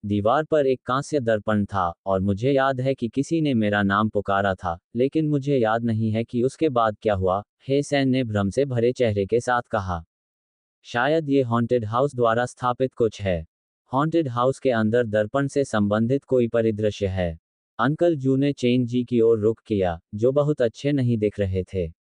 दीवार पर एक कांस्य दर्पण था और मुझे याद है कि किसी ने मेरा नाम पुकारा था, लेकिन मुझे याद नहीं है कि उसके बाद क्या हुआ, हेसेन ने भ्रम से भरे चेहरे के साथ कहा। शायद ये हॉन्टेड हाउस द्वारा स्थापित कुछ है। हॉन्टेड हाउस के अंदर दर्पण से संबंधित कोई परिदृश्य है। अंकल जू ने चेन जी की ओर रुख किया, जो बहुत अच्छे नहीं दिख रहे थे।